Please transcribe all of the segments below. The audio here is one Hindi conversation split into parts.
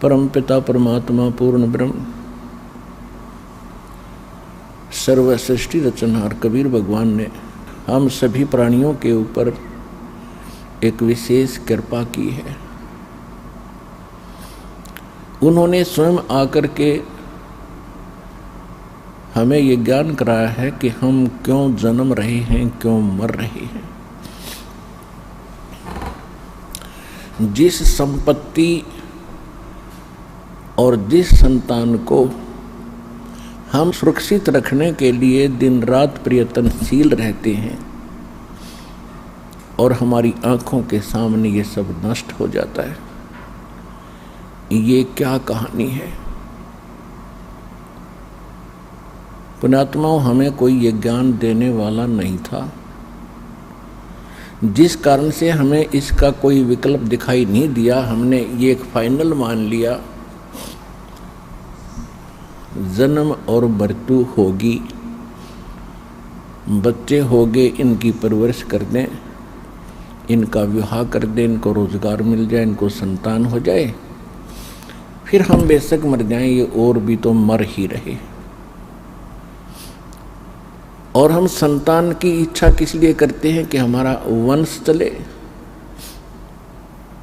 परम पिता परमात्मा पूर्ण ब्रह्म सर्व सृष्टि रचनहार कबीर भगवान ने हम सभी प्राणियों के ऊपर एक विशेष कृपा की है। उन्होंने स्वयं आकर के हमें ये ज्ञान कराया है कि हम क्यों जन्म रहे हैं, क्यों मर रहे हैं। जिस संपत्ति और जिस संतान को हम सुरक्षित रखने के लिए दिन रात प्रयत्नशील रहते हैं और हमारी आंखों के सामने ये सब नष्ट हो जाता है, ये क्या कहानी है। पुण्यात्माओं, हमें कोई ये ज्ञान देने वाला नहीं था, जिस कारण से हमें इसका कोई विकल्प दिखाई नहीं दिया। हमने ये एक फाइनल मान लिया, जन्म और मृत्यु होगी, बच्चे होंगे, इनकी परवरिश कर दें, इनका विवाह कर दें, इनको रोजगार मिल जाए, इनको संतान हो जाए, फिर हम बेशक मर जाएं, ये और भी तो मर ही रहे। और हम संतान की इच्छा किस लिए करते हैं कि हमारा वंश चले,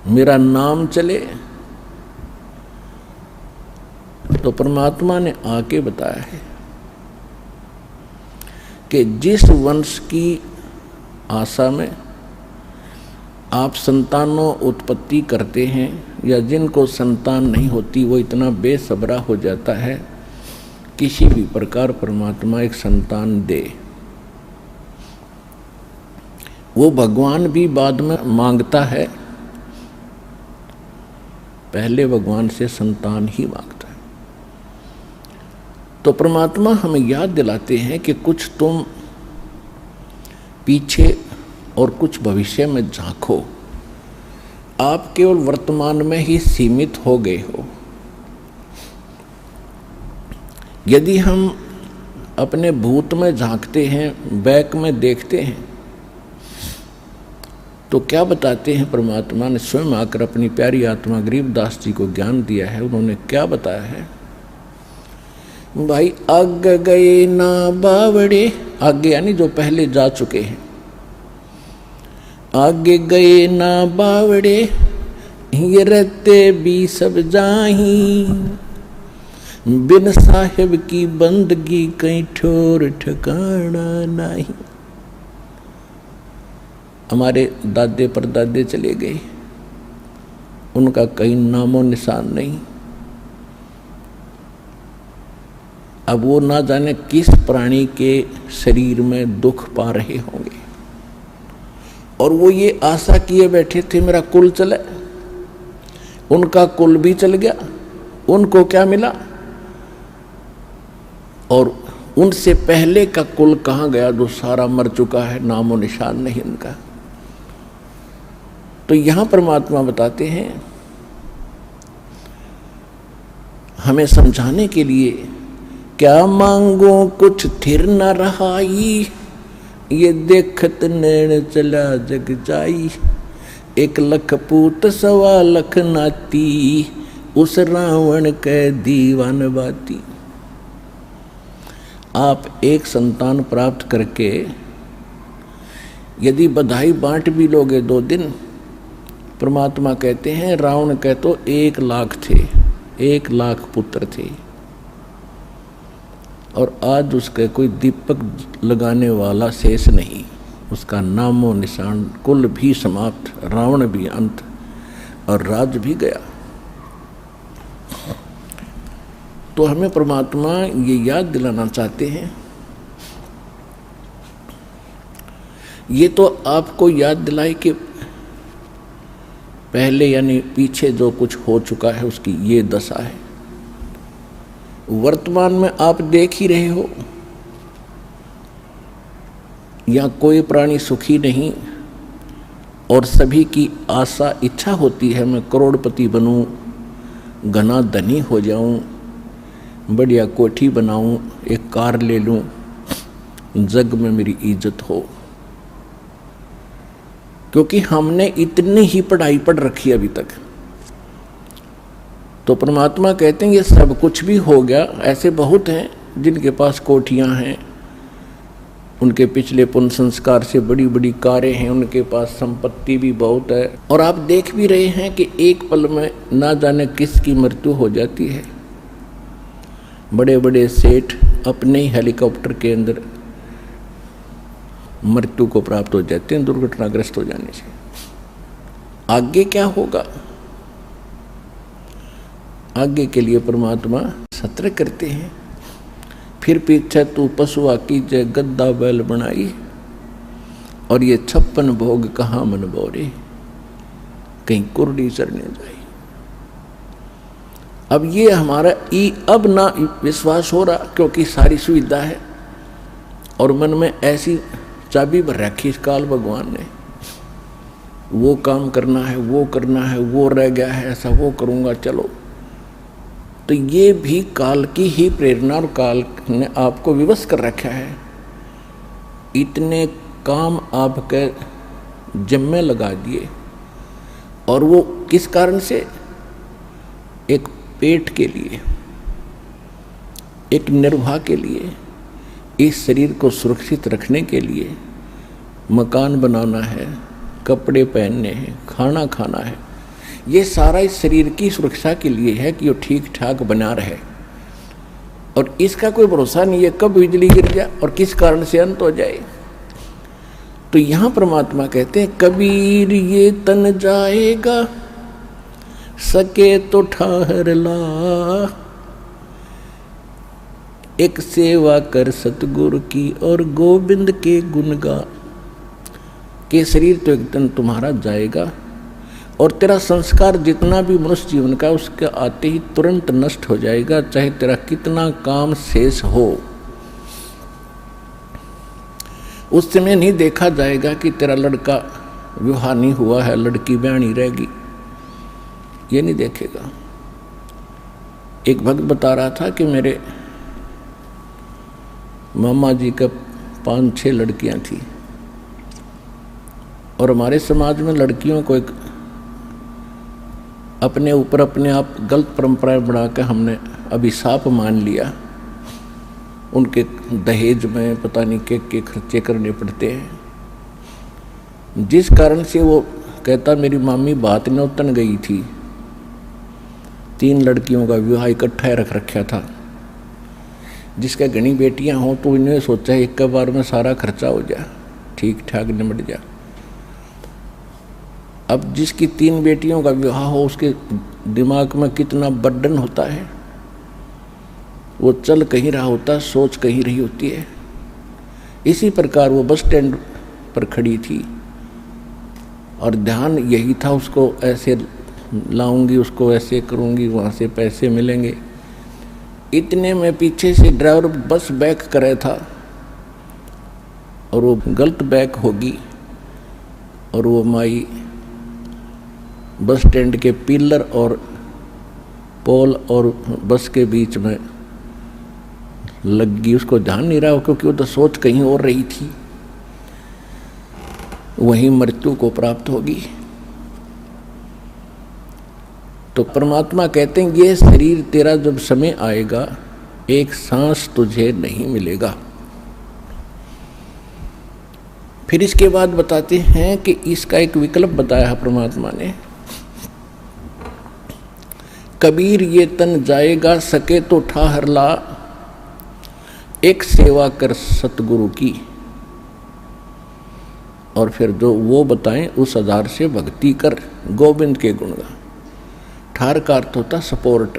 मेरा नाम चले। तो परमात्मा ने आके बताया है कि जिस वंश की आशा में आप संतानों उत्पत्ति करते हैं या जिनको संतान नहीं होती, वो इतना बेसब्रा हो जाता है किसी भी प्रकार परमात्मा एक संतान दे। वो भगवान भी बाद में मांगता है, पहले भगवान से संतान ही मांगता है। तो परमात्मा हमें याद दिलाते हैं कि कुछ तुम पीछे और कुछ भविष्य में झांको, आप केवल वर्तमान में ही सीमित हो गए हो। यदि हम अपने भूत में झांकते हैं, बैक में देखते हैं, तो क्या बताते हैं परमात्मा ने स्वयं आकर अपनी प्यारी आत्मा गरीबदास जी को ज्ञान दिया है। उन्होंने क्या बताया है, भाई आगे गए ना बावड़े, आगे यानी जो पहले जा चुके हैं, आगे गए ना बावड़े, ये रहते भी सब जाही, बिन साहिब की बंदगी कहीं ठोर ठिकाना नहीं। हमारे दादे परदादे चले गए, उनका कहीं नामो निशान नहीं। अब वो ना जाने किस प्राणी के शरीर में दुख पा रहे होंगे, और वो ये आशा किए बैठे थे मेरा कुल चले। उनका कुल भी चल गया, उनको क्या मिला, और उनसे पहले का कुल कहाँ गया जो सारा मर चुका है, नामो निशान नहीं उनका। तो यहां परमात्मा बताते हैं हमें समझाने के लिए, क्या मांगो कुछ थिर न रहाई, ये देखत नैन चला जग जाई, 1 लख पूत 1.25 लाख नाती, उस रावण के दीवान बाती। आप एक संतान प्राप्त करके यदि बधाई बांट भी लोगे 2 दिन, परमात्मा कहते हैं रावण के तो 1 लाख थे, 1 लाख पुत्र थे, और आज उसके कोई दीपक लगाने वाला शेष नहीं, उसका नामो निशान, कुल भी समाप्त, रावण भी अंत, और राज भी गया। तो हमें परमात्मा ये याद दिलाना चाहते हैं, ये तो आपको याद दिलाए कि पहले यानी पीछे जो कुछ हो चुका है उसकी ये दशा है। वर्तमान में आप देख ही रहे हो, यहाँ कोई प्राणी सुखी नहीं, और सभी की आशा इच्छा होती है मैं करोड़पति बनूं, घना धनी हो जाऊं, बढ़िया कोठी बनाऊं, एक कार ले लूं, जग में मेरी इज्जत हो। क्योंकि हमने इतनी ही पढ़ाई पढ़ रखी अभी तक, तो परमात्मा कहते हैं ये सब कुछ भी हो गया। ऐसे बहुत हैं जिनके पास कोठियाँ हैं, उनके पिछले पुण्य संस्कार से बड़ी बड़ी कारें हैं, उनके पास संपत्ति भी बहुत है, और आप देख भी रहे हैं कि एक पल में ना जाने किसकी मृत्यु हो जाती है। बड़े बड़े सेठ अपने ही हेलीकॉप्टर के अंदर मृत्यु को प्राप्त हो जाते हैं दुर्घटनाग्रस्त हो जाने से। आगे क्या होगा, आगे के लिए परमात्मा सतर्क करते हैं। फिर पीछे तू पशुआ की जय गद्दा बैल बनाई, और ये 56 भोग कहाँ मन बोरे, कहीं कुर्डी चरने जाई। अब ये हमारा अब ना विश्वास हो रहा, क्योंकि सारी सुविधा है और मन में ऐसी चाबी भर रखी इस काल भगवान ने, वो काम करना है, वो करना है, वो रह गया है, ऐसा वो करूँगा चलो। तो ये भी काल की ही प्रेरणा, और काल ने आपको विवश कर रखा है। इतने काम आपके जिम्मे लगा दिए, और वो किस कारण से? एक पेट के लिए, एक निर्वाह के लिए, इस शरीर को सुरक्षित रखने के लिए। मकान बनाना है, कपड़े पहनने हैं, खाना खाना है, ये सारा इस शरीर की सुरक्षा के लिए है कि वो ठीक ठाक बना रहे। और इसका कोई भरोसा नहीं है कब बिजली गिर जाए और किस कारण से अंत हो जाए। तो यहाँ परमात्मा कहते हैं कबीर ये तन जाएगा, सके तो ठहर ला, एक सेवा कर सतगुरु की और गोविंद के गुण गा। के शरीर तो एक दिन तुम्हारा जाएगा, और तेरा संस्कार जितना भी मनुष्य जीवन का उसके आते ही तुरंत नष्ट हो जाएगा, चाहे तेरा कितना काम शेष हो। उस समय नहीं देखा जाएगा कि तेरा लड़का विवाह नहीं हुआ है, लड़की ब्याणी रहेगी, ये नहीं देखेगा। एक भक्त बता रहा था कि मेरे मामा जी का 5-6 लड़कियां थी, और हमारे समाज में लड़कियों को एक अपने ऊपर अपने आप गलत परंपराएं बनाकर हमने अभिशाप मान लिया। उनके दहेज में पता नहीं के खर्चे करने पड़ते हैं, जिस कारण से वो कहता मेरी मामी बात नौतन गई थी, 3 लड़कियों का विवाह इकट्ठा रख रखा था। जिसके घनी बेटियां हों तो इन्होंने सोचा एक के बार में सारा खर्चा हो जाए, ठीक ठाक निपट जाए। अब जिसकी 3 बेटियों का विवाह हो उसके दिमाग में कितना बर्डन होता है, वो चल कहीं रहा होता, सोच कहीं रही होती है। इसी प्रकार वो बस स्टैंड पर खड़ी थी और ध्यान यही था, उसको ऐसे लाऊंगी, उसको ऐसे करूंगी, वहाँ से पैसे मिलेंगे। इतने में पीछे से ड्राइवर बस बैक करे था और वो गलत बैक होगी, और वो माई बस स्टैंड के पिलर और पोल और बस के बीच में लग गई। उसको ध्यान नहीं रहा क्योंकि वो तो सोच कहीं और रही थी, वहीं मृत्यु को प्राप्त होगी। तो परमात्मा कहते हैं ये शरीर तेरा जब समय आएगा, एक सांस तुझे नहीं मिलेगा। फिर इसके बाद बताते हैं कि इसका एक विकल्प बताया है परमात्मा ने, कबीर ये तन जाएगा, सके तो ठाहर ला, एक सेवा कर सतगुरु की। और फिर जो वो बताएं उस आधार से भक्ति कर, गोविंद के गुण गा। ठार का अर्थ होता सपोर्ट।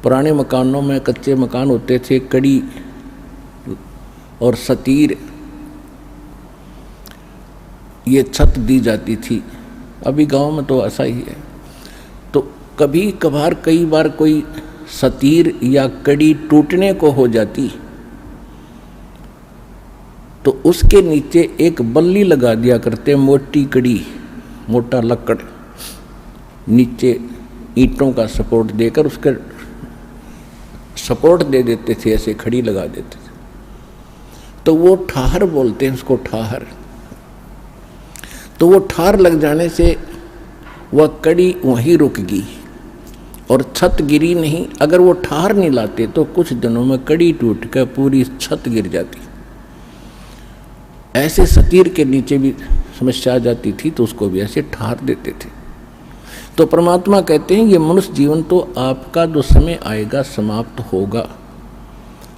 पुराने मकानों में कच्चे मकान होते थे, कड़ी और सतीर ये छत दी जाती थी। अभी गांव में तो ऐसा ही है। तो कभी कभार कई बार कोई सतीर या कड़ी टूटने को हो जाती तो उसके नीचे एक बल्ली लगा दिया करते, मोटी कड़ी, मोटा लकड़, नीचे ईंटों का सपोर्ट देकर उसके सपोर्ट दे देते थे, ऐसे खड़ी लगा देते थे। तो वो ठाहर बोलते हैं उसको, ठाहर। तो वो ठार लग जाने से वह कड़ी वहीं रुक गई, और छत गिरी नहीं, अगर वो ठार नहीं लाते तो कुछ दिनों में कड़ी टूट कर पूरी छत गिर जाती। ऐसे सतीर के नीचे भी समस्या आ जाती थी तो उसको भी ऐसे ठार देते थे। तो परमात्मा कहते हैं ये मनुष्य जीवन तो आपका जो समय आएगा समाप्त होगा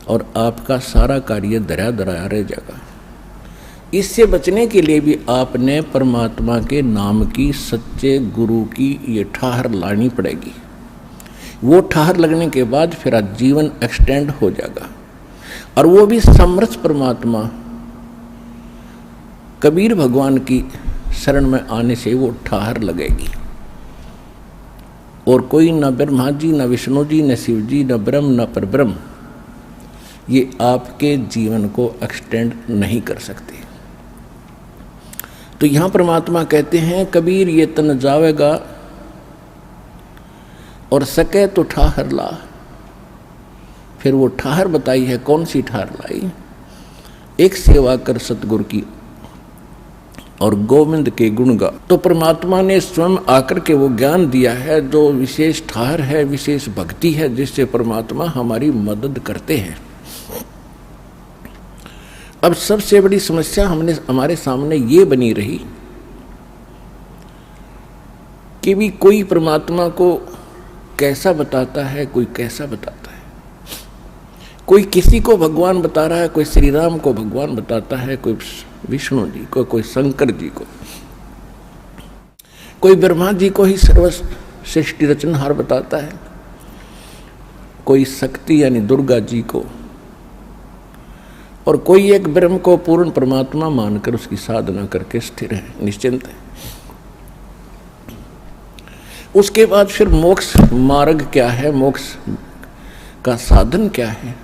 और आपका सारा कार्य दरा दराया रह जाएगा। इससे बचने के लिए भी आपने परमात्मा के नाम की, सच्चे गुरु की ये ठाहर लानी पड़ेगी। वो ठाहर लगने के बाद फिर जीवन एक्सटेंड हो जाएगा। और वो भी समर्थ परमात्मा कबीर भगवान की शरण में आने से वो ठाहर लगेगी। और कोई न ब्रह्मा जी, न विष्णु जी, न शिव जी, न ब्रह्म, न परब्रह्म ये आपके जीवन को एक्सटेंड नहीं कर सकते। तो यहां परमात्मा कहते हैं कबीर ये तन जावेगा और सके तो ठाहर ला। फिर वो ठाहर बताई है, कौन सी ठाहर लाई? एक सेवा कर सतगुरु की और गोविंद के गुण गा। तो परमात्मा ने स्वयं आकर के वो ज्ञान दिया है जो विशेष ठाहर है, विशेष भक्ति है, जिससे परमात्मा हमारी मदद करते हैं। अब सबसे बड़ी समस्या हमारे सामने ये बनी रही कि भी कोई परमात्मा को कैसा बताता है, कोई कैसा बताता है। कोई किसी को भगवान बता रहा है, कोई श्री राम को भगवान बताता है, कोई विष्णु जी को, कोई शंकर जी को, कोई ब्रह्मा जी को ही सर्व सृष्टि रचनहार बताता है, कोई शक्ति यानी दुर्गा जी को, और कोई एक ब्रह्म को पूर्ण परमात्मा मानकर उसकी साधना करके स्थिर है, निश्चिंत है। उसके बाद फिर मोक्ष मार्ग क्या है, मोक्ष का साधन क्या है,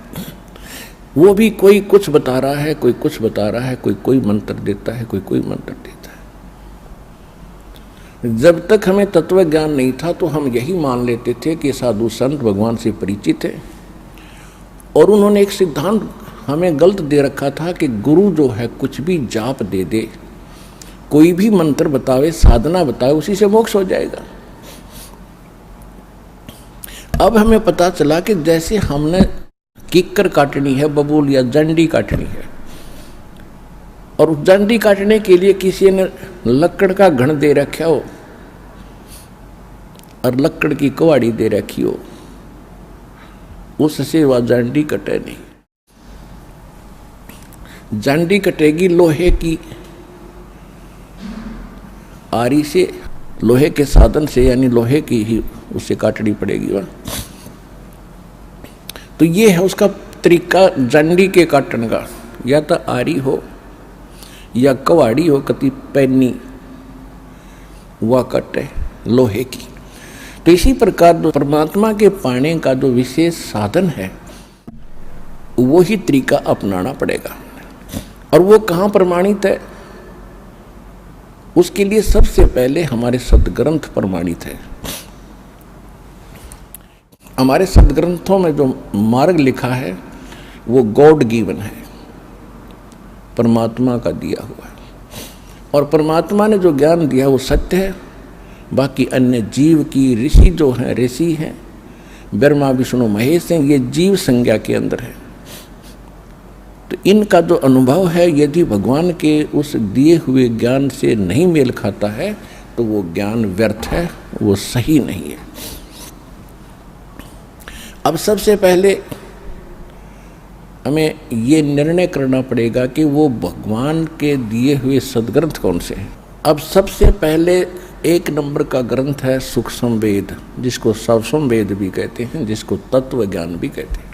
वो भी कोई कुछ बता रहा है, कोई कुछ बता रहा है, कोई मंत्र देता है, कोई मंत्र देता है। जब तक हमें तत्व ज्ञान नहीं था तो हम यही मान लेते थे कि साधु संत भगवान से परिचित है, और उन्होंने एक सिद्धांत हमें गलत दे रखा था कि गुरु जो है कुछ भी जाप दे दे, कोई भी मंत्र बतावे, साधना बतावे, उसी से मोक्ष हो जाएगा। अब हमें पता चला कि जैसे हमने किक्कर काटनी है, बबूल या जंडी काटनी है, और उस जंडी काटने के लिए किसी ने लकड़ का घन दे रखा हो और लकड़ की कुहाड़ी दे रखी हो, उससे वह जंडी कटे नहीं। जंडी कटेगी लोहे की आरी से, लोहे के साधन से, यानी लोहे की ही उसे काटनी पड़ेगी वह। तो ये है उसका तरीका जंडी के काटने का, या तो आरी हो या कवाड़ी हो, कति पैनी वह कटे लोहे की। तो इसी प्रकार जो परमात्मा के पाने का जो विशेष साधन है वो ही तरीका अपनाना पड़ेगा। और वो कहाँ प्रमाणित है? उसके लिए सबसे पहले हमारे सदग्रंथ प्रमाणित है। हमारे सदग्रंथों में जो मार्ग लिखा है वो गॉड गिवन है, परमात्मा का दिया हुआ है। और परमात्मा ने जो ज्ञान दिया वो सत्य है। बाकी अन्य जीव की ऋषि जो हैं, ऋषि हैं, ब्रह्मा विष्णु महेश हैं, ये जीव संज्ञा के अंदर है। तो इनका जो अनुभव है, यदि भगवान के उस दिए हुए ज्ञान से नहीं मेल खाता है तो वो ज्ञान व्यर्थ है, वो सही नहीं है। अब सबसे पहले हमें ये निर्णय करना पड़ेगा कि वो भगवान के दिए हुए सदग्रंथ कौन से हैं। अब सबसे पहले एक नंबर का ग्रंथ है सूक्ष्म वेद, जिसको सवसम वेद भी कहते हैं, जिसको तत्व ज्ञान भी कहते हैं।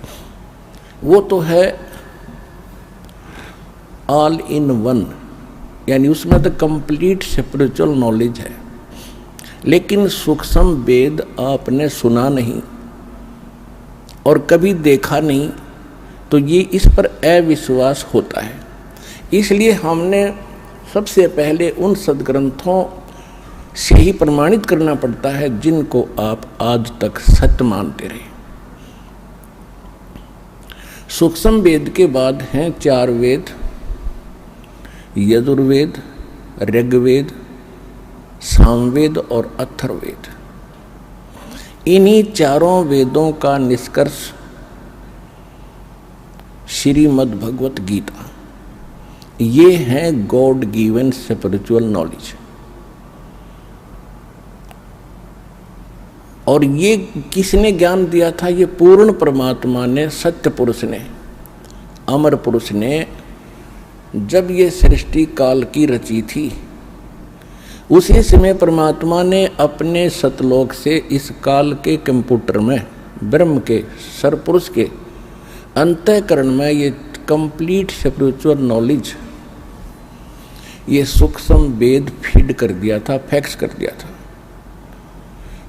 वो तो है ऑल इन वन, यानी उसमें तो कंप्लीट स्पिरिचुअल नॉलेज है। लेकिन सूक्ष्म वेद आपने सुना नहीं और कभी देखा नहीं तो ये इस पर अविश्वास होता है। इसलिए हमने सबसे पहले उन सदग्रंथों से ही प्रमाणित करना पड़ता है जिनको आप आज तक सत्य मानते रहे। सूक्ष्म वेद के बाद हैं 4 वेद, यजुर्वेद, ऋग्वेद, सामवेद और अथर्ववेद। इन्हीं चारों वेदों का निष्कर्ष श्रीमद् भगवत गीता, ये है गॉड गिवन स्पिरिचुअल नॉलेज। और ये किसने ज्ञान दिया था? ये पूर्ण परमात्मा ने, सत्य पुरुष ने, अमर पुरुष ने जब ये सृष्टि काल की रची थी, उसी समय परमात्मा ने अपने सतलोक से इस काल के कंप्यूटर में, ब्रह्म के सरपुरुष के अंतःकरण में ये कंप्लीट स्पिरिचुअल नॉलेज, ये सूक्ष्म वेद फीड कर दिया था, फैक्स कर दिया था,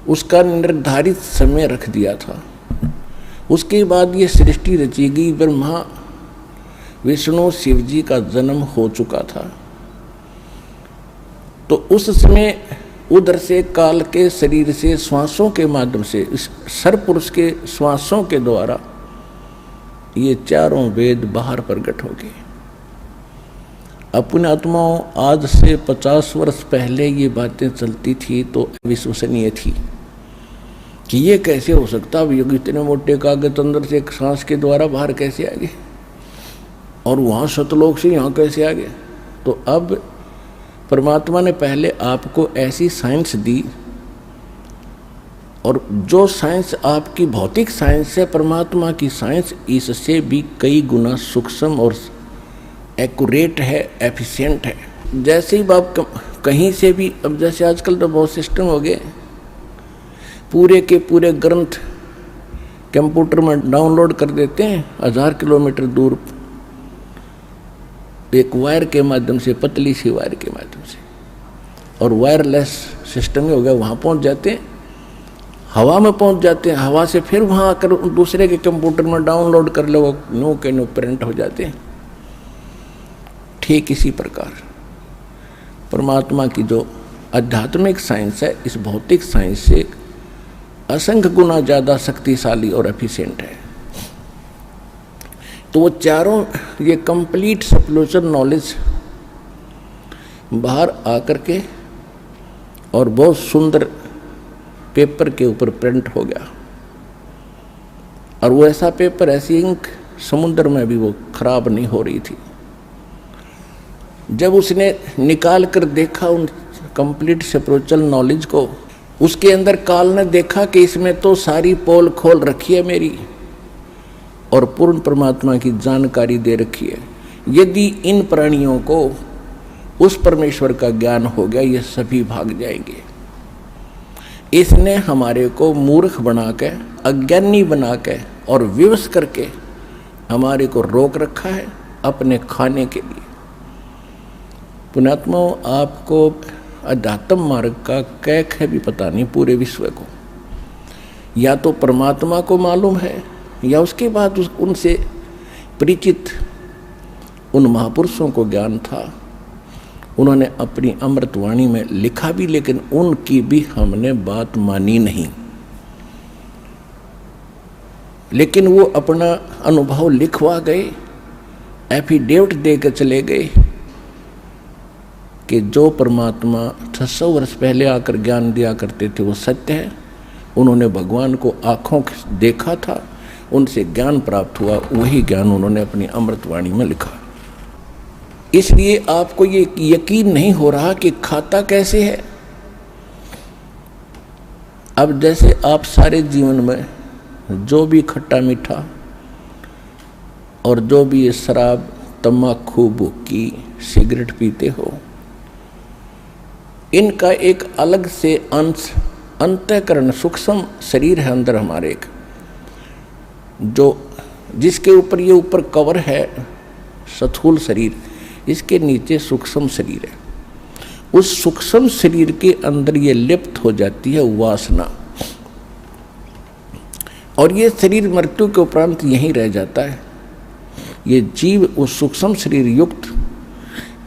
उसका निर्धारित समय रख दिया था। उसके बाद ये सृष्टि रची गई। ब्रह्मा विष्णु शिव जी का जन्म हो चुका था। तो उस समय उधर से काल के शरीर से श्वासों के माध्यम से, इस सरपुरुष के श्वासों के द्वारा ये चारों वेद बाहर प्रकट हो गए। अपने आत्माओं, आज से 50 वर्ष पहले ये बातें चलती थी तो विश्वसनीय थी कि ये कैसे हो सकता, अब योग इतने मोटे कागज अंदर से एक सांस के द्वारा बाहर कैसे आ गए, और वहाँ सतलोक से यहाँ कैसे आ गए। तो अब परमात्मा ने पहले आपको ऐसी साइंस दी, और जो साइंस आपकी भौतिक साइंस है, परमात्मा की साइंस इससे भी कई गुना सूक्ष्म और एक्यूरेट है, एफिशिएंट है। जैसे ही आप कहीं से भी, अब जैसे आजकल तो बहुत सिस्टम हो गए, पूरे के पूरे ग्रंथ कंप्यूटर में डाउनलोड कर देते हैं 1000 किलोमीटर दूर, एक वायर के माध्यम से, पतली सी वायर के माध्यम से, और वायरलेस सिस्टम ही हो गया, वहाँ पहुँच जाते हैं, हवा में पहुँच जाते हैं, हवा से फिर वहाँ आकर दूसरे के कंप्यूटर में डाउनलोड कर लो, नो के नो प्रिंट हो जाते हैं। ठीक इसी प्रकार परमात्मा की जो आध्यात्मिक साइंस है, इस भौतिक साइंस से असंख्य गुना ज़्यादा शक्तिशाली और एफिशिएंट है। तो वो चारों, ये कंप्लीट स्पिरिचुअल नॉलेज बाहर आकर के और बहुत सुंदर पेपर के ऊपर प्रिंट हो गया। और वो ऐसा पेपर, ऐसी इंक समुद्र में भी वो खराब नहीं हो रही थी। जब उसने निकाल कर देखा उन कंप्लीट स्पिरिचुअल नॉलेज को, उसके अंदर काल ने देखा कि इसमें तो सारी पोल खोल रखी है मेरी, और पूर्ण परमात्मा की जानकारी दे रखी है। यदि इन प्राणियों को उस परमेश्वर का ज्ञान हो गया, ये सभी भाग जाएंगे। इसने हमारे को मूर्ख बना के, अज्ञानी बना के और विवश करके हमारे को रोक रखा है अपने खाने के लिए। पुण्यात्माओं, आपको अध्यात्म मार्ग का कैक है भी पता नहीं पूरे विश्व को। या तो परमात्मा को मालूम है, या उसके बाद उनसे परिचित उन महापुरुषों को ज्ञान था, उन्होंने अपनी अमृतवाणी में लिखा भी, लेकिन उनकी भी हमने बात मानी नहीं। लेकिन वो अपना अनुभव लिखवा गए, एफिडेविट दे के चले गए कि जो परमात्मा 600 वर्ष पहले आकर ज्ञान दिया करते थे वो सत्य है। उन्होंने भगवान को आँखों से देखा था, उनसे ज्ञान प्राप्त हुआ, वही ज्ञान उन्होंने अपनी अमृतवाणी में लिखा। इसलिए आपको ये यकीन नहीं हो रहा कि खाता कैसे है। अब जैसे आप सारे जीवन में जो भी खट्टा मीठा और जो भी ये शराब, तम्बाकू, भुक्की, सिगरेट पीते हो, इनका एक अलग से अंश, अंतःकरण, सूक्ष्म शरीर है अंदर हमारे एक, जो जिसके ऊपर ये ऊपर कवर है स्थूल शरीर, इसके नीचे सूक्ष्म शरीर है। उस सूक्ष्म शरीर के अंदर ये लिप्त हो जाती है वासना, और ये शरीर मृत्यु के उपरांत यहीं रह जाता है। ये जीव उस सूक्ष्म शरीर युक्त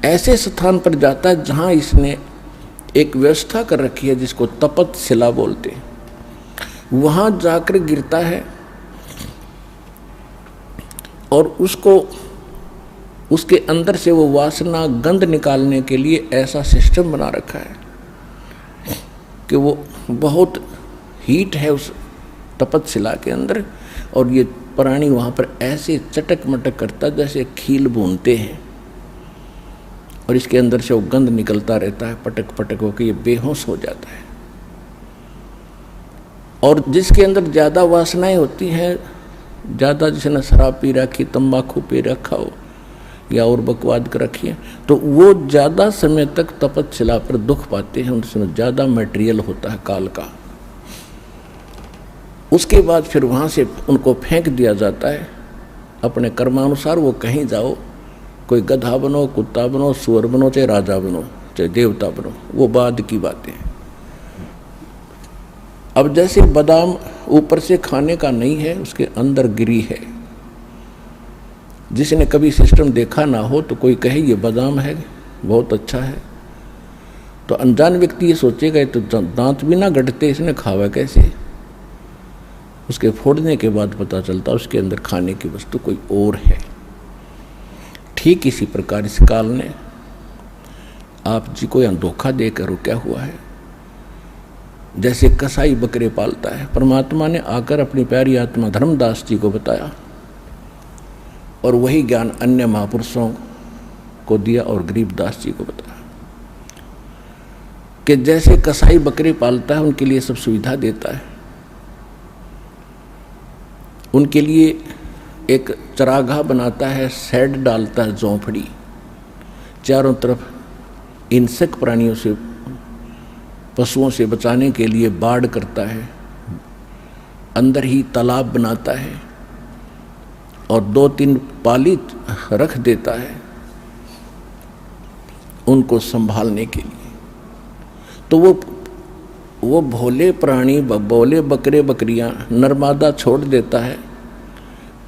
ऐसे स्थान पर जाता है जहाँ इसने एक व्यवस्था कर रखी है, जिसको तपत शिला बोलते हैं। वहाँ जाकर गिरता है और उसको, उसके अंदर से वो वासना गंध निकालने के लिए ऐसा सिस्टम बना रखा है कि वो बहुत हीट है उस तपतशिला के अंदर, और ये प्राणी वहाँ पर ऐसे चटक मटक करता जैसे खील भूनते हैं, और इसके अंदर से वो गंध निकलता रहता है, पटक पटक होकर ये बेहोश हो जाता है। और जिसके अंदर ज़्यादा वासनाएं होती हैं, ज़्यादा जिसने शराब पी रखी, तंबाकू पी रखा हो या और बकवाद कर रखी है, तो वो ज़्यादा समय तक तपतशिला पर दुख पाते हैं, उनमें ज़्यादा मटेरियल होता है काल का। उसके बाद फिर वहाँ से उनको फेंक दिया जाता है अपने कर्मानुसार। वो कहीं जाओ, कोई गधा बनो, कुत्ता बनो, सुअर बनो, चाहे राजा बनो, चाहे देवता बनो, वो बाद की बातें हैं। अब जैसे बादाम ऊपर से खाने का नहीं है, उसके अंदर गिरी है। जिसने कभी सिस्टम देखा ना हो तो कोई कहे ये बादाम है, बहुत अच्छा है, तो अनजान व्यक्ति ये सोचेगा तो दांत भी ना गटते, इसने खावा कैसे। उसके फोड़ने के बाद पता चलता उसके अंदर खाने की वस्तु कोई और है। ठीक इसी प्रकार इस काल ने आप जी को यहाँ धोखा देकर रुका हुआ है। जैसे कसाई बकरे पालता है, परमात्मा ने आकर अपनी प्यारी आत्मा धर्मदास जी को बताया, और वही ज्ञान अन्य महापुरुषों को दिया और गरीबदास जी को बताया कि जैसे कसाई बकरे पालता है, उनके लिए सब सुविधा देता है, उनके लिए एक चरागाह बनाता है, शेड डालता है, झोंपड़ी, चारों तरफ हिंसक प्राणियों से, पशुओं से बचाने के लिए बाड़ करता है, अंदर ही तालाब बनाता है और 2-3 पाली रख देता है उनको संभालने के लिए। तो वो भोले प्राणी, भोले बकरे बकरियां नरमादा छोड़ देता है,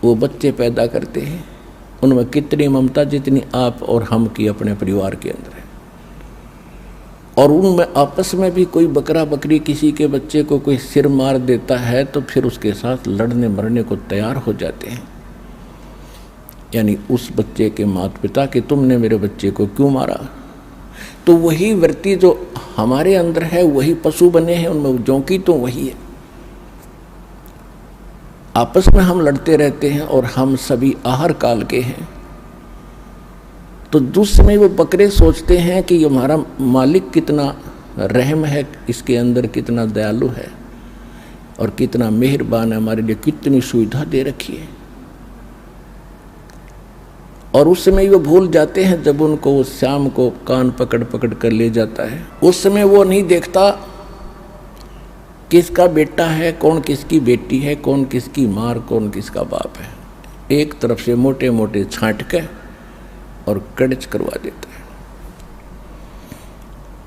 वो बच्चे पैदा करते हैं, उनमें कितनी ममता जितनी आप और हम की अपने परिवार के अंदर है। और उनमें आपस में भी कोई बकरा बकरी किसी के बच्चे को कोई सिर मार देता है तो फिर उसके साथ लड़ने मरने को तैयार हो जाते हैं। यानी उस बच्चे के माता पिता कि तुमने मेरे बच्चे को क्यों मारा। तो वही वृत्ति जो हमारे अंदर है, वही पशु बने हैं, उनमें जोंकी तो वही है। आपस में हम लड़ते रहते हैं और हम सभी आहार काल के हैं। तो दूसरे में वो बकरे सोचते हैं कि ये हमारा मालिक कितना रहम है, इसके अंदर कितना दयालु है और कितना मेहरबान है, हमारे लिए कितनी सुविधा दे रखी है। और उस समय वो भूल जाते हैं जब उनको वो शाम को कान पकड़ पकड़ कर ले जाता है। उस समय वो नहीं देखता किसका बेटा है, कौन किसकी बेटी है, कौन किसकी मार, कौन किसका बाप है। एक तरफ से मोटे मोटे छांट के और कड़च करवा देता है।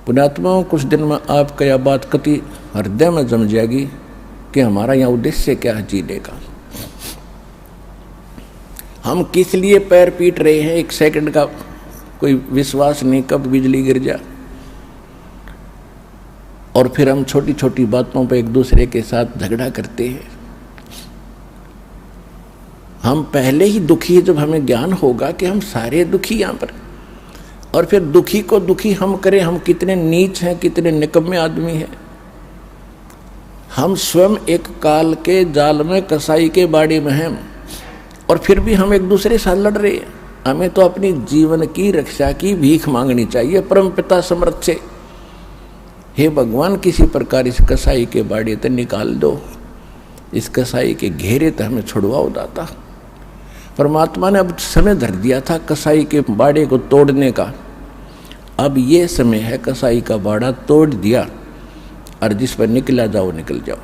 पुण्यात्माओं, कुछ दिन में आपका यह बात कति हृदय में जम जाएगी कि हमारा यहाँ उद्देश्य क्या है जीने का। हम किस लिए पैर पीट रहे हैं, एक सेकंड का कोई विश्वास नहीं कब बिजली गिर जाए। और फिर हम छोटी छोटी बातों पर एक दूसरे के साथ झगड़ा करते हैं। हम पहले ही दुखी है, जब हमें ज्ञान होगा कि हम सारे दुखी यहाँ पर, और फिर दुखी को दुखी हम करें। हम कितने नीच हैं, कितने निकम्मे आदमी हैं। हम स्वयं एक काल के जाल में, कसाई के बाड़े में हैं, और फिर भी हम एक दूसरे साथ लड़ रहे हैं। हमें तो अपनी जीवन की रक्षा की भीख मांगनी चाहिए परम पिता समर्थ से। हे भगवान, किसी प्रकार इस कसाई के बाड़े तक निकाल दो, इस कसाई के घेरे तक हमें छुड़वाओ दाता। परमात्मा ने अब समय धर दिया था कसाई के बाड़े को तोड़ने का। अब ये समय है, कसाई का बाड़ा तोड़ दिया और जिस पर निकला जाओ निकल जाओ।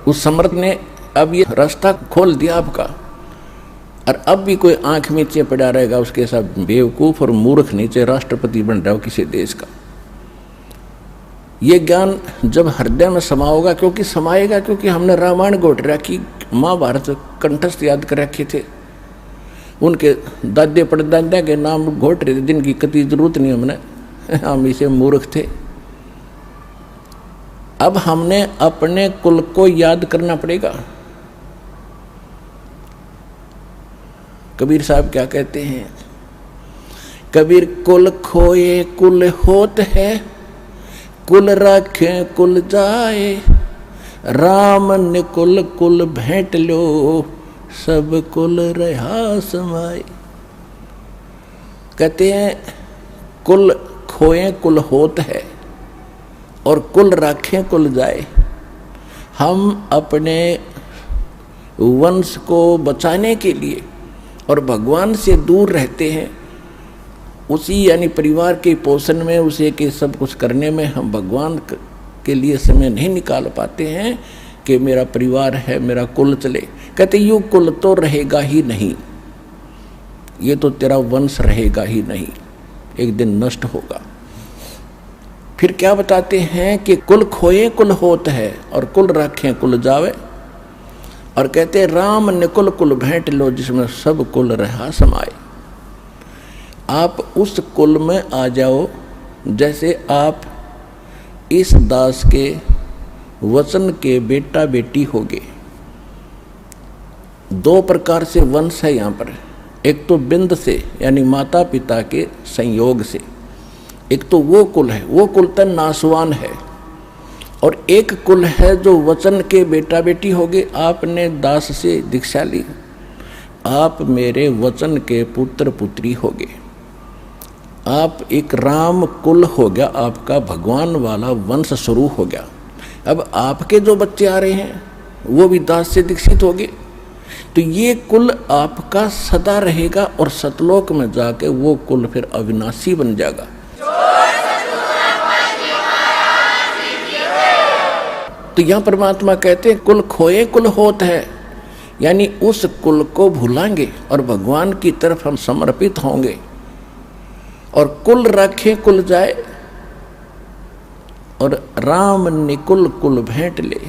उस समर्थ ने अब ये रास्ता खोल दिया आपका। और अब भी कोई आंख नीचे पड़ा रहेगा, उसके साथ बेवकूफ और मूर्ख नीचे राष्ट्रपति बन रहा हो किसी देश का। ये ज्ञान जब हृदय में समा होगा, क्योंकि समाएगा, क्योंकि हमने रामायण घोट रखी, महाभारत कंठस्थ याद कर रखे थे, उनके दादे परदादा के नाम घोट रहे थे, जिनकी कति जरूरत नहीं हमने, हम इसे मूर्ख थे। अब हमने अपने कुल को याद करना पड़ेगा। कबीर साहब क्या कहते हैं, कबीर कुल खोए कुल होत है, कुल राखे कुल जाए, राम निकुल कुल भेंट लो, सब कुल रहा समाए। कहते हैं कुल खोए कुल होत है और कुल राखें कुल जाए। हम अपने वंश को बचाने के लिए और भगवान से दूर रहते हैं, उसी यानी परिवार के पोषण में, उसे के सब कुछ करने में हम भगवान के लिए समय नहीं निकाल पाते हैं कि मेरा परिवार है, मेरा कुल चले। कहते यूँ कुल तो रहेगा ही नहीं, ये तो तेरा वंश रहेगा ही नहीं, एक दिन नष्ट होगा। फिर क्या बताते हैं कि कुल खोए कुल होत है और कुल राखें कुल जावे, और कहते राम निकुल कुल भेंट लो, जिसमें सब कुल रहा समाए। आप उस कुल में आ जाओ जैसे आप इस दास के वचन के बेटा बेटी होगे। दो प्रकार से वंश है यहाँ पर, एक तो बिंद से यानी माता पिता के संयोग से, एक तो वो कुल है, वो कुल तो नासवान है, और एक कुल है जो वचन के बेटा बेटी होगे। आपने दास से दीक्षा ली, आप मेरे वचन के पुत्र पुत्री होगे, आप एक राम कुल हो गया, आपका भगवान वाला वंश शुरू हो गया। अब आपके जो बच्चे आ रहे हैं वो भी दास से दीक्षित होंगे, तो ये कुल आपका सदा रहेगा और सतलोक में जाके वो कुल फिर अविनाशी बन जाएगा। तो यहाँ परमात्मा कहते हैं कुल खोए कुल होत है, यानी उस कुल को भूलांगे और भगवान की तरफ हम समर्पित होंगे, और कुल रखे कुल जाए, और राम निकुल कुल भेंट ले,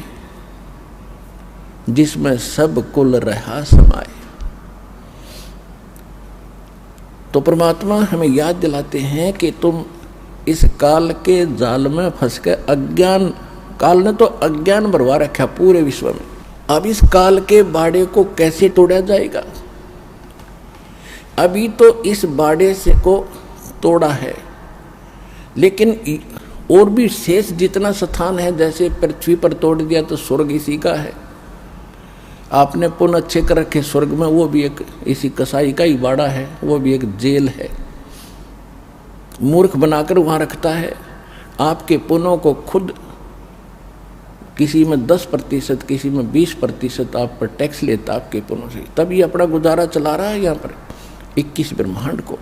जिसमें सब कुल रहा समाए। तो परमात्मा हमें याद दिलाते हैं कि तुम इस काल के जाल में फंस के, अज्ञान काल ने तो अज्ञान भरवा रखा पूरे विश्व में। अब इस काल के बाड़े को कैसे तोड़ा जाएगा? अभी तो इस बाड़े से को तोड़ा है, लेकिन और भी शेष जितना स्थान है, जैसे पृथ्वी पर तोड़ दिया तो स्वर्ग इसी का है। आपने पुण्य अच्छे कर रखे स्वर्ग में, वो भी एक इसी कसाई का ही बाड़ा है, वो भी एक जेल है। मूर्ख बनाकर वहाँ रखता है। आपके पुण्यों को खुद किसी में 10%, किसी में 20% आप पर टैक्स लेता आपके पुण्यों से, तब ये अपना गुजारा चला रहा है यहाँ पर 21 ब्रह्मांड को।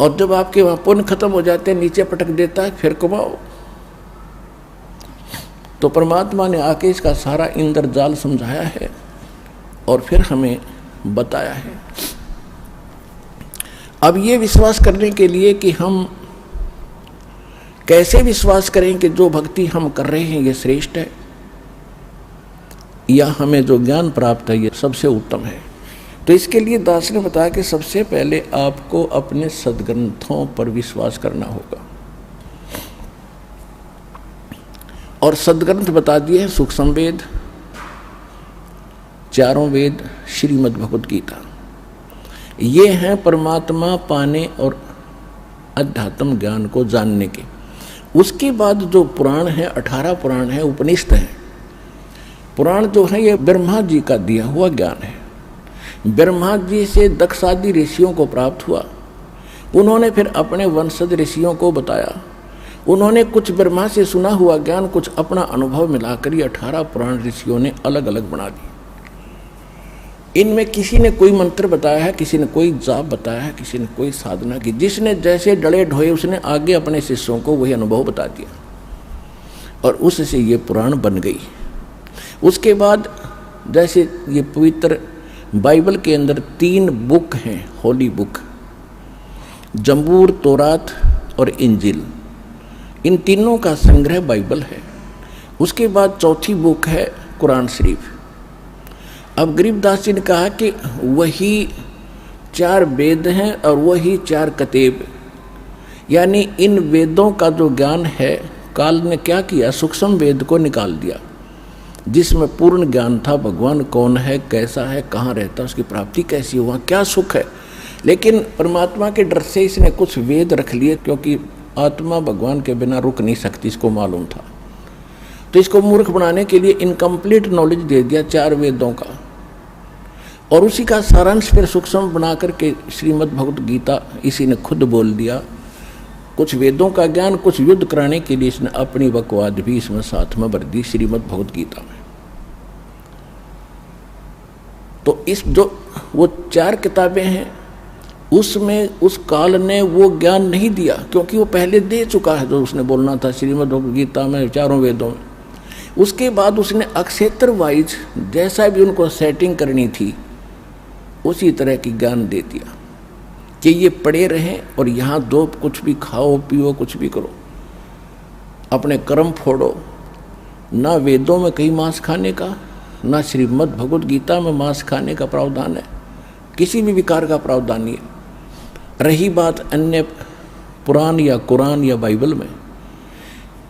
और जब आपके वहाँ पुण्य खत्म हो जाते हैं, नीचे पटक देता है, फिर कमाओ। तो परमात्मा ने आके इसका सारा इंद्रजाल समझाया है और फिर हमें बताया है। अब ये विश्वास करने के लिए कि हम कैसे विश्वास करें कि जो भक्ति हम कर रहे हैं ये श्रेष्ठ है, या हमें जो ज्ञान प्राप्त है ये सबसे उत्तम है। तो इसके लिए दास ने बताया कि सबसे पहले आपको अपने सद्ग्रंथों पर विश्वास करना होगा, और सद्ग्रंथ बता दिए हैं सूक्ष्म वेद, चारों वेद, श्रीमद् भगवद गीता। ये हैं परमात्मा पाने और अध्यात्म ज्ञान को जानने के। उसके बाद जो पुराण है, 18 पुराण है, उपनिषद है। पुराण जो है ये ब्रह्मा जी का दिया हुआ ज्ञान है। ब्रह्मा जी से दक्ष आदि ऋषियों को प्राप्त हुआ, उन्होंने फिर अपने वंशज ऋषियों को बताया। उन्होंने कुछ ब्रह्मा से सुना हुआ ज्ञान, कुछ अपना अनुभव मिलाकर ये 18 पुराण ऋषियों ने अलग अलग बना दी। इनमें किसी ने कोई मंत्र बताया है, किसी ने कोई जाप बताया है, किसी ने कोई साधना की। जिसने जैसे डले ढोए उसने आगे अपने शिष्यों को वही अनुभव बता दिया, और उससे ये पुराण बन गई। उसके बाद जैसे ये पवित्र बाइबल के अंदर 3 बुक हैं, होली बुक, जंबूर, तौरात और इंजिल। इन तीनों का संग्रह बाइबल है। उसके बाद चौथी बुक है कुरान शरीफ। अब गरीबदास जी ने कहा कि वही 4 वेद हैं और वही 4 कतेब, यानी इन वेदों का जो ज्ञान है काल ने क्या किया, सूक्ष्म वेद को निकाल दिया, जिसमें पूर्ण ज्ञान था। भगवान कौन है, कैसा है, कहाँ रहता है, उसकी प्राप्ति कैसी हुआ, क्या सुख है, लेकिन परमात्मा के डर से इसने कुछ वेद रख लिए, क्योंकि आत्मा भगवान के बिना रुक नहीं सकती, इसको मालूम था। तो इसको मूर्ख बनाने के लिए इनकम्प्लीट नॉलेज दे दिया 4 वेदों का, और उसी का सारांश फिर सूक्ष्म बना करके श्रीमद् भगवत गीता इसी ने खुद बोल दिया। कुछ वेदों का ज्ञान, कुछ युद्ध कराने के लिए इसने अपनी बकवाद भी इसमें साथ में भर दी श्रीमद् भगवत गीता में। तो इस जो वो 4 किताबें हैं उसमें उस काल ने वो ज्ञान नहीं दिया, क्योंकि वो पहले दे चुका है जो उसने बोलना था श्रीमद् भगवत गीता में 4 वेदों में। उसके बाद उसने अक्षेत्र वाइज जैसा भी उनको सेटिंग करनी थी उसी तरह की ज्ञान दे दिया कि ये पड़े रहें और यहाँ दो कुछ भी खाओ पियो कुछ भी करो, अपने कर्म फोड़ो। ना वेदों में कहीं मांस खाने का, ना श्रीमद् भगवत गीता में मांस खाने का प्रावधान है, किसी भी विकार का प्रावधान नहीं है। रही बात अन्य पुराण या कुरान या बाइबल में,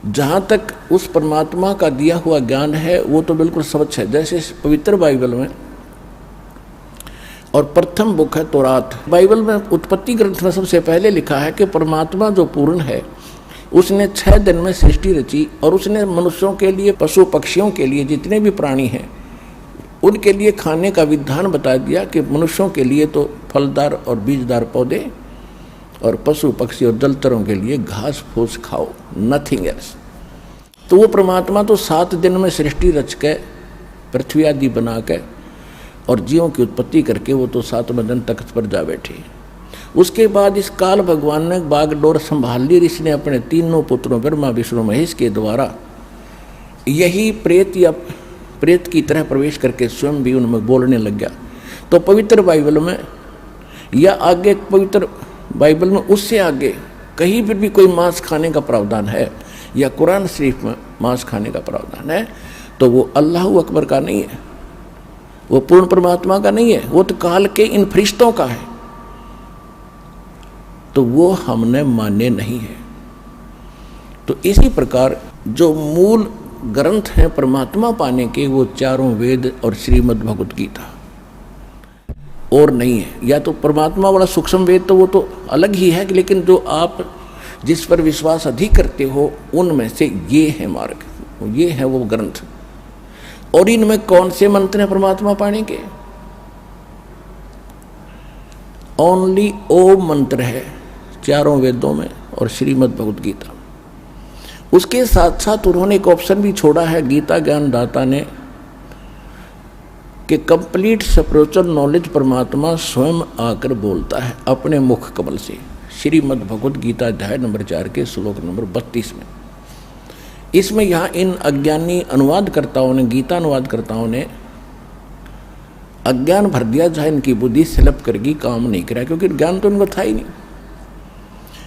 जहाँ तक उस परमात्मा का दिया हुआ ज्ञान है वो तो बिल्कुल स्वच्छ है। जैसे पवित्र बाइबल में, और प्रथम बुक है तौरात। बाइबल में उत्पत्ति ग्रंथ में सबसे पहले लिखा है कि परमात्मा जो पूर्ण है उसने 6 दिन में सृष्टि रची, और उसने मनुष्यों के लिए, पशु पक्षियों के लिए, जितने भी प्राणी हैं उनके लिए खाने का विधान बता दिया कि मनुष्यों के लिए तो फलदार और बीजदार पौधे, और पशु पक्षी और जलचरों के लिए घास फूस खाओ, नथिंग एल्स। तो वो परमात्मा तो 7 दिन में सृष्टि रच के, पृथ्वी आदि बना के और जीवों की उत्पत्ति करके वो तो 7वें दिन तख्त पर जा बैठे। उसके बाद इस काल भगवान ने बागडोर संभाल ली। इसने अपने 3 पुत्रों ब्रह्मा विष्णु महेश के द्वारा यही प्रेत या प्रेत की तरह प्रवेश करके स्वयं भी उनमें बोलने लग गया। तो पवित्र बाइबल में या आगे पवित्र बाइबल में उससे आगे कहीं पर भी कोई मांस खाने का प्रावधान है या कुरान शरीफ में मांस खाने का प्रावधान है तो वो अल्लाह अकबर का नहीं है, वो पूर्ण परमात्मा का नहीं है, वो तो काल के इन फरिश्तों का है। तो वो हमने माने नहीं है। तो इसी प्रकार जो मूल ग्रंथ हैं परमात्मा पाने के, वो 4 वेद और श्रीमद् भगवत गीता, और नहीं है। या तो परमात्मा वाला सूक्ष्म वेद तो वो तो अलग ही है, लेकिन जो आप जिस पर विश्वास अधिक करते हो उनमें से ये है मार्ग, ये है वो ग्रंथ। और इनमें कौन से मंत्र हैं परमात्मा पाने के? ओनली ओम मंत्र है 4 वेदों में और श्रीमद् भगवत गीता। उसके साथ साथ उन्होंने एक ऑप्शन भी छोड़ा है गीता ज्ञानदाता ने कि कंप्लीट स्पिरिचुअल नॉलेज परमात्मा स्वयं आकर बोलता है अपने मुख कमल से। श्रीमद् भगवत गीता अध्याय नंबर 4 के श्लोक नंबर 32 में। इसमें यहाँ इन अज्ञानी अनुवादकर्ताओं ने, गीता अनुवादकर्ताओं ने अज्ञान भर दिया, जहाँ इनकी बुद्धि स्लप करके काम नहीं करा, क्योंकि ज्ञान तो इनको था ही नहीं।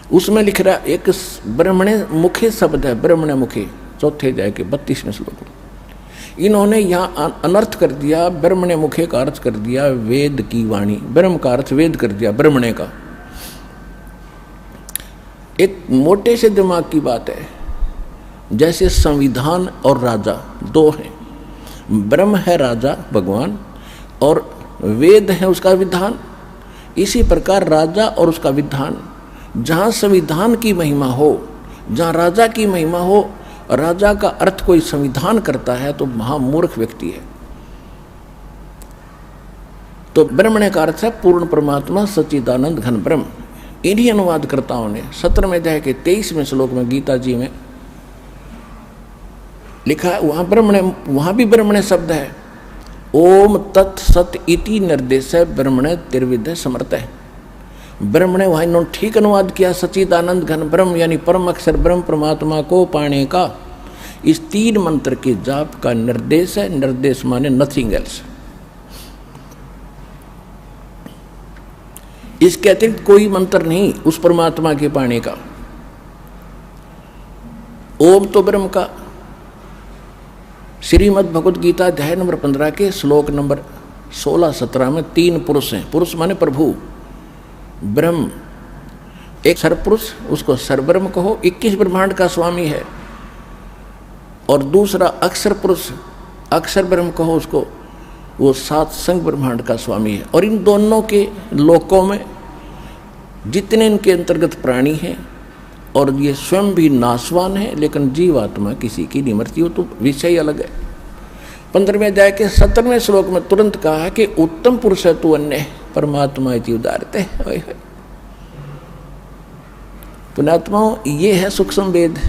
उसमें लिख रहा एक ब्रह्मणे मुखे शब्द है, ब्रह्मणे मुखे, 4थे अध्याय के 32वें श्लोक में। इन्होंने यहाँ अनर्थ कर दिया, ब्रह्मणे मुखे का अर्थ कर दिया वेद की वाणी, ब्रह्म का अर्थ वेद कर दिया ब्रह्मणे का। एक मोटे से दिमाग की बात है, जैसे संविधान और राजा 2 हैं, ब्रह्म है राजा भगवान और वेद है उसका विधान। इसी प्रकार राजा और उसका विधान, जहाँ संविधान की महिमा हो, जहाँ राजा की महिमा हो, राजा का अर्थ कोई संविधान करता है तो महामूर्ख व्यक्ति है। तो ब्रह्मण्य का अर्थ है पूर्ण परमात्मा सच्चिदानंद घन ब्रह्म। इन्हीं अनुवादकर्ताओं ने 17वें अध्याय के 23वें श्लोक में गीता जी में लिखा है, वहाँ ब्रह्मण्य, वहाँ भी ब्रह्मण्य शब्द है। ओम तत् सत इति निर्देश ब्रह्मण्य त्रिविध समर्थ है। ब्रह्मण्य वहाँ इन्होंने ठीक अनुवाद किया, सच्चिदानंद घन ब्रह्म यानी परम अक्षर ब्रह्म परमात्मा को पाने का इस 3 मंत्र के जाप का निर्देश है। निर्देश माने नथिंग एल्स, इसके अतिरिक्त कोई मंत्र नहीं उस परमात्मा के पाने का। ओम तो ब्रह्म का। श्रीमद् भगवत गीता अध्याय नंबर 15 के श्लोक नंबर 16-17 में 3 पुरुष हैं। पुरुष माने प्रभु, ब्रह्म, एक सरपुरुष उसको सरब्रह्म कहो, 21 ब्रह्मांड का स्वामी है, और दूसरा अक्षर पुरुष, अक्षर ब्रह्म कहो उसको, वो 7 संग ब्रह्मांड का स्वामी है। और इन दोनों के लोकों में जितने इनके अंतर्गत प्राणी हैं, और ये स्वयं भी नाशवान है, लेकिन जीवात्मा किसी की नहीं मरती हो, तो विषय अलग है। 15वें अध्याय के 17वें श्लोक में तुरंत कहा है कि उत्तम पुरुष है तू अन्य परमात्मा इति उदारते। पुण्यात्माओं, ये है सूक्ष्म वेद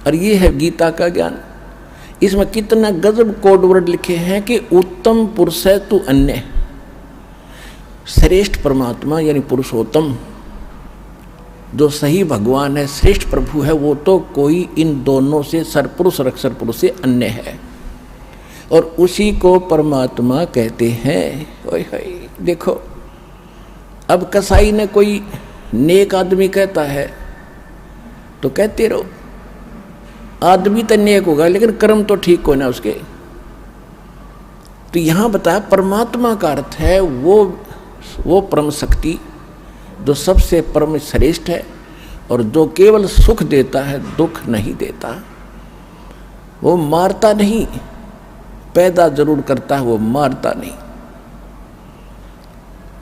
और ये है गीता का ज्ञान। इसमें कितना गजब कोड वर्ड लिखे हैं कि उत्तम पुरुष है तू अन्य। श्रेष्ठ परमात्मा यानी पुरुषोत्तम, जो सही भगवान है, श्रेष्ठ प्रभु है, वो तो कोई इन दोनों से सरपुरुष और अक्षर पुरुष से अन्य है, और उसी को परमात्मा कहते हैं। ओए होए, देखो अब कसाई ने कोई नेक आदमी कहता है तो कहते रहो, आदमी तो नेक होगा लेकिन कर्म तो ठीक हो ना उसके। तो यहां बताया परमात्मा का अर्थ है वो परम शक्ति जो सबसे परम श्रेष्ठ है, और जो केवल सुख देता है, दुख नहीं देता। वो मारता नहीं, पैदा जरूर करता है, वो मारता नहीं।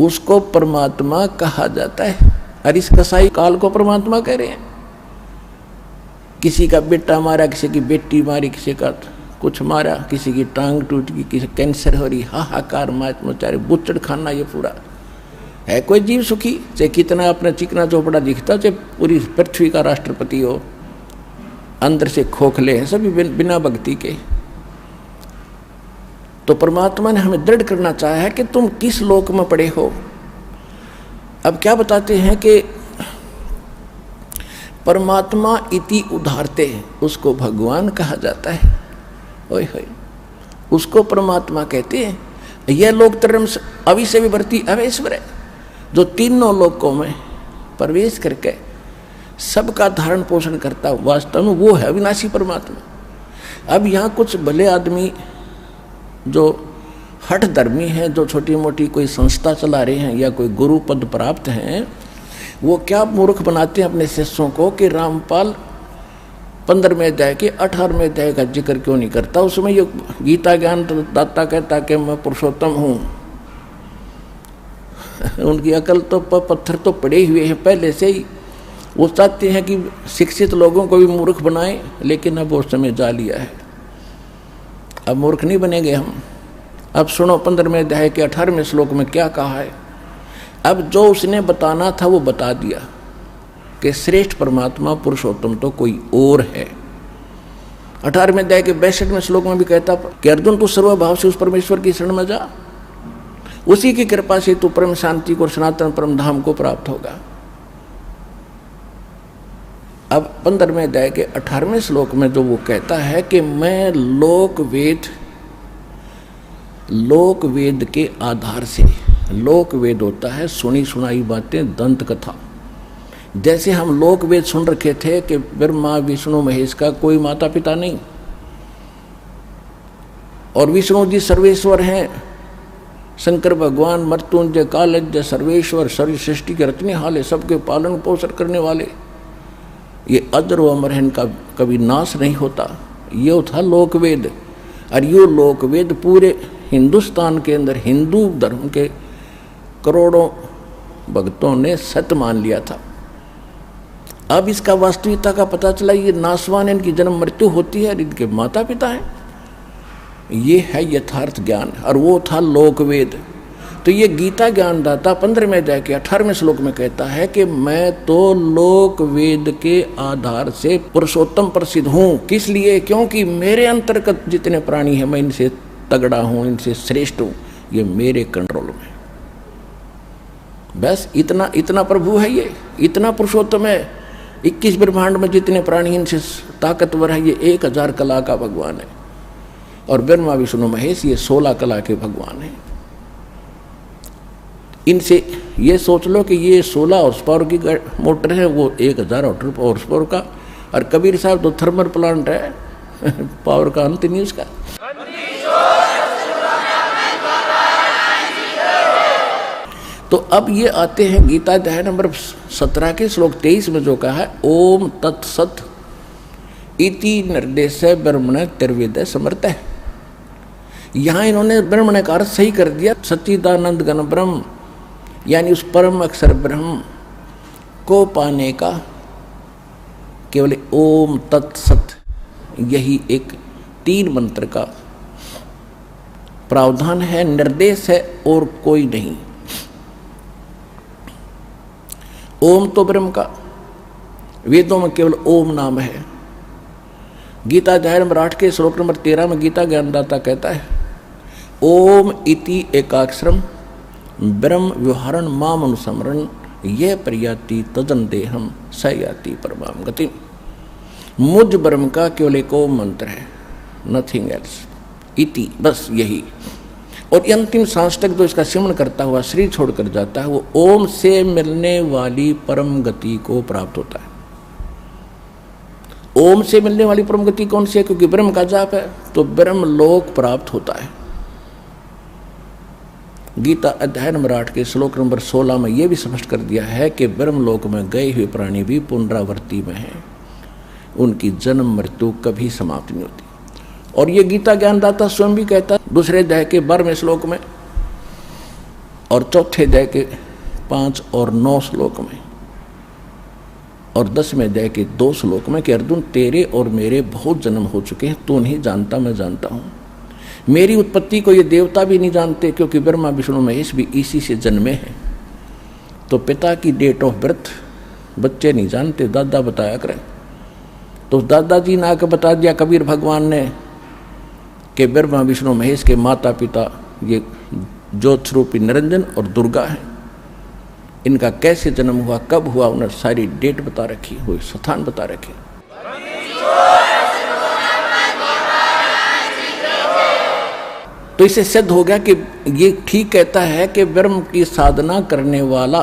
उसको परमात्मा कहा जाता है। और इस कसाई काल को परमात्मा कह रहे हैं। किसी का बेटा मारा, किसी की बेटी मारी, किसी का कुछ मारा, किसी की टांग टूट गई, किसी कैंसर हो रही, हाहाकार मचारे, बुच्चड़ खाना, ये पूरा है कोई जीव सुखी? चाहे कितना अपना चिकना चौपड़ा दिखता, चाहे पूरी पृथ्वी का राष्ट्रपति हो, अंदर से खोखले हैं सभी बिना भक्ति के। तो परमात्मा ने हमें दृढ़ करना चाहा है कि तुम किस लोक में पड़े हो। अब क्या बताते हैं कि परमात्मा इति उदारते, उसको भगवान कहा जाता है। ओए होए, उसको परमात्मा कहते हैं। यह लोक धर्म अविषय विवर्ती अवेश्वर है, जो तीनों लोकों में प्रवेश करके सबका धारण पोषण करता, वास्तव में वो है अविनाशी परमात्मा। अब यहाँ कुछ भले आदमी जो हठ धर्मी हैं, जो छोटी मोटी कोई संस्था चला रहे हैं या कोई गुरु पद प्राप्त हैं, वो क्या मूर्ख बनाते हैं अपने शिष्यों को कि रामपाल 15वें अध्याय के 18वें अध्याय का जिक्र क्यों नहीं करता। उसमें ये गीता ज्ञान दाता कहता कि मैं पुरुषोत्तम हूँ। उनकी अकल तो पत्थर तो पड़े हुए हैं पहले से ही। वो चाहते हैं कि शिक्षित लोगों को भी मूर्ख बनाएं, लेकिन अब वो समय जा लिया है। अब मूर्ख नहीं बनेंगे हम। अब सुनो 15वें अध्याय के 18वें श्लोक में क्या कहा है। अब जो उसने बताना था वो बता दिया कि श्रेष्ठ परमात्मा पुरुषोत्तम तो कोई और है। 18वें अध्याय के 62वें श्लोक में भी कहता कि अर्जुन तू सर्वभाव से उस परमेश्वर की शरण में जा, उसी की कृपा से तू परम शांति को, सनातन परम धाम को प्राप्त होगा। अब 15वें अध्याय के 18वें श्लोक में जो वो कहता है कि मैं लोक वेद के आधार से, लोक वेद होता है सुनी सुनाई बातें, दंत कथा। जैसे हम लोक वेद सुन रखे थे कि ब्रह्मा विष्णु महेश का कोई माता पिता नहीं, और विष्णु जी सर्वेश्वर हैं, शंकर भगवान मृत्युंजय कालज्ञ सर्वेश्वर, सर्व सृष्टि के रचनेहार है, सबके पालन पोषण करने वाले, ये अजर व अमर है, इनका कभी नाश नहीं होता। ये था लोकवेद। और ये लोकवेद पूरे हिंदुस्तान के अंदर हिंदू धर्म के करोड़ों भक्तों ने सत्य मान लिया था। अब इसका वास्तविकता का पता चला, ये नासवान, इनकी जन्म मृत्यु होती है, इनके माता पिता हैं। ये है यथार्थ ज्ञान, और वो था लोकवेद। तो ये गीता ज्ञानदाता 15वें अध्याय के 18वें श्लोक में कहता है कि मैं तो लोकवेद के आधार से पुरुषोत्तम प्रसिद्ध हूँ। किस लिए? क्योंकि मेरे अंतर्गत जितने प्राणी हैं मैं इनसे तगड़ा हूँ, इनसे श्रेष्ठ हूँ, ये मेरे कंट्रोल में। बस इतना प्रभु है, ये इतना पुरुषोत्तम है। 21 ब्रह्मांड में जितने प्राणी इनसे ताकतवर है, ये 1000 कला का भगवान है। और ब्रह्मा विष्णु महेश ये 16 कला के भगवान हैं। इनसे ये सोच लो कि ये 16 हॉर्स पावर की मोटर है, वो 1000 हॉर्स पावर का। और कबीर साहब तो थर्मल प्लांट है, पावर का अंत नहीं उसका। तो अब ये आते हैं गीता अध्याय नंबर 17 के श्लोक 23 में जो कहा है, ओम तत्सत इति निर्देश ब्रह्मण तिर्वेद समर्थ है। यहाँ इन्होंने ब्रह्मण का अर्थ सही कर दिया, सच्चिदानंद घन ब्रह्म, यानी उस परम अक्षर ब्रह्म को पाने का केवल ओम तत्सत यही एक 3 मंत्र का प्रावधान है, निर्देश है और कोई नहीं। ओम तो ब्रह्म का, वेदों में केवल ओम नाम है। गीता अध्याय नंबर 8 के श्लोक नंबर 13 में गीता ज्ञानदाता कहता है ओम इति एकाक्षरम ब्रह्म व्यवहारण माम अनुसमरण यह प्रयाति तदन देहम स याति परमाम गति। मुझ ब्रह्म का केवल एक ओम मंत्र है, नथिंग एल्स, इति बस यही। और अंतिम सांस तक जो इसका सिमरण करता हुआ शरीर छोड़कर जाता है वो ओम से मिलने वाली परम गति को प्राप्त होता है। ओम से मिलने वाली परम गति कौन सी है? क्योंकि ब्रह्म का जाप है तो ब्रह्म लोक प्राप्त होता है। गीता अध्याय नंबर 8 के श्लोक नंबर 16 में यह भी स्पष्ट कर दिया है कि ब्रह्मलोक में गए हुए प्राणी भी पुनरावृत्ति में हैं, उनकी जन्म मृत्यु कभी समाप्त नहीं होती। और ये गीता ज्ञानदाता स्वयं भी कहता है दूसरे अध्याय के 12वें श्लोक में और चौथे अध्याय के 5 और 9 श्लोक में और 10वें अध्याय के 2 श्लोक में कि अर्जुन तेरे और मेरे बहुत जन्म हो चुके हैं, तू नहीं जानता मैं जानता हूँ। मेरी उत्पत्ति को ये देवता भी नहीं जानते क्योंकि ब्रह्मा विष्णु महेश भी इसी से जन्मे हैं। तो पिता की डेट ऑफ बर्थ बच्चे नहीं जानते, दादा बताया करें। तो दादाजी ने आकर बता दिया कबीर भगवान ने कि ब्रह्मा विष्णु महेश के माता पिता ये ज्योत स्वरूपी निरंजन और दुर्गा है। इनका कैसे जन्म हुआ, कब हुआ, उन्होंने सारी डेट बता रखी, वो स्थान बता रखे। तो इसे सिद्ध हो गया कि ये ठीक कहता है कि ब्रह्म की साधना करने वाला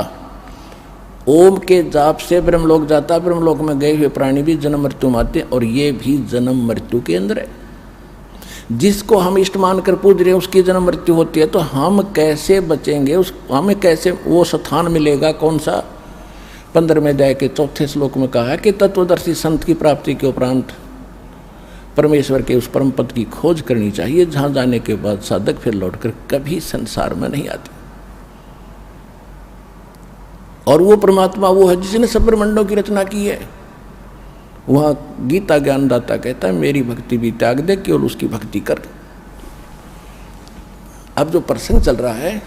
ओम के जाप से ब्रह्मलोक जाता है। ब्रह्मलोक में गए हुए प्राणी भी जन्म मृत्यु माते और ये भी जन्म मृत्यु के अंदर है। जिसको हम इष्ट मानकर पूज रहे हैं उसकी जन्म मृत्यु होती है, तो हम कैसे बचेंगे, हमें कैसे वो स्थान मिलेगा? कौन सा? 15वें अध्याय के 4 श्लोक में कहा है कि तत्वदर्शी संत की प्राप्ति के उपरांत परमेश्वर के उस परम पद की खोज करनी चाहिए जहां जाने के बाद साधक फिर लौटकर कभी संसार में नहीं आते। और वो परमात्मा वो है जिसने सब ब्रह्मांडों की रचना की है। वहां गीता ज्ञानदाता कहता है मेरी भक्ति भी त्याग दे, केवल उसकी भक्ति कर। अब जो प्रसंग चल रहा है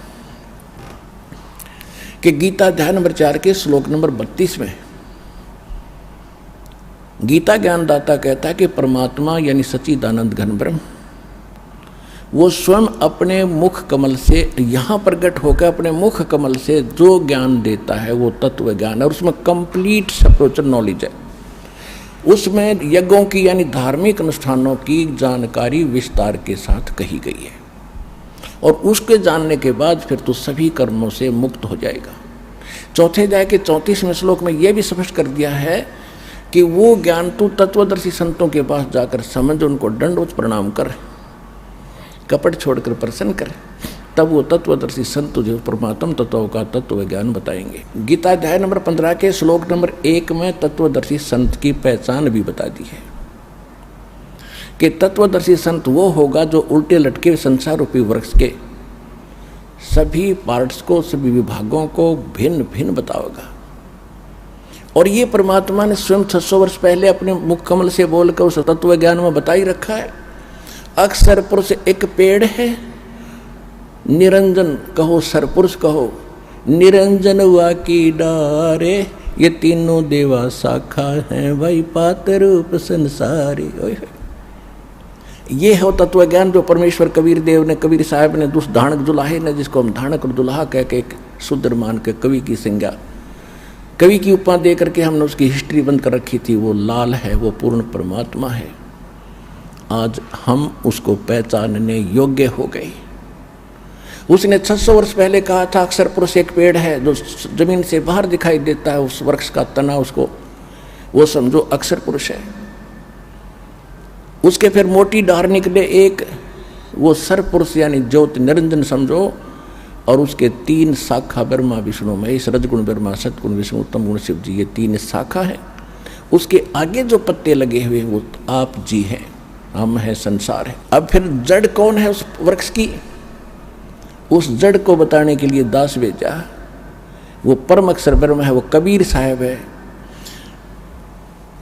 कि गीता अध्याय नंबर 4 के श्लोक नंबर 32 में गीता ज्ञानदाता कहता है कि परमात्मा यानी सच्चिदानंद घन ब्रह्म वो स्वयं अपने मुख कमल से यहाँ प्रकट होकर अपने मुख कमल से जो ज्ञान देता है वो तत्व ज्ञान है और उसमें कंप्लीट स्पिरिचुअल नॉलेज है। उसमें यज्ञों की यानी धार्मिक अनुष्ठानों की जानकारी विस्तार के साथ कही गई है और उसके जानने के बाद फिर तो सभी कर्मों से मुक्त हो जाएगा। चौथे अध्याय के 34वें श्लोक में यह भी स्पष्ट कर दिया है कि वो ज्ञान तू तत्वदर्शी संतों के पास जाकर समझ, उनको दंडवत प्रणाम कर, कपट छोड़कर प्रसन्न कर, तब वो तत्वदर्शी संत तुझे परमात्म तत्व का तत्व ज्ञान बताएंगे। गीता अध्याय नंबर 15 के श्लोक नंबर 1 में तत्वदर्शी संत की पहचान भी बता दी है कि तत्वदर्शी संत वो होगा जो उल्टे लटके संसार रूपी वृक्ष के सभी पार्ट्स को, सभी विभागों को भिन्न भिन्न बताओगा। और ये परमात्मा ने स्वयं 600 वर्ष पहले अपने मुख कमल से बोलकर उस तत्व ज्ञान में बता ही रखा है। अक्षर पुरुष एक पेड़ है, निरंजन कहो सरपुरुष कहो, निरंजन हुआ की डारे, ये तीनों देवा शाखा हैं भाई पात रूप संसारी। ये हो तत्व ज्ञान जो परमेश्वर कबीर देव ने, कबीर साहब ने, उस धानक दुल्हे ने, जिसको हम धानक और दुल्हा कह के एक शुद्र मान के कवि की संज्ञा, कवि की उपमा दे करके हमने उसकी हिस्ट्री बंद कर रखी थी। वो लाल है, वो पूर्ण परमात्मा है। आज हम उसको पहचानने योग्य हो गए। उसने 600 वर्ष पहले कहा था अक्षर पुरुष एक पेड़ है जो जमीन से बाहर दिखाई देता है, उस वृक्ष का तना उसको वो समझो अक्षर पुरुष है। उसके फिर मोटी डार निकले एक, वो सर पुरुष यानी ज्योति निरंजन समझो, और उसके 3 शाखा ब्रह्मा विष्णु महेश, रजगुण ब्रह्मा, सतगुण विष्णु, उत्तम गुण शिव जी, ये 3 शाखा है। उसके आगे जो पत्ते लगे हुए वो आप जी हैं, हम है, संसार है। अब फिर जड़ कौन है उस वृक्ष की, उस जड़ को बताने के लिए दास भेजा वो परम अक्षर ब्रह्म है, वो कबीर साहब है।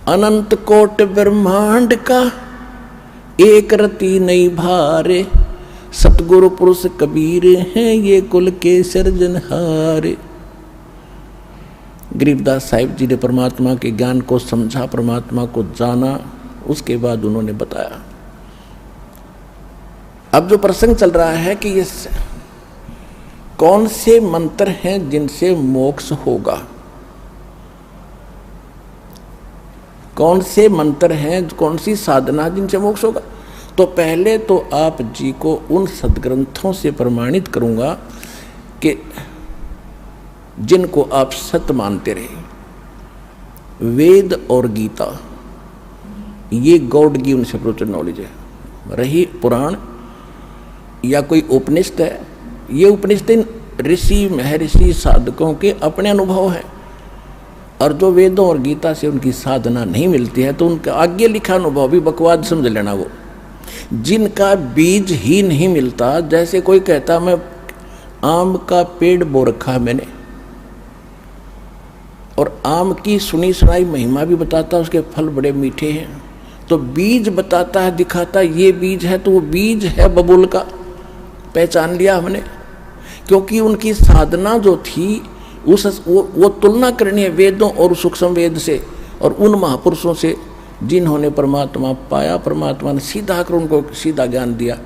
अनंत कोट ब्रह्मांड का एक रति नहीं भारे, सतगुरु पुरुष कबीर हैं ये कुल के सृजनहारे। गरीबदास साहिब जी ने परमात्मा के ज्ञान को समझा, परमात्मा को जाना, उसके बाद उन्होंने बताया। अब जो प्रसंग चल रहा है कि ये कौन से मंत्र हैं जिनसे मोक्ष होगा, कौन से मंत्र हैं, कौन सी साधना जिनसे मोक्ष होगा। तो पहले तो आप जी को उन सदग्रंथों से प्रमाणित करूंगा कि जिनको आप सत्य मानते रहे। वेद और गीता ये गॉड गिवन स्पिरिचुअल नॉलेज है। रही पुराण या कोई उपनिषद है, ये उपनिषद ऋषि महर्षि साधकों के अपने अनुभव है। और जो वेदों और गीता से उनकी साधना नहीं मिलती है तो उनका आगे लिखा अनुभव भी बकवाद समझ लेना। वो जिनका बीज ही नहीं मिलता, जैसे कोई कहता मैं आम का पेड़ बो रखा है मैंने, और आम की सुनी सुनाई महिमा भी बताता, उसके फल बड़े मीठे हैं, तो बीज बताता है, दिखाता ये बीज है, तो वो बीज है बबूल का, पहचान लिया हमने। क्योंकि उनकी साधना जो थी वो तुलना करनी है वेदों और सूक्ष्म वेद से और उन महापुरुषों से जिन्होंने परमात्मा पाया, परमात्मा ने सीधा आकर उनको सीधा ज्ञान दिया।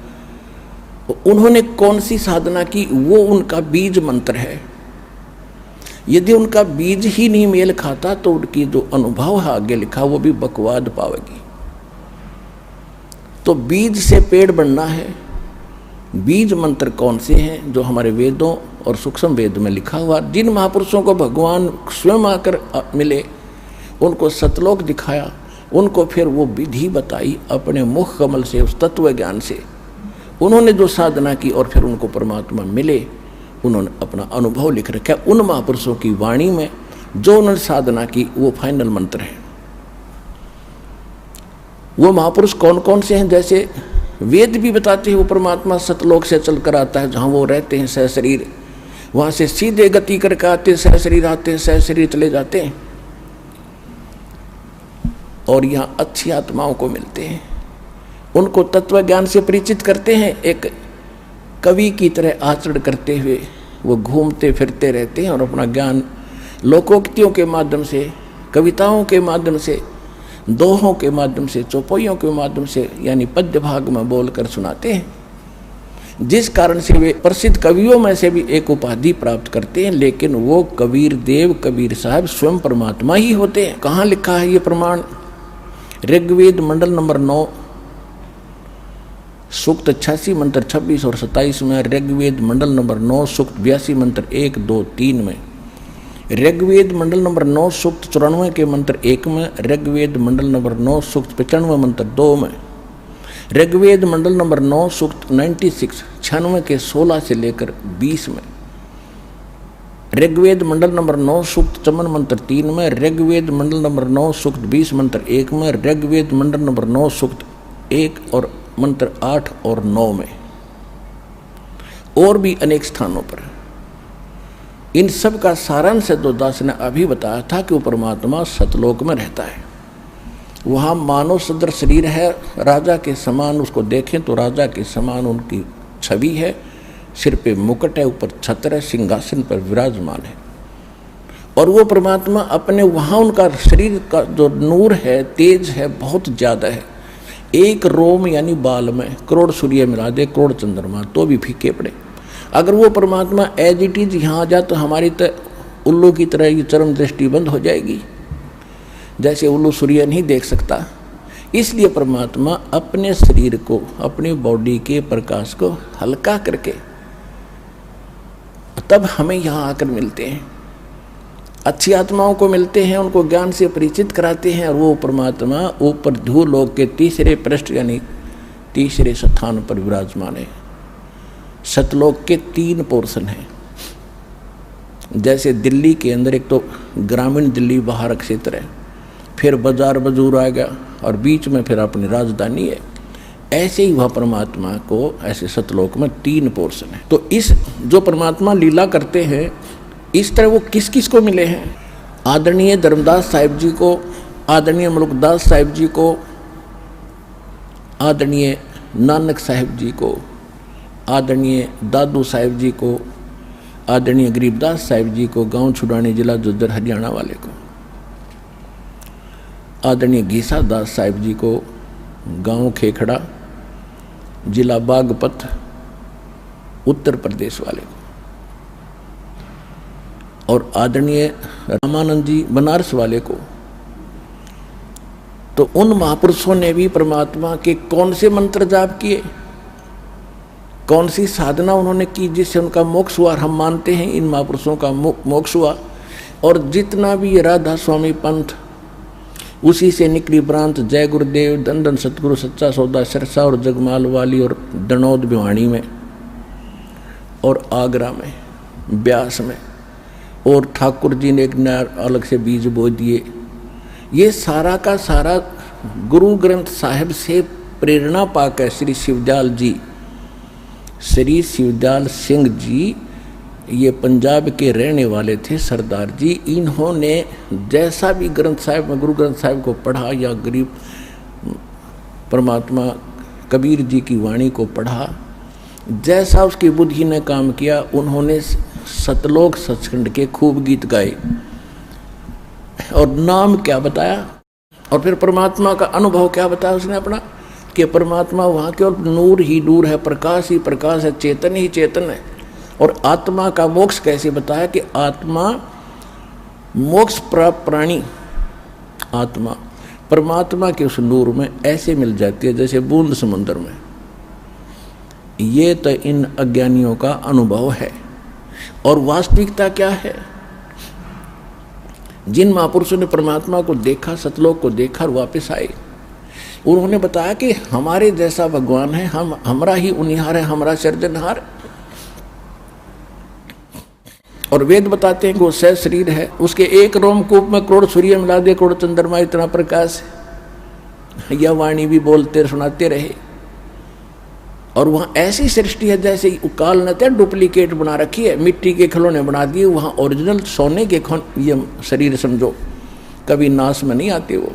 उन्होंने कौन सी साधना की, वो उनका बीज मंत्र है। यदि उनका बीज ही नहीं मेल खाता तो उनकी जो अनुभव है आगे लिखा वो भी बकवाद पावेगी। तो बीज से पेड़ बनना है। बीज मंत्र कौन से हैं जो हमारे वेदों और सूक्ष्म वेद में लिखा हुआ, जिन महापुरुषों को भगवान स्वयं आकर मिले, उनको सतलोक दिखाया, उनको फिर वो विधि बताई अपने मुख कमल से, उस तत्व ज्ञान से उन्होंने जो साधना की और फिर उनको परमात्मा मिले, उन्होंने अपना अनुभव लिख रखा। उन महापुरुषों की वाणी में जो उन्होंने साधना की वो फाइनल मंत्र है। वो महापुरुष कौन कौन से हैं, जैसे वेद भी बताते हैं वो परमात्मा सतलोक से चलकर आता है, जहाँ वो रहते हैं सह शरीर, वहाँ से सीधे गति करके आते, सह शरीर आते, सह शरीर चले जाते हैं और यहाँ अच्छी आत्माओं को मिलते हैं, उनको तत्व ज्ञान से परिचित करते हैं। एक कवि की तरह आचरण करते हुए वो घूमते फिरते रहते हैं और अपना ज्ञान लोकोक्तियों के माध्यम से, कविताओं के माध्यम से, दोहों के माध्यम से, चौपाइयों के माध्यम से, यानी पद्य भाग में बोलकर सुनाते हैं, जिस कारण से वे प्रसिद्ध कवियों में से भी एक उपाधि प्राप्त करते हैं। लेकिन वो कबीर देव, कबीर साहब स्वयं परमात्मा ही होते हैं। कहाँ लिखा है ये प्रमाण? ऋग्वेद मंडल नंबर 9 सूक्त 86 मंत्र 26 और 27 में, ऋग्वेद मंडल नंबर 9 सूक्त 82 मंत्र 1, 2, 3 में, ऋग्वेद मंडल नंबर 9 सूक्त 94 के मंत्र 1 में, ऋग्वेद मंडल नंबर 9 सूक्त 95 मंत्र 2 में, ऋग्वेद मंडल नंबर 9 सूक्त 96 के 16 से लेकर 20 में, ऋग्वेद मंडल नंबर 9 सूक्त 54 मंत्र 3 में, ऋग्वेद मंडल नंबर 9 सूक्त 20 मंत्र 1 में, ऋग्वेद मंडल नंबर 9 सूक्त 1 और मंत्र 8 और 9 में, और भी अनेक स्थानों पर। इन सब का सारांश जो दास ने अभी बताया था कि वो परमात्मा सतलोक में रहता है। वहाँ मानव सदृश शरीर है, राजा के समान उसको देखें तो राजा के समान उनकी छवि है, सिर पे मुकुट है, ऊपर छत्र है, सिंहासन पर विराजमान है। और वो परमात्मा अपने वहाँ उनका शरीर का जो नूर है, तेज है, बहुत ज़्यादा है। एक रोम यानी बाल में करोड़ सूर्य मिला दे, करोड़ चंद्रमा, तो भी फीके पड़े। अगर वो परमात्मा एज इट इज यहाँ आ जाए तो हमारी उल्लू की तरह ये चरम दृष्टि बंद हो जाएगी, जैसे उल्लू सूर्य नहीं देख सकता। इसलिए परमात्मा अपने शरीर को, अपनी बॉडी के प्रकाश को हल्का करके तब हमें यहाँ आकर मिलते हैं, अच्छी आत्माओं को मिलते हैं, उनको ज्ञान से परिचित कराते हैं। और वो परमात्मा ऊपर भूलोक के तीसरे पृष्ठ यानी तीसरे स्थान पर विराजमान है। सतलोक के 3 पोर्शन हैं। जैसे दिल्ली के अंदर एक तो ग्रामीण दिल्ली बाहर क्षेत्र है, फिर बाजार बजूर आ गया और बीच में फिर अपनी राजधानी है। ऐसे ही वह परमात्मा को ऐसे सतलोक में 3 पोर्शन है। तो इस जो परमात्मा लीला करते हैं इस तरह वो किस किस को मिले हैं? आदरणीय धर्मदास साहिब जी को, आदरणीय मुल्कदास साहिब जी को, आदरणीय नानक साहिब जी को, आदरणीय दादू साहिब जी को, आदरणीय गरीबदास साहिब जी को, गांव छुड़ाने जिला झज्जर हरियाणा वाले को, आदरणीय गीसा दास साहिब जी को, गांव खेखड़ा जिला बागपत उत्तर प्रदेश वाले को, और आदरणीय रामानंद जी बनारस वाले को। तो उन महापुरुषों ने भी परमात्मा के कौन से मंत्र जाप किए, कौन सी साधना उन्होंने की जिससे उनका मोक्ष हुआ? हम मानते हैं इन महापुरुषों का मोक्ष हुआ। और जितना भी राधा स्वामी पंथ, उसी से निकली प्रांत जय गुरुदेव, दंदन सतगुरु, सच्चा सौदा, सिरसा और जगमाल वाली और दनौद भिवानी में और आगरा में, ब्यास में, और ठाकुर जी ने एक नया अलग से बीज बो दिए। ये सारा का सारा गुरु ग्रंथ साहिब से प्रेरणा पाकर श्री शिवदयाल जी, श्री शिवदयाल सिंह जी, ये पंजाब के रहने वाले थे सरदार जी। इन्होंने जैसा भी ग्रंथ साहिब में, गुरु ग्रंथ साहिब को पढ़ा या गरीब परमात्मा कबीर जी की वाणी को पढ़ा, जैसा उसकी बुद्धि ने काम किया, उन्होंने सतलोक सचखंड के खूब गीत गाए और नाम क्या बताया, और फिर परमात्मा का अनुभव क्या बताया उसने अपना, कि परमात्मा वहाँ केवल नूर ही नूर है, प्रकाश ही प्रकाश है, चेतन ही चेतन है। और आत्मा का मोक्ष कैसे बताया, कि आत्मा मोक्ष प्राप्त प्राणी, आत्मा परमात्मा के उस नूर में ऐसे मिल जाती है जैसे बूंद समुद्र में। ये तो इन अज्ञानियों का अनुभव है। और वास्तविकता क्या है? जिन महापुरुषों ने परमात्मा को देखा, सतलोक को देखा और वापस आए, उन्होंने बताया कि हमारे जैसा भगवान है, हम हमारा ही उनिहार है, हमारा सर्जनहार। और वेद बताते हैं कि वो सह शरीर है, उसके एक रोमकूप में करोड़ सूर्य मिला दे, करोड़ चंद्रमा, इतना प्रकाश है। यह वाणी भी बोलते सुनाते रहे। और वहाँ ऐसी सृष्टि है जैसे काल ने तो डुप्लीकेट बना रखी है, मिट्टी के खिलौने बना दिए, वहाँ ओरिजिनल सोने के ये शरीर समझो, कभी नाश में नहीं आते वो।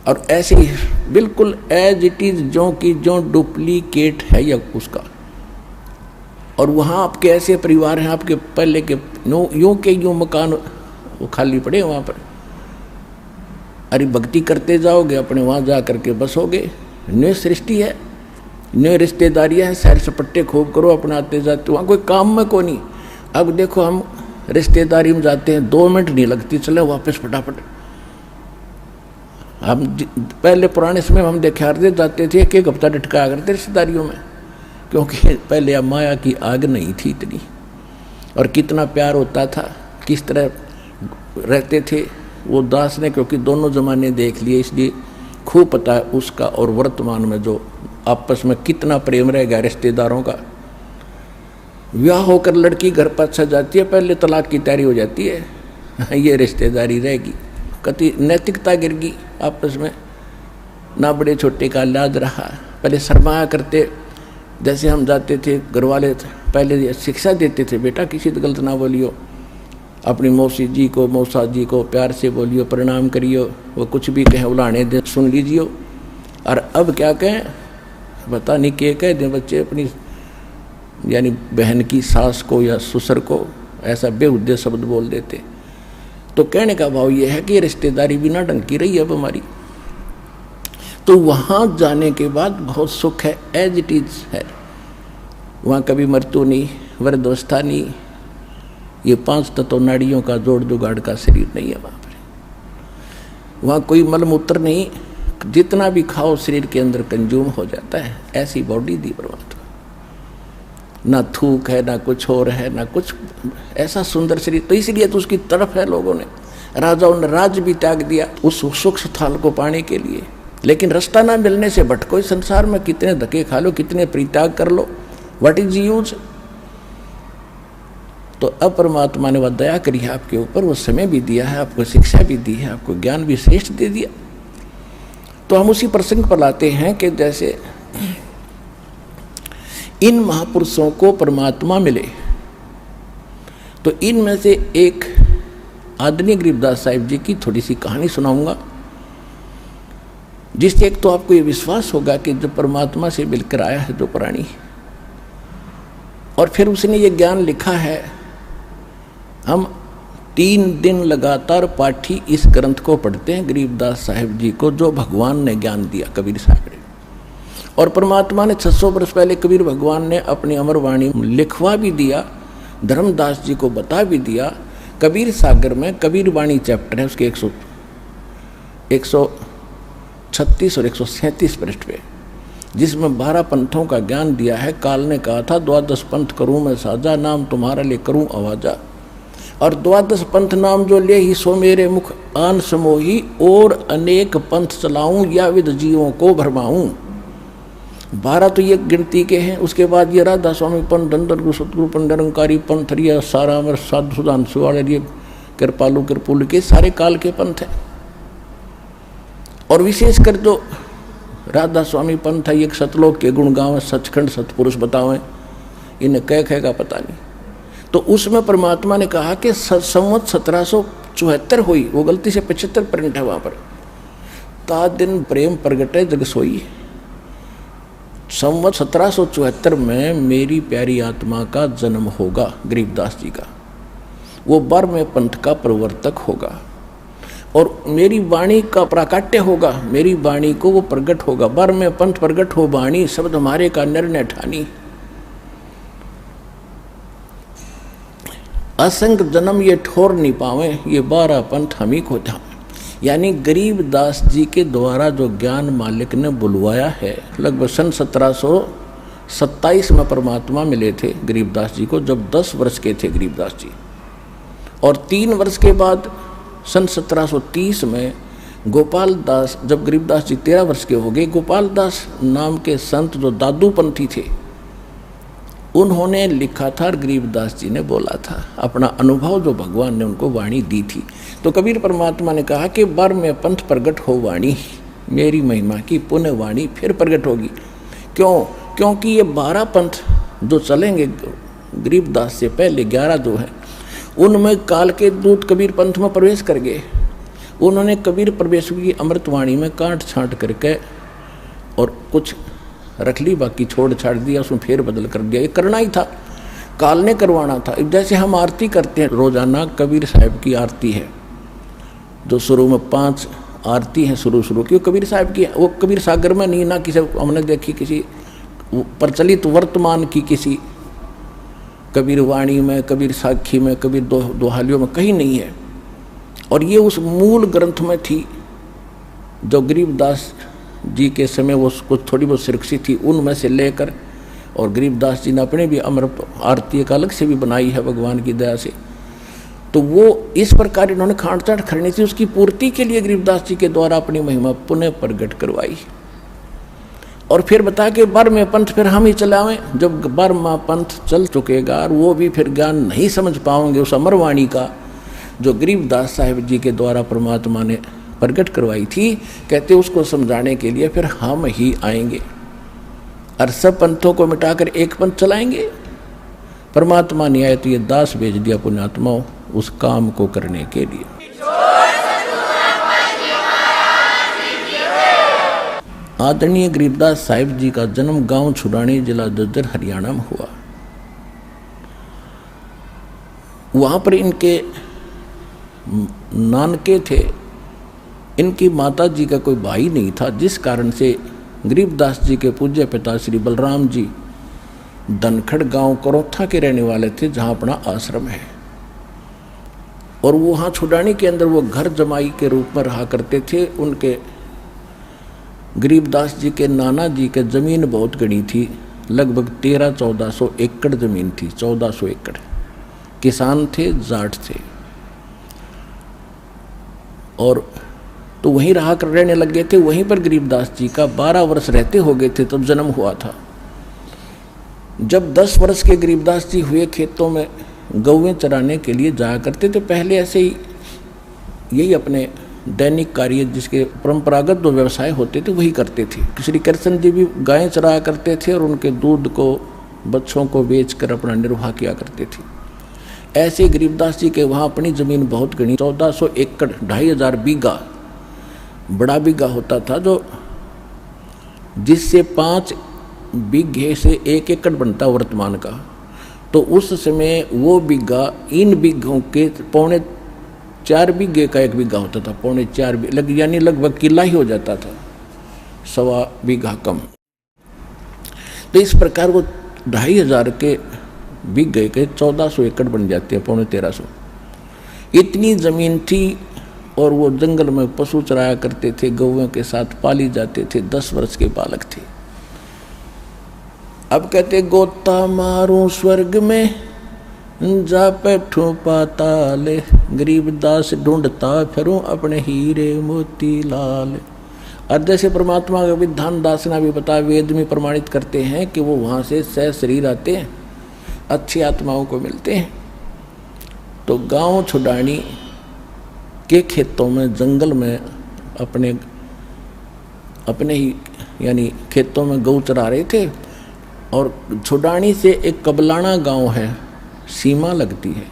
और ऐसे ही बिल्कुल एज इट इज, जो कि जो डुप्लीकेट है या उसका। और वहाँ आपके ऐसे परिवार हैं, आपके पहले के यूं के यूं मकान वो खाली पड़े वहाँ पर। अरे भक्ति करते जाओगे, अपने वहाँ जा करके बसोगे। न्यू सृष्टि है, न्यू रिश्तेदारियाँ हैं, सैर सपट्टे खूब करो, अपने आते जाते, वहाँ कोई काम में को नहीं। अब देखो हम रिश्तेदारी में जाते हैं, 2 मिनट नहीं लगती, चले वापस फटाफट। हम पहले पुराने समय में हम देखारते जाते थे, एक हफ्ता डटका करते रिश्तेदारियों में, क्योंकि पहले अब माया की आग नहीं थी इतनी, और कितना प्यार होता था, किस तरह रहते थे वो दास ने, क्योंकि दोनों ज़माने देख लिए, इसलिए खूब पता है उसका। और वर्तमान में जो आपस में कितना प्रेम रह गया रिश्तेदारों का। ब्याह होकर लड़की घर पर अच्छा जाती है, पहले तलाक की तैयारी हो जाती है, ये रिश्तेदारी रहेगी, कति नैतिकता गिर गई आपस में, ना बड़े छोटे का लाज रहा। पहले शर्माया करते, जैसे हम जाते थे घर वाले पहले शिक्षा देते थे, बेटा किसी तो गलत ना बोलियो, अपनी मौसी जी को, मौसा जी को प्यार से बोलियो, प्रणाम करियो, वो कुछ भी कहें उलाने दे सुन लीजियो। और अब क्या कहें, पता नहीं क्या कह दें बच्चे अपनी, यानी बहन की सास को या ससुर को ऐसा बेहुद्दे शब्द बोल देते। तो कहने का भाव ये है कि रिश्तेदारी बिना ढंग की रही अब हमारी। तो वहाँ जाने के बाद बहुत सुख है, एज इट इज है। वहाँ कभी मृत्यु नहीं, वृद्धावस्था नहीं, ये 5 तत्व नाड़ियों का जोड़ जुगाड़ का शरीर नहीं है वहाँ पर। वहाँ कोई मलमूत्र नहीं, जितना भी खाओ शरीर के अंदर कंज्यूम हो जाता है, ऐसी बॉडी दी परमात्मा। ना थूक है, ना कुछ और है, ना कुछ, ऐसा सुंदर शरीर। तो इसलिए तो उसकी तरफ है लोगों ने, राजाओं ने राज भी त्याग दिया उस सुख स्थान को पाने के लिए। लेकिन रास्ता ना मिलने से भटको इस संसार में, कितने धक्के खा लो, कितने परित्याग कर लो, व्हाट इज यूज। तो अब परमात्मा ने वह दया करी है आपके ऊपर, वो समय भी दिया है, आपको शिक्षा भी दी है, आपको ज्ञान भी श्रेष्ठ दे दिया। तो हम उसी प्रसंग पर लाते हैं कि जैसे इन महापुरुषों को परमात्मा मिले तो इनमें से एक आदरणीय गरीबदास साहिब जी की थोड़ी सी कहानी सुनाऊंगा, जिससे एक तो आपको ये विश्वास होगा कि जब परमात्मा से मिलकर आया है जो प्राणी, और फिर उसने ये ज्ञान लिखा है। हम 3 दिन लगातार पाठी इस ग्रंथ को पढ़ते हैं गरीबदास साहिब जी को, जो भगवान ने ज्ञान दिया कबीर साहब ने। और परमात्मा ने 600 वर्ष पहले कबीर भगवान ने अपनी अमर वाणी लिखवा भी दिया, धर्मदास जी को बता भी दिया। कबीर सागर में कबीर वाणी चैप्टर है, उसके 136 और 137 पृष्ठ पे, जिसमें 12 पंथों का ज्ञान दिया है। काल ने कहा था 12 पंथ करूं मैं साजा, नाम तुम्हारा ले करूं आवाजा। और 12 पंथ नाम जो ले ही सो मेरे मुख आन समोही, और अनेक पंथ चलाऊं या विद जीवों को भरमाऊं। 12 तो ये गिनती के हैं। उसके बाद ये राधा स्वामी पंथ, धनधर गुरु सतगुरु पंथ, निरंकारी पंथ, रिया सारा अमर साधु सुधान सुवाड़े कृपालु कृपुल के सारे काल के पंथ हैं। और विशेषकर जो राधा स्वामी पंथ है, एक सतलोक के गुण गावे, सचखंड सतपुरुष बतावें, इन्हें कह का पता नहीं। तो उसमें परमात्मा ने कहा कि संवत 1774 हुई, वो गलती से 75 प्रिंट है वहाँ पर। ता दिन प्रेम प्रगटे जग सोई। संवत 1774 में मेरी प्यारी आत्मा का जन्म होगा, गरीबदास जी का। वो बर्म पंथ का प्रवर्तक होगा और मेरी वाणी का प्राकट्य होगा, मेरी वाणी को वो प्रकट होगा। बर्म पंथ प्रगट हो वाणी, शब्द हमारे का निर्णय ठानी। असंग जन्म ये ठोर नहीं पावे, ये 12 पंथ हम ही को था। यानी गरीबदास जी के द्वारा जो ज्ञान मालिक ने बुलवाया है, लगभग सन 1727 में परमात्मा मिले थे गरीबदास जी को, जब 10 वर्ष के थे गरीबदास जी। और 3 वर्ष के बाद सन 1730 में गोपाल दास, जब गरीबदास जी 13 वर्ष के हो गए, गोपाल दास नाम के संत जो दादू पंथी थे, उन्होंने लिखा था और गरीबदास जी ने बोला था अपना अनुभव जो भगवान ने उनको वाणी दी थी। तो कबीर परमात्मा ने कहा कि बार में पंथ प्रगट हो वाणी, मेरी महिमा की पुण्य वाणी फिर प्रगट होगी। क्यों? क्योंकि ये 12 पंथ जो चलेंगे गरीबदास से पहले 11 जो हैं, उनमें काल के दूत कबीर पंथ में प्रवेश कर गए। उन्होंने कबीर प्रवेश की अमृतवाणी में काट छांट करके और कुछ रख ली, बाकी छोड़ छाड़ दिया, उसमें फेर बदल कर दिया। ये करना ही था, काल ने करवाना था। जैसे हम आरती करते हैं रोजाना, कबीर साहब की आरती है जो शुरू में 5 आरती हैं शुरू की, वो कबीर साहब की। वो कबीर सागर में नहीं, ना किसी हमने देखी किसी प्रचलित वर्तमान की किसी कबीर वाणी में, कबीर साखी में, कबीर दोहालियों में कहीं नहीं है। और ये उस मूल ग्रंथ में थी जो गरीबदास जी के समय वो कुछ थोड़ी बहुत सुरक्षित थी, उनमें से लेकर, और गरीबदास जी ने अपने भी अमृत आरती एक अलग से भी बनाई है भगवान की दया से। तो वो इस प्रकार इन्होंने खांडचाट करनी थी, उसकी पूर्ति के लिए गरीबदास जी के द्वारा अपनी महिमा पुनः प्रकट करवाई। और फिर बता के बर्म पंथ फिर हम ही चलावें। जब बर्मा पंथ चल चुकेगा और वो भी फिर ज्ञान नहीं समझ पाओगे उस अमरवाणी का जो गरीबदास साहिब जी के द्वारा परमात्मा ने प्रकट करवाई थी, कहते उसको समझाने के लिए फिर हम ही आएंगे और सब पंथों को मिटाकर एक पंथ चलाएंगे। परमात्मा नहीं आए तो ये दास भेज दिया पुण्यात्माओं उस काम को करने के लिए। आदरणीय गरीबदास साहिब जी का जन्म गांव छुड़ानी, जिला जज्जर, हरियाणा में हुआ। वहां पर इनके नानके थे, इनकी माता जी का कोई भाई नहीं था, जिस कारण से गरीबदास जी के पूज्य पिता श्री बलराम जी धनखड़ गांव करोथा के रहने वाले थे, जहां अपना आश्रम है। और वो वहाँ छुड़ानी के अंदर वो घर जमाई के रूप में रहा करते थे। उनके गरीबदास जी के नाना जी के जमीन बहुत गणी थी, लगभग 1300-1400 एकड़ जमीन थी, 1400 एकड़। किसान थे, जाट थे, और तो वहीं रहा कर रहने लग गए थे। वहीं पर गरीबदास जी का 12 वर्ष रहते हो गए थे तब जन्म हुआ था। जब 10 वर्ष के गरीबदास जी हुए, खेतों में गौवें चराने के लिए जाया करते थे। पहले ऐसे ही यही अपने दैनिक कार्य जिसके परंपरागत जो व्यवसाय होते थे वही करते थे। श्री कृष्ण जी भी गायें चराया करते थे और उनके दूध को, बच्चों को बेचकर अपना निर्वाह किया करते थे। ऐसे गरीबदास जी के वहाँ अपनी ज़मीन बहुत गणी, 1400 एकड़ 2500 बीघा बड़ा बीघा होता था, जो जिससे 5 बीघे से 1 एकड़ बनता वर्तमान का। तो उस समय वो बीघा इन बीघों के 4.25 बीघे का 1 बीघा होता था, 4.25 बीघे यानी लगभग किला ही हो जाता था, 1.25 बीघा कम। तो इस प्रकार वो 2500 के बीघे के 1400 एकड़ बन जाते हैं, 1350। इतनी ज़मीन थी और वो जंगल में पशु चराया करते थे, गौओं के साथ पाली जाते थे, 10 वर्ष के बालक थे। अब कहते गोता मारूं स्वर्ग में जा बैठूं पाताल, गरीबदास ढूंढता फिरूं अपने हीरे मोती लाल। और जैसे परमात्मा का विधान दासना भी बता, वेद में प्रमाणित करते हैं कि वो वहाँ से सह शरीर आते हैं, अच्छी आत्माओं को मिलते हैं। तो गांव छुडानी के खेतों में, जंगल में अपने ही यानी खेतों में गौ चरा रहे थे। और छुडानी से एक कबलाना गांव है, सीमा लगती है।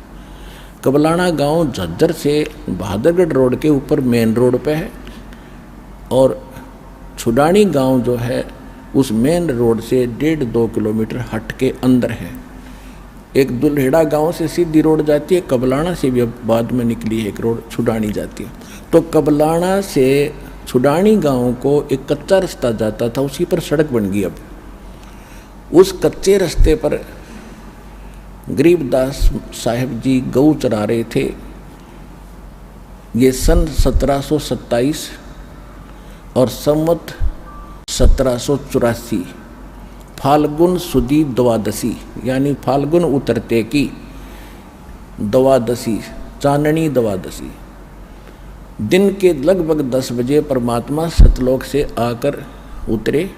कबलाना गांव झज्जर से बहादुरगढ़ रोड के ऊपर मेन रोड पे है, और छुडानी गांव जो है उस मेन रोड से 1.5-2 किलोमीटर हट के अंदर है। एक दुल्हेड़ा गांव से सीधी रोड जाती है, कबलाना से भी अब बाद में निकली है एक रोड छुडानी जाती है। तो कबलाना से छुडानी गांव को एक कच्चा रास्ता जाता था, उसी पर सड़क बन गई। अब उस कच्चे रास्ते पर गरीबदास साहब जी गऊ चरा रहे थे। ये सन 1727 और संवत 1784 फाल्गुन सुदी द्वादशी, यानी फाल्गुन उतरते की द्वादशी, चांदनी द्वादशी दिन के लगभग 10 बजे परमात्मा सतलोक से आकर उतरे।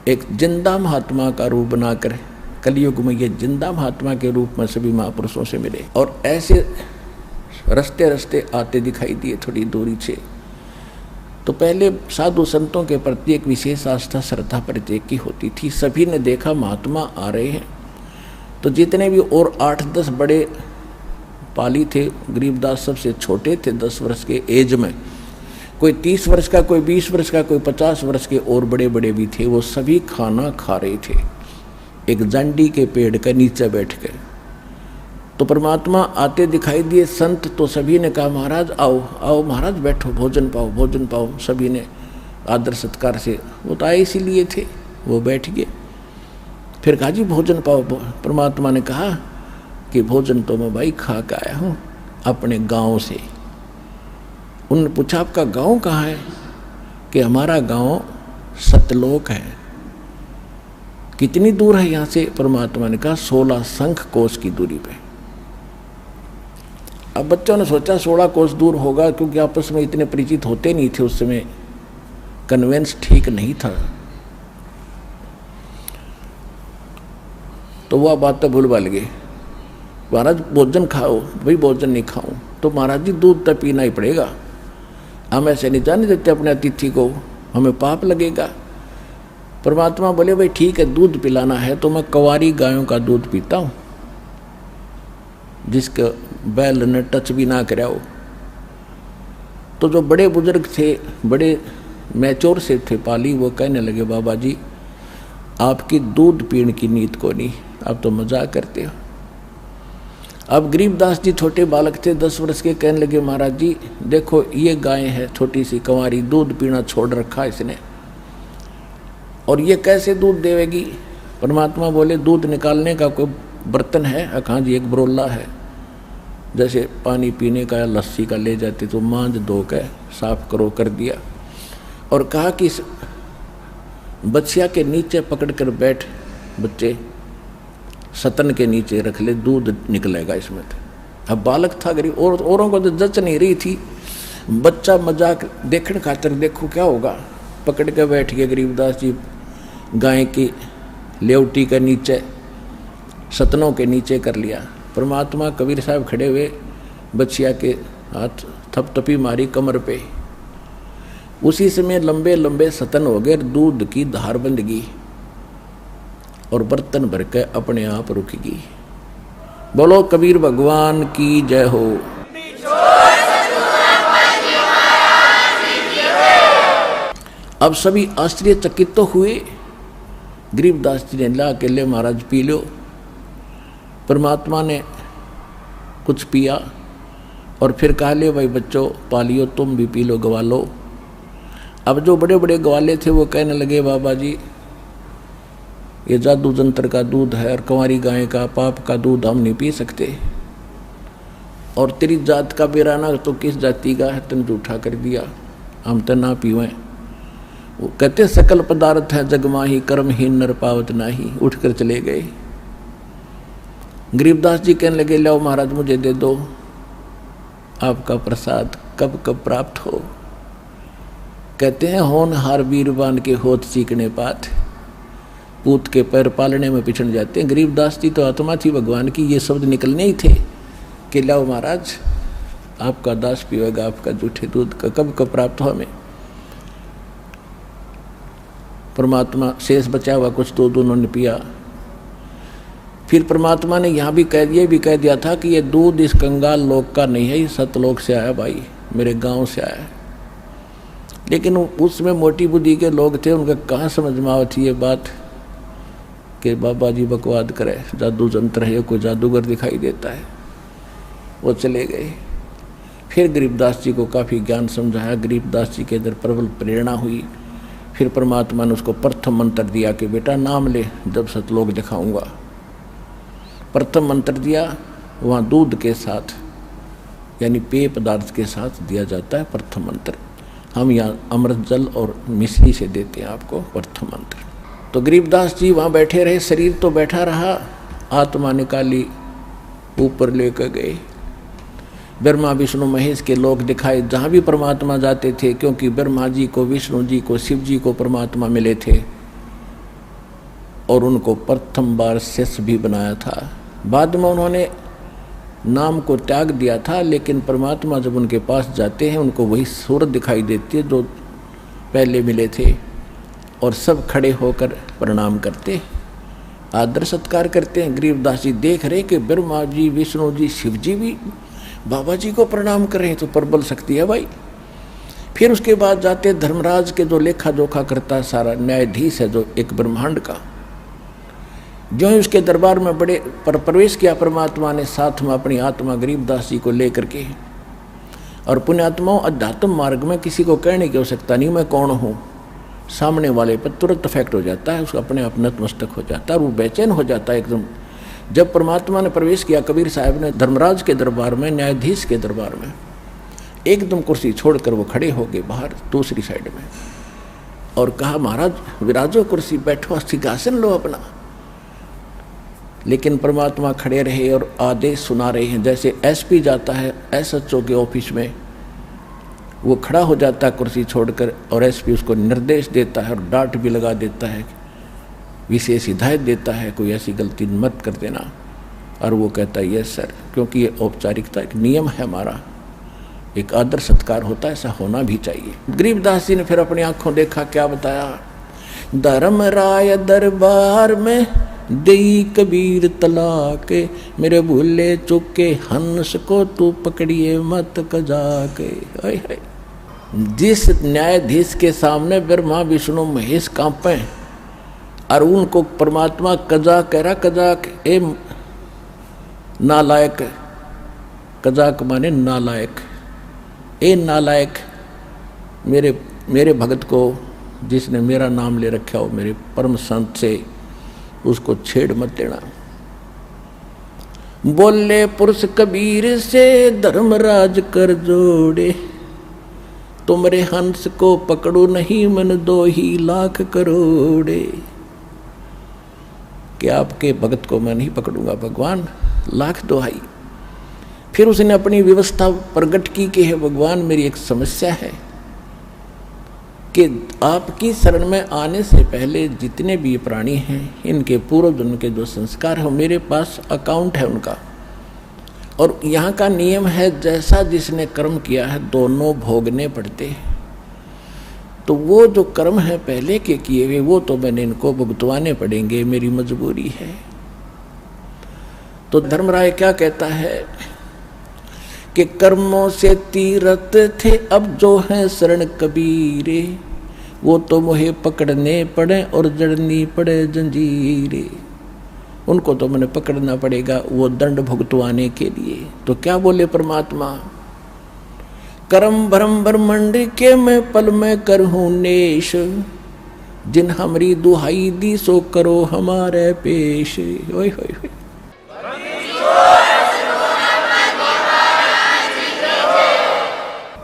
एक जिंदा महात्मा का रूप बनाकर कलयुग में ये जिंदा महात्मा के रूप में सभी महापुरुषों से मिले। और ऐसे रास्ते रास्ते आते दिखाई दिए थोड़ी दूरी से। तो पहले साधु संतों के प्रति एक विशेष आस्था श्रद्धा प्रत्येक की होती थी। सभी ने देखा महात्मा आ रहे हैं, तो जितने भी और 8-10 बड़े पाली थे, गरीबदास सबसे छोटे थे 10 वर्ष के एज में, कोई 30 वर्ष का, कोई 20 वर्ष का, कोई 50 वर्ष के, और बड़े बड़े भी थे। वो सभी खाना खा रहे थे एक जांडी के पेड़ के नीचे बैठ कर। तो परमात्मा आते दिखाई दिए। संत तो सभी ने कहा महाराज आओ आओ महाराज बैठो, भोजन पाओ भोजन पाओ। सभी ने आदर सत्कार से, वो तो आए इसीलिए थे, वो बैठ गए। फिर कहा जी भोजन पाओ। परमात्मा ने कहा कि भोजन तो मैं भाई खा के आया हूँ अपने गाँव से। उन्होंने पूछा आपका गांव कहाँ है? कि हमारा गांव सतलोक है। कितनी दूर है यहाँ से? परमात्मा ने कहा 16 शंख कोस की दूरी पे। अब बच्चों ने सोचा 16 कोस दूर होगा, क्योंकि आपस में इतने परिचित होते नहीं थे उस समय, कन्वेंस ठीक नहीं था। तो वह बात तो भूल भाल गए। महाराज भोजन खाओ। भाई भोजन नहीं खाऊं तो महाराज जी दूध तो पीना ही पड़ेगा, हम ऐसे नहीं जाने देते अपने अतिथि को, हमें पाप लगेगा। परमात्मा बोले भाई ठीक है, दूध पिलाना है तो मैं कवारी गायों का दूध पीता हूँ, जिसके बैल ने टच भी ना कराओ। तो जो बड़े बुजुर्ग थे, बड़े मैच्योर से थे पाली, वो कहने लगे बाबा जी आपकी दूध पीने की नीत को नहीं, आप तो मजाक करते हो। अब गरीबदास जी छोटे बालक थे 10 वर्ष के, कहने लगे महाराज जी देखो ये गाय है छोटी सी कंवारी, दूध पीना छोड़ रखा इसने, और ये कैसे दूध देवेगी? परमात्मा बोले दूध निकालने का कोई बर्तन है? हाँ जी एक बरोला है, जैसे पानी पीने का या लस्सी का ले जाते तो मांझ धो के साफ करो, कर दिया। और कहा कि बच्चिया के नीचे पकड़ कर बैठ, बच्चे सतन के नीचे रख ले, दूध निकलेगा इसमें। अब बालक था गरीब, और औरों को तो जच नहीं रही थी। बच्चा मजाक देखने खातर देखो क्या होगा, पकड़ के बैठ गए गरीबदास जी गाय की लेवटी के नीचे, सतनों के नीचे कर लिया। परमात्मा कबीर साहब खड़े हुए, बच्चिया के हाथ थपथपी मारी कमर पे। उसी समय लंबे लंबे सतन हो गए, दूध की धार बंध गई और बर्तन भर के अपने आप रुक गई। बोलो कबीर भगवान की जय हो। अब सभी आश्चर्यचकित तो हुए। गरीबदास जी ने ला के ले महाराज पी लो। परमात्मा ने कुछ पिया और फिर कहा ले भाई बच्चों पालियो, तुम भी पी लो, गवा लो। अब जो बड़े बड़े ग्वाले थे वो कहने लगे बाबा जी ये जादू जंत्र का दूध है और कंवारी गाय का पाप का दूध हम नहीं पी सकते, और तेरी जात का बेराना तो किस जाति का है, तन झूठा कर दिया, हम तो ना पीवें। वो कहते सकल पदार्थ है जगमाही, कर्महीन नर पावत नाही। उठ कर चले गए। गरीबदास जी कहने लगे लो महाराज मुझे दे दो, आपका प्रसाद कब कब प्राप्त हो। कहते हैं होनहार वीरवान के होत सीखने पात, पूत के पैर पालने में पिछड़ जाते हैं। गरीबदास जी तो आत्मा थी भगवान की, ये शब्द निकलने ही थे कि लाओ महाराज आपका दास पीवेगा आपका जूठे दूध का, कब कब प्राप्त हो हमें। परमात्मा शेष बचा हुआ कुछ दूध उन्होंने पिया। फिर परमात्मा ने यहाँ भी कह दिया था कि ये दूध इस कंगाल लोक का नहीं है, ये सतलोक से आया भाई, मेरे गांव से आया। लेकिन उसमें मोटी बुद्धि के लोग थे, उनका कहाँ समझ में आवती ये बात कि बाबा जी बकवाद करे, जादू जंत्र है, कोई जादूगर दिखाई देता है। वो चले गए। फिर गरीबदास जी को काफ़ी ज्ञान समझाया, गरीबदास जी के अंदर प्रबल प्रेरणा हुई। फिर परमात्मा ने उसको प्रथम मंत्र दिया कि बेटा नाम ले, जब सतलोक दिखाऊंगा। प्रथम मंत्र दिया, वहाँ दूध के साथ यानी पेय पदार्थ के साथ दिया जाता है प्रथम मंत्र। हम यहाँ अमृत जल और मिश्री से देते हैं आपको प्रथम मंत्र। तो गरीबदास जी वहाँ बैठे रहे, शरीर तो बैठा रहा, आत्मा निकाली ऊपर लेकर गए। ब्रह्मा विष्णु महेश के लोक दिखाए, जहाँ भी परमात्मा जाते थे, क्योंकि ब्रह्मा जी को, विष्णु जी को, शिव जी को परमात्मा मिले थे और उनको प्रथम बार शेष भी बनाया था। बाद में उन्होंने नाम को त्याग दिया था, लेकिन परमात्मा जब उनके पास जाते हैं उनको वही सूरत दिखाई देती है जो पहले मिले थे, और सब खड़े होकर प्रणाम करते, आदर सत्कार करते हैं। गरीबदास जी देख रहे कि ब्रह्मा जी, विष्णु जी, शिव जी भी बाबा जी को प्रणाम कर रहे हैं, तो प्रबल शक्ति है भाई। फिर उसके बाद जाते धर्मराज के जो लेखा जोखा करता सारा न्यायाधीश है जो एक ब्रह्मांड का, जो ही उसके दरबार में बड़े प्रवेश किया परमात्मा ने, साथ में अपनी आत्मा गरीबदास जी को लेकर के। और पुण्यात्माओं अध्यात्म मार्ग में किसी को कहने की आवश्यकता नहीं मैं कौन हूँ, सामने वाले पर तुरंत इफेक्ट हो जाता है, उसका अपने आप नतमस्तक हो जाता है और वो बेचैन हो जाता है एकदम। जब परमात्मा ने प्रवेश किया कबीर साहब ने धर्मराज के दरबार में, न्यायाधीश के दरबार में, एकदम कुर्सी छोड़कर वो खड़े हो गए बाहर दूसरी साइड में और कहा महाराज विराजो कुर्सी, बैठो, सिंहासन लो अपना। लेकिन परमात्मा खड़े रहे और आदेश सुना रहे हैं। जैसे एसपी जाता है एसएचओ के ऑफिस में, वो खड़ा हो जाता है कुर्सी छोड़कर और एसपी उसको निर्देश देता है और डांट भी लगा देता है, विशेष हिदायत देता है, कोई ऐसी गलती मत कर देना। और वो कहता है यस सर, क्योंकि ये औपचारिकता एक नियम है हमारा, एक आदर सत्कार होता है, ऐसा होना भी चाहिए। गरीबदास जी ने फिर अपनी आंखों देखा, क्या बताया, धर्मराय दरबार में दई कबीर तलाके, मेरे भूले चुके हंस को तू पकड़िए मत कजाके। जिस न्यायाधीश के सामने ब्रह्मा विष्णु महेश कांपे और उनको परमात्मा कजा कह रहा, कजाक ए नालायक, कजाक माने नालायक, ए नालायक, मेरे भगत को जिसने मेरा नाम ले रखा हो, मेरे परम संत से, उसको छेड़ मत देना। बोले पुरुष कबीर से धर्मराज कर जोड़े, तुमरे हंस को पकड़ो नहीं मन 2 लाख करोड़े। कि आपके भगत को मैं नहीं पकड़ूंगा भगवान, लाख दोहाई। फिर उसने अपनी व्यवस्था प्रकट की कि है भगवान मेरी एक समस्या है कि आपकी शरण में आने से पहले जितने भी प्राणी हैं इनके पूर्व जन्म के जो संस्कार हैं मेरे पास अकाउंट है उनका, और यहाँ का नियम है जैसा जिसने कर्म किया है दोनों भोगने पड़ते हैं। तो वो जो कर्म है पहले के किए हुए वो तो मैंने इनको भुगतवाने पड़ेंगे, मेरी मजबूरी है। तो धर्मराय क्या कहता है कि कर्मों से तीरथ थे अब जो है शरण कबीरे, वो तो मोहे पकड़ने पड़े और जड़नी पड़े जंजीरे। उनको तो मैंने पकड़ना पड़ेगा वो दंड भुगतवाने के लिए। तो क्या बोले परमात्मा, करम भरम ब्रह्मंड के मैं पल में करहूं नेश, जिन हमरी दुहाई दी सो करो हमारे पेश। ओए होए होए।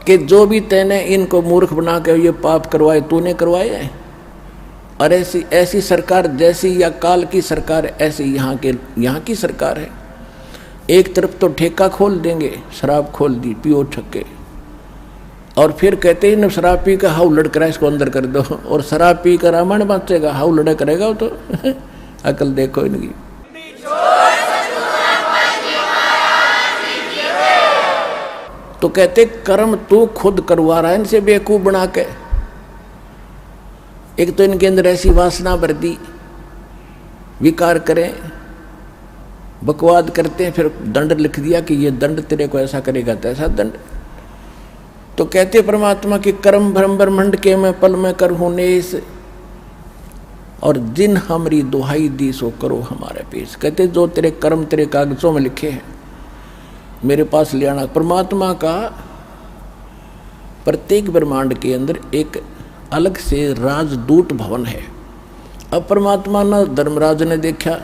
कि जो भी तैने इनको मूर्ख बना के ये पाप करवाए तूने करवाए हैं। और ऐसी सरकार जैसी या काल की सरकार ऐसी यहाँ की सरकार है। एक तरफ तो ठेका खोल देंगे, शराब खोल दी, पियो छक्के, और फिर कहते हैं न शराब पी का हाउ लड़ करा इसको अंदर कर दो, और शराब पी कर रामायण बांचेगा, हाउ लड़ा करेगा तो अकल देखो इनकी। तो कहते कर्म तू खुद करवा रहा है इनसे बेवकूफ बना के। एक तो इनके अंदर ऐसी वासना भर दी, विकार करें, बकवाद करते हैं, फिर दंड लिख दिया कि ये दंड तेरे को ऐसा करेगा तैसा दंड। तो कहते परमात्मा कि कर्म भ्रम ब्रह्मंड के मैं पल में करहूं नेस, और जिन हमारी दुहाई दी सो करो हमारे पेश। कहते जो तेरे कर्म तेरे कागजों में लिखे हैं मेरे पास ले आना। परमात्मा का प्रत्येक ब्रह्मांड के अंदर एक अलग से राजदूत भवन है। अब परमात्मा ना धर्मराज ने देखा,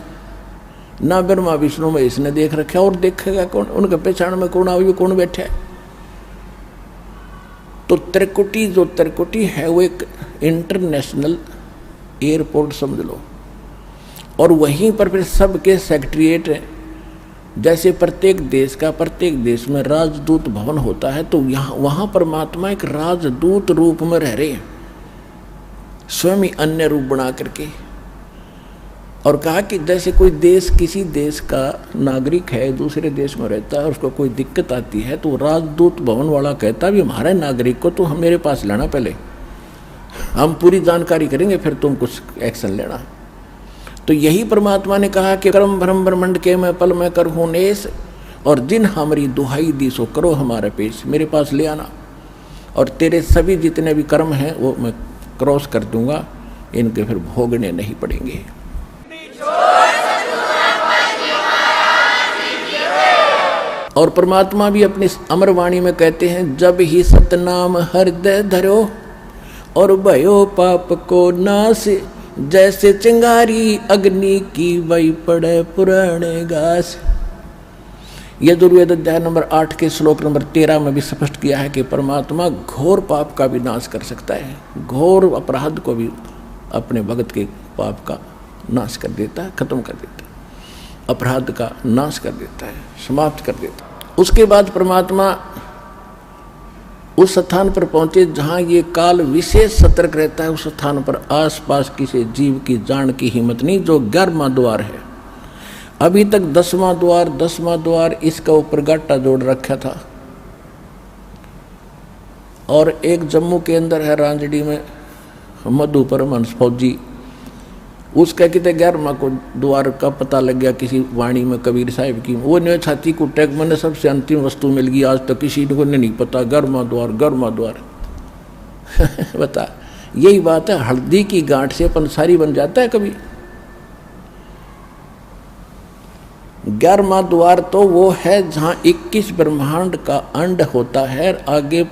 ना ब्रह्मा विष्णु में इसने देख रखा, और देखेगा कौन? उनके पहचान में कौन आवे, कौन बैठा है? तो त्रिकुटी जो त्रिकुटी है वो एक इंटरनेशनल एयरपोर्ट समझ लो, और वहीं पर फिर सबके सेक्रेटरीट है। जैसे प्रत्येक देश में राजदूत भवन होता है, तो यहाँ वहाँ परमात्मा एक राजदूत रूप में रह रहे हैं, स्वयं ही अन्य रूप बना करके। और कहा कि जैसे कोई देश किसी देश का नागरिक है, दूसरे देश में रहता है, उसको कोई दिक्कत आती है तो राजदूत भवन वाला कहता है भी हमारे नागरिक को तो हम मेरे पास लाना, पहले हम पूरी जानकारी करेंगे फिर तुम कुछ एक्शन लेना। तो यही परमात्मा ने कहा कि कर्म भ्रम ब्रह्मंड के मैं पल में करहूं नेस, और जिन हमारी दुहाई दी सो करो हमारे पेश, मेरे पास ले आना, और तेरे सभी जितने भी कर्म हैं वो मैं क्रॉस कर दूंगा, इनके फिर भोगने नहीं पड़ेंगे। और परमात्मा भी अपनी अमर वाणी में कहते हैं, जब ही सतनाम हृदय धरो और भयो पाप को नाश, जैसे चिंगारी अग्नि की वही पड़े पुराने घास। यजुर्वेद अध्याय नंबर 8 के श्लोक नंबर 13 में भी स्पष्ट किया है कि परमात्मा घोर पाप का भी नाश कर सकता है, घोर अपराध को भी अपने भगत के पाप का नाश कर देता है, खत्म कर देता है, अपराध का नाश कर देता है, समाप्त कर देता है। उसके बाद परमात्मा उस स्थान पर पहुंचे जहां ये काल विशेष सतर्क रहता है। उस स्थान पर आसपास किसी जीव की जान की हिम्मत नहीं, जो 11वां द्वार है। अभी तक 10वां द्वार इसका ऊपर गाटा जोड़ रखा था, और एक जम्मू के अंदर है रांजड़ी में मधु परमहंस फौजी, उसका कितने 11वां को द्वार का पता लग गया किसी वाणी में कबीर साहिब की। वो ने छाती को टैग मैंने सबसे अंतिम वस्तु मिल गई, आज तक किसी को नहीं पता 11वां द्वार बता, यही बात है, हल्दी की गांठ से पंसारी बन जाता है कभी। 11वां द्वार तो वो है जहां 21 ब्रह्मांड का अंड होता है, आगे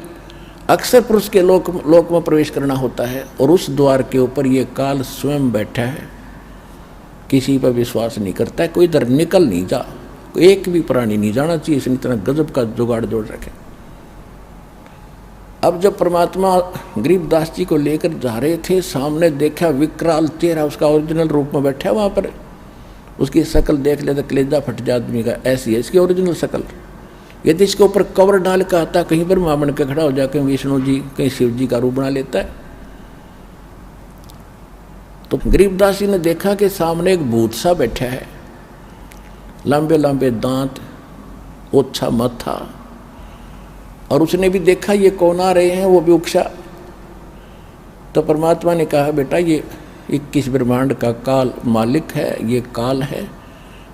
अक्सर पुरुष के लोक में प्रवेश करना होता है, और उस द्वार के ऊपर ये काल स्वयं बैठा है, किसी पर विश्वास नहीं करता है, कोई इधर निकल नहीं जा, एक भी प्राणी नहीं जाना चाहिए, इसने इतना गजब का जुगाड़ जोड़ रखे। अब जब परमात्मा गरीबदास जी को लेकर जा रहे थे, सामने देखा विकराल चेहरा उसका ओरिजिनल रूप में बैठा वहां पर, उसकी शक्ल देख ले तो कलेजा फट जाए आदमी का, ऐसी है इसकी ओरिजिनल शक्ल। यदि इसके ऊपर कवर डाल का आता, कहीं पर मां बन के खड़ा हो जाए, कहीं विष्णु जी कहीं शिव जी का रूप बना लेता है। तो गरीबदास जी ने देखा कि सामने एक भूत सा बैठा है, लंबे लंबे दांत, ओछा माथा, और उसने भी देखा ये कौन आ रहे हैं, वो भी उकसा। तो परमात्मा ने कहा बेटा ये 21 ब्रह्मांड का काल मालिक है, ये काल है,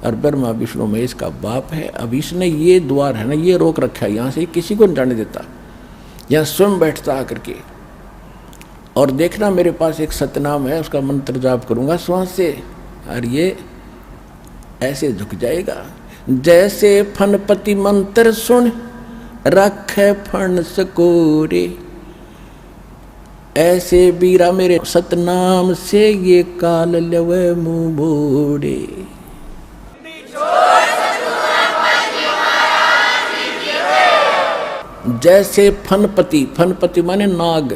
और ब्रह्मा विष्णु महेश का बाप है। अब इसने ये द्वार है ना, ये रोक रखा है, यहाँ से किसी को नहीं जाने देता, यहाँ स्वयं बैठता आकर के। और देखना मेरे पास एक सतनाम है, उसका मंत्र जाप करूँगा श्वास से, और ये ऐसे झुक जाएगा। जैसे फनपति मंत्र सुन रखे फण सकोरे, ऐसे बीरा मेरे सतनाम से ये काल लवे मुँह बोड़े। जैसे फनपति, फनपति माने नाग,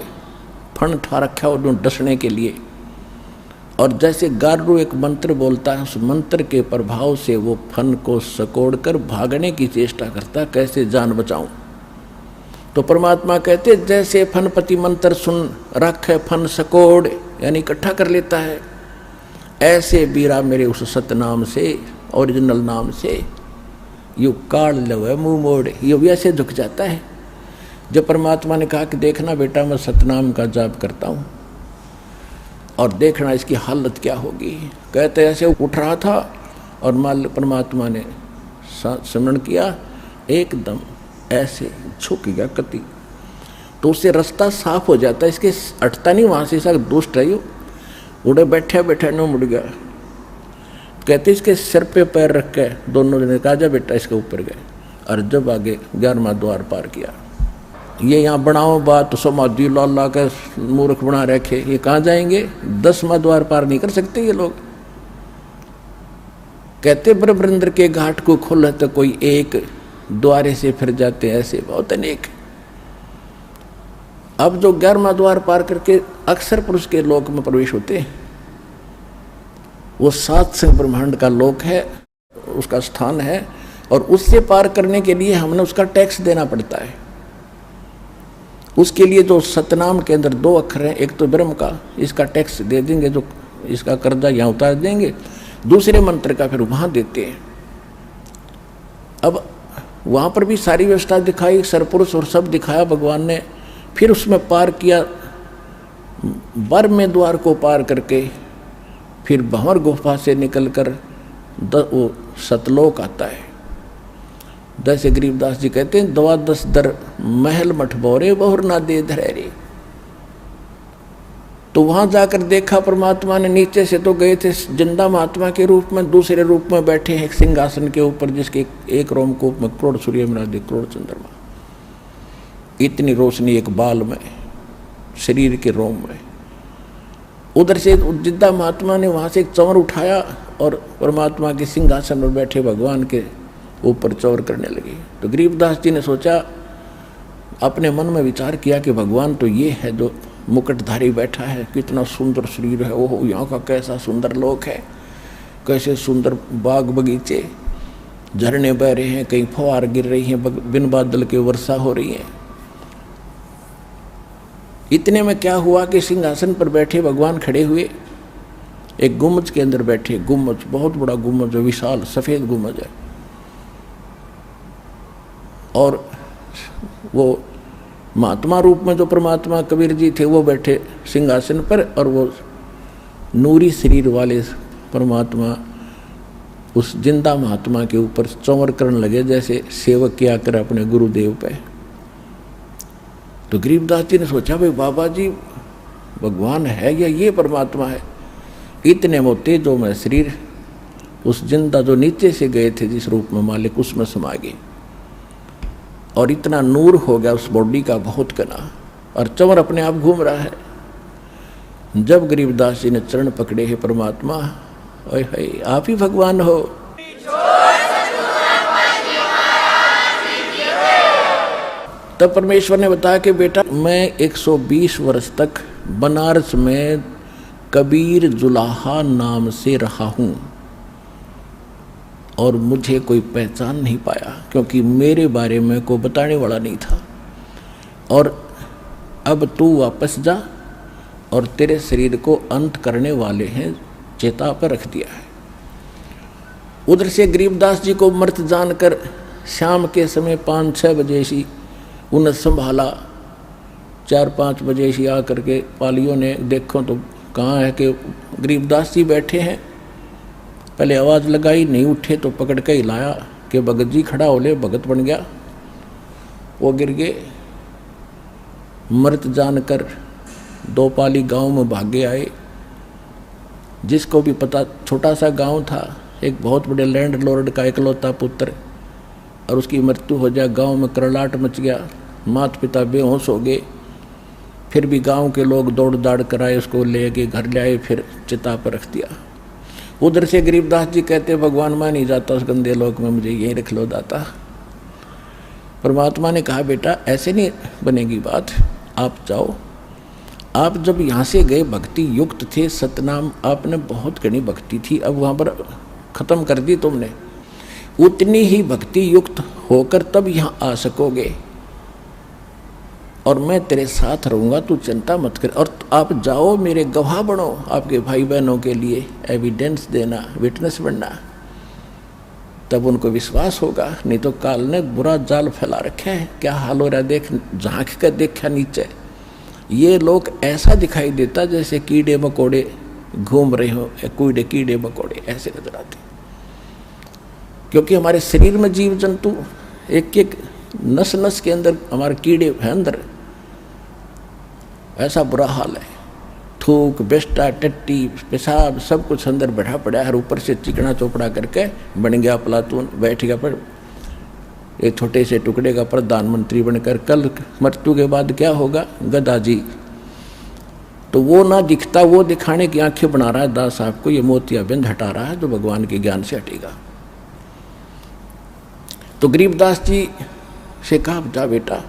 फन ठा रखा है डसने के लिए। और जैसे गारू एक मंत्र बोलता है, उस मंत्र के प्रभाव से वो फन को सकोड़ कर भागने की चेष्टा करता, कैसे जान बचाऊं। तो परमात्मा कहते जैसे फनपति मंत्र सुन रखे फन सकोड़, यानी इकट्ठा कर लेता है, ऐसे बीरा मेरे उस सतनाम से, ओरिजिनल नाम से यू काल लवे मुंह मोड़, ये भी ऐसे झुक जाता है। जब परमात्मा ने कहा कि देखना बेटा मैं सतनाम का जाप करता हूँ और देखना इसकी हालत क्या होगी, कहते ऐसे उठ रहा था और माल परमात्मा ने स्मरण किया, एकदम ऐसे झुक गया कति, तो उससे रास्ता साफ हो जाता है, इसके हटता नहीं वहाँ से, सब दुष्ट है, उड़े बैठे बैठे न मुड़ गया। कहते इसके सिर पे पैर रख के दोनों जने कहा जा बेटा इसके ऊपर गए, और जब आगे 11वां द्वार पार किया। ये यहाँ बनाओ बात तो समाधि ला के मूर्ख बना रखे, ये कहाँ जाएंगे, 10वां द्वार पार नहीं कर सकते ये लोग। कहते ब्रह्मेंद्र के घाट को खोले तो कोई एक द्वारे से फिर जाते, ऐसे बहुत अनेक। अब जो 11वां द्वार पार करके अक्सर पुरुष के लोक में प्रवेश होते हैं, वो 7 संग ब्रह्मांड का लोक है, उसका स्थान है, और उससे पार करने के लिए हमने उसका टैक्स देना पड़ता है। उसके लिए जो सतनाम के अंदर 2 अक्षर हैं, एक तो ब्रह्म का, इसका टैक्स दे देंगे, जो इसका कर्जा यहाँ उतार देंगे, दूसरे मंत्र का फिर वहाँ देते हैं। अब वहाँ पर भी सारी व्यवस्था दिखाई, सरपुरुष और सब दिखाया भगवान ने, फिर उसमें पार किया, 12वें द्वार को पार करके फिर भंवर गुफा से निकलकर वो सतलोक आता है। जैसे गरीबदास जी कहते हैं, 12 दर महल मठ बोरे बहुर ना दे धरे। तो वहां जाकर देखा परमात्मा ने, नीचे से तो गए थे जिंदा महात्मा के रूप में, दूसरे रूप में बैठे हैं एक सिंहासन के ऊपर, जिसके एक रोमकूप में करोड़ सूर्य मिला करोड़ चंद्रमा, इतनी रोशनी एक बाल में, शरीर के रोम में। उधर से जिंदा महात्मा ने वहां से एक चंवर उठाया और परमात्मा के सिंहासन पर बैठे भगवान के ऊपर चौर करने लगी। तो गरीबदास जी ने सोचा, अपने मन में विचार किया कि भगवान तो ये है जो मुकुटधारी बैठा है, कितना सुंदर शरीर है, ओहो यहाँ का कैसा सुंदर लोक है, कैसे सुंदर बाग बगीचे, झरने बह रहे हैं, कहीं फुहार गिर रही हैं, बिन बादल के वर्षा हो रही है। इतने में क्या हुआ कि सिंहासन पर बैठे भगवान खड़े हुए, एक गुम्बज के अंदर बैठे, गुम्बज बहुत बड़ा गुम्बज है, विशाल सफेद गुम्बज है, और वो महात्मा रूप में जो परमात्मा कबीर जी थे वो बैठे सिंहासन पर, और वो नूरी शरीर वाले परमात्मा उस जिंदा महात्मा के ऊपर चंवर करने लगे, जैसे सेवक किया कर अपने गुरुदेव पे। तो गरीबदास जी ने सोचा, भाई बाबा जी भगवान है या ये परमात्मा है। इतने में तेजो में शरीर उस जिंदा जो नीचे से गए थे जिस रूप में मालिक, उसमें समा गए, और इतना नूर हो गया उस बॉडी का बहुत घना, और चंवर अपने आप घूम रहा है। जब गरीबदास जी ने चरण पकड़े हैं परमात्मा, ओए हाय आप ही भगवान हो। तब परमेश्वर ने बताया कि बेटा मैं 120 वर्ष तक बनारस में कबीर जुलाहा नाम से रहा हूँ, और मुझे कोई पहचान नहीं पाया, क्योंकि मेरे बारे में कोई बताने वाला नहीं था। और अब तू वापस जा, और तेरे शरीर को अंत करने वाले हैं चेता पर रख दिया है। उधर से गरीबदास जी को मृत जानकर शाम के समय 5-6 बजे सी उन्हें संभाला, 4-5 बजे सी आकर के पालियों ने देखो तो कहाँ है कि गरीबदास जी बैठे हैं, पहले आवाज़ लगाई, नहीं उठे तो पकड़ के हिलाया कि भगत जी खड़ा हो ले, भगत बन गया। वो गिर गए, मृत जानकर दो पाली गांव में भागे आए। जिसको भी पता, छोटा सा गांव था, एक बहुत बड़े लैंड लॉर्ड का इकलौता पुत्र, और उसकी मृत्यु हो जाए, गांव में करलाट मच गया, माता पिता बेहोश हो गए। फिर भी गांव के लोग दौड़ दाड़ कराए, उसको ले के घर ले आए, फिर चिता पर रख दिया। उधर से गरीबदास जी कहते, भगवान मैं नहीं जाता उस गंदे लोक में, मुझे यहीं रख लो दाता। परमात्मा ने कहा बेटा ऐसे नहीं बनेगी बात, आप जाओ। आप जब यहाँ से गए भक्ति युक्त थे, सतनाम आपने बहुत घनी भक्ति थी, अब वहाँ पर खत्म कर दी तुमने, उतनी ही भक्ति युक्त होकर तब यहाँ आ सकोगे, और मैं तेरे साथ रहूँगा, तू चिंता मत कर। और आप जाओ, मेरे गवाह बनो, आपके भाई बहनों के लिए एविडेंस देना, विटनेस बनना, तब उनको विश्वास होगा। नहीं तो काल ने बुरा जाल फैला रखे हैं, क्या हाल हो रहा है देख, झांक कर देखा नीचे, ये लोग ऐसा दिखाई देता जैसे कीड़े मकोड़े घूम रहे हो, कीड़े मकोड़े ऐसे नजर आते। क्योंकि हमारे शरीर में जीव जंतु एक एक नस नस के अंदर हमारे कीड़े हैं अंदर, ऐसा बुरा हाल है। थूक, बेस्टा, टट्टी, पेशाब सब कुछ अंदर बैठा पड़ा है, ऊपर से चिकना चोपड़ा करके बन गया प्लातून, बैठ गया पर एक छोटे से टुकड़े का प्रधानमंत्री बनकर। कल मृत्यु के बाद क्या होगा, गदा जी। तो वो ना दिखता, वो दिखाने की आंखें बना रहा है दास साहब को, ये मोतियाबिंद हटा रहा है जो भगवान के ज्ञान से हटेगा। तो गरीबदास जी से कहा जा बेटा,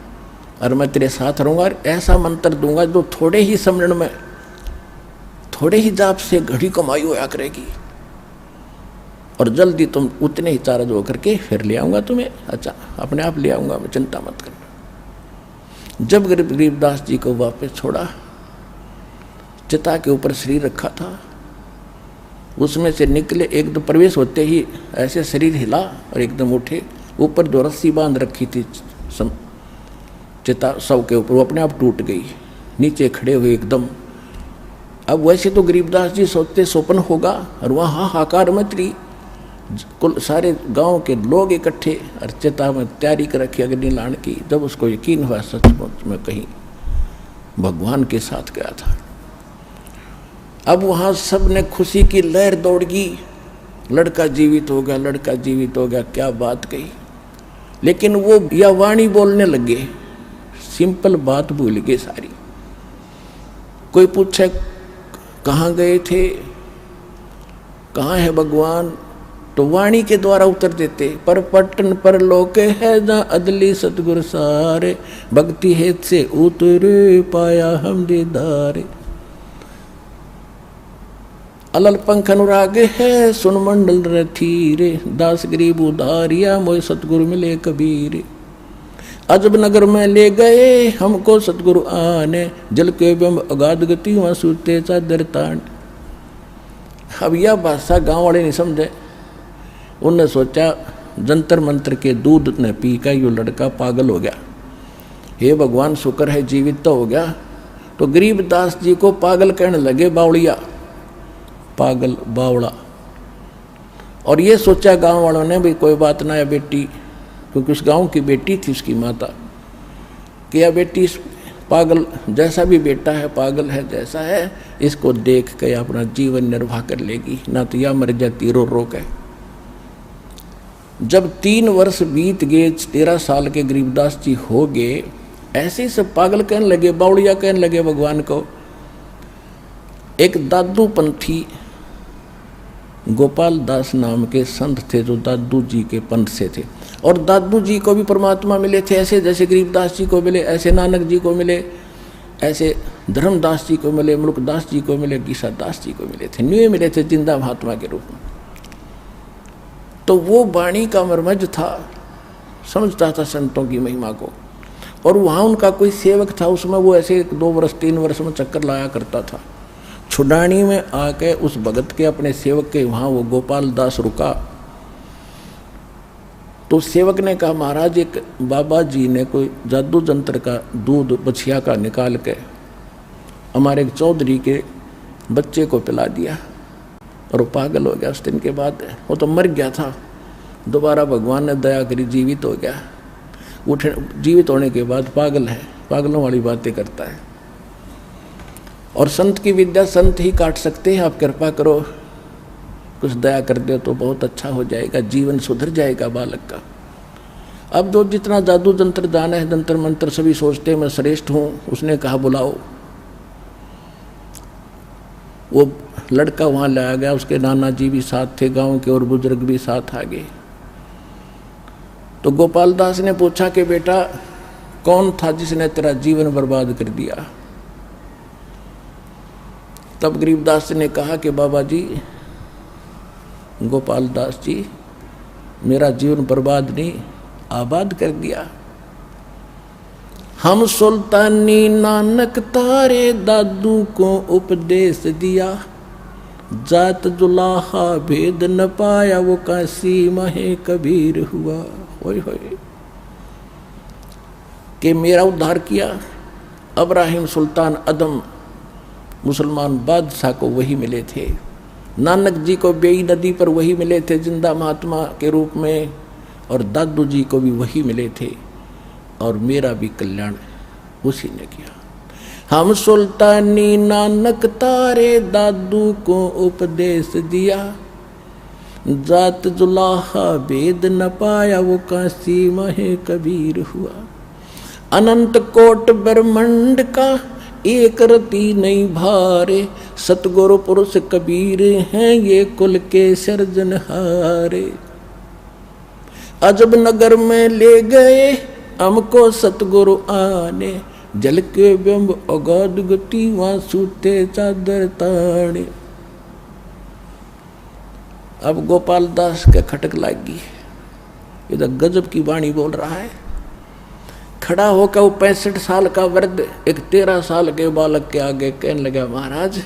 और मैं तेरे साथ रहूंगा, और ऐसा मंत्र दूंगा जो थोड़े ही समरण में, थोड़े ही जाप से घड़ी कमाई होया करेगी, और जल्दी तुम उतने ही चार्ज होकर के फिर ले आऊंगा तुम्हें। अच्छा, अपने आप ले आऊंगा मैं, चिंता मत करना। जब गरीबदास जी को वापस छोड़ा, चिता के ऊपर शरीर रखा था, उसमें से निकले, एकदम प्रवेश होते ही ऐसे शरीर हिला और एकदम उठे। ऊपर जो रस्सी बांध रखी थी चिता शव के ऊपर, वो अपने आप टूट गई, नीचे खड़े हुए एकदम। अब वैसे तो गरीबदास जी सोचते स्वप्न होगा, और वहाँ हाहाकार मच रही, कुल सारे गांव के लोग इकट्ठे, और चिता में तैयारी कर रखी अग्नि लाने की। जब उसको यकीन हुआ सचमुच में कहीं भगवान के साथ गया था, अब वहाँ सब ने खुशी की लहर दौड़ गई, लड़का जीवित हो गया, लड़का जीवित हो गया, क्या बात कही। लेकिन वो या वाणी बोलने लगे, सिंपल बात भूल गए सारी। कोई पूछे कहाँ गए थे, कहाँ है भगवान, तो वाणी के द्वारा उत्तर देते, पर पट्टन पर लोके है जहाँ अदली सतगुर सारे, भक्ति हेत से उतरे पाया हम दीदारे। अलल पंख अनुराग है सुन मंडल रथीरे, दास गरीब उधारिया मोय सतगुरु मिले कबीरे। अजब नगर में ले गए हमको सतगुरु आने, जल के बिंब अगाध गति वहाँ सूते चादर तान। अब यह भाषा गांव वाले नहीं समझे, उनने सोचा जंतर मंत्र के दूध ने पी का यो लड़का पागल हो गया, हे भगवान शुक्र है जीवित तो हो गया। तो गरीबदास जी को पागल कहने लगे, बावड़िया, पागल, बावड़ा। और ये सोचा गांव वालों ने भी कोई बात ना है बेटी, क्योंकि उस गांव की बेटी थी उसकी माता, कि यह बेटी पागल जैसा भी बेटा है, पागल है जैसा है, इसको देख के अपना जीवन निर्वाह कर लेगी, ना तो यह मर जाती रो रो के। जब 3 वर्ष बीत गए, 13 साल के गरीबदास जी हो गए, ऐसे ही सब पागल कहने लगे, बावड़िया कहने लगे भगवान को। एक दादू पंथी गोपाल दास नाम के संत थे जो दादू जी के पंथ से थे, और दादू जी को भी परमात्मा मिले थे, ऐसे जैसे गरीबदास जी को मिले, ऐसे नानक जी को मिले, ऐसे धर्मदास जी को मिले, मुल्कदास जी को मिले, गीसा दास जी को मिले थे, न्यू मिले थे जिंदा महात्मा के रूप में। तो वो वाणी का मर्मज था, समझता था संतों की महिमा को। और वहाँ उनका कोई सेवक था, उसमें वो ऐसे 2 वर्ष 3 वर्ष में चक्कर लाया करता था। छुडानी में आके उस भगत के अपने सेवक के वहाँ वो गोपाल दास रुका, तो सेवक ने कहा महाराज एक बाबा जी ने कोई जादू जंत्र का दूध बछिया का निकाल के हमारे एक चौधरी के बच्चे को पिला दिया, और वो पागल हो गया उस दिन के बाद। वो तो मर गया था, दोबारा भगवान ने दया करी जीवित हो गया। उठ जीवित होने के बाद पागल है, पागलों वाली बातें करता है। और संत की विद्या संत ही काट सकते हैं। आप कृपा करो, कुछ दया कर दो तो बहुत अच्छा हो जाएगा, जीवन सुधर जाएगा बालक का। अब जो जितना जादू जंत्र जाना है, जंतर मंत्र सभी सोचते हैं मैं श्रेष्ठ हूँ। उसने कहा बुलाओ। वो लड़का वहाँ लाया गया, उसके नाना जी भी साथ थे, गांव के और बुजुर्ग भी साथ आ गए। तो गोपाल दास ने पूछा कि बेटा कौन था जिसने तेरा जीवन बर्बाद कर दिया? तब गरीबदास ने कहा कि बाबा जी, गोपाल दास जी, मेरा जीवन बर्बाद नहीं आबाद कर दिया। हम सुल्तानी नानक तारे दादू को उपदेश दिया, जात जुलाहा भेद न पाया वो काशी महे कबीर हुआ। होय होय कि मेरा उद्धार किया। अब्राहिम सुल्तान अदम मुसलमान बादशाह को वही मिले थे, नानक जी को बेई नदी पर वही मिले थे जिंदा महात्मा के रूप में, और दादू जी को भी वही मिले थे, और मेरा भी कल्याण उसी ने किया। हम सुल्तानी नानक तारे दादू को उपदेश दिया, जात जुलाहा भेद न पाया वो काशी महे कबीर हुआ। अनंत कोट ब्रह्मांड का एक रति नहीं भारे, सतगुरु पुरुष कबीर हैं ये कुल के सर्जनहारे। अजब नगर में ले गए हमको सतगुरु आने, जल के बिंब अगाध गति वहां सूते चादर ताने। अब गोपाल दास के खटक लागी, इधर गजब की वाणी बोल रहा है। खड़ा होकर वो 65 साल का वृद्ध एक 13 साल के बालक के आगे कहने लगा, महाराज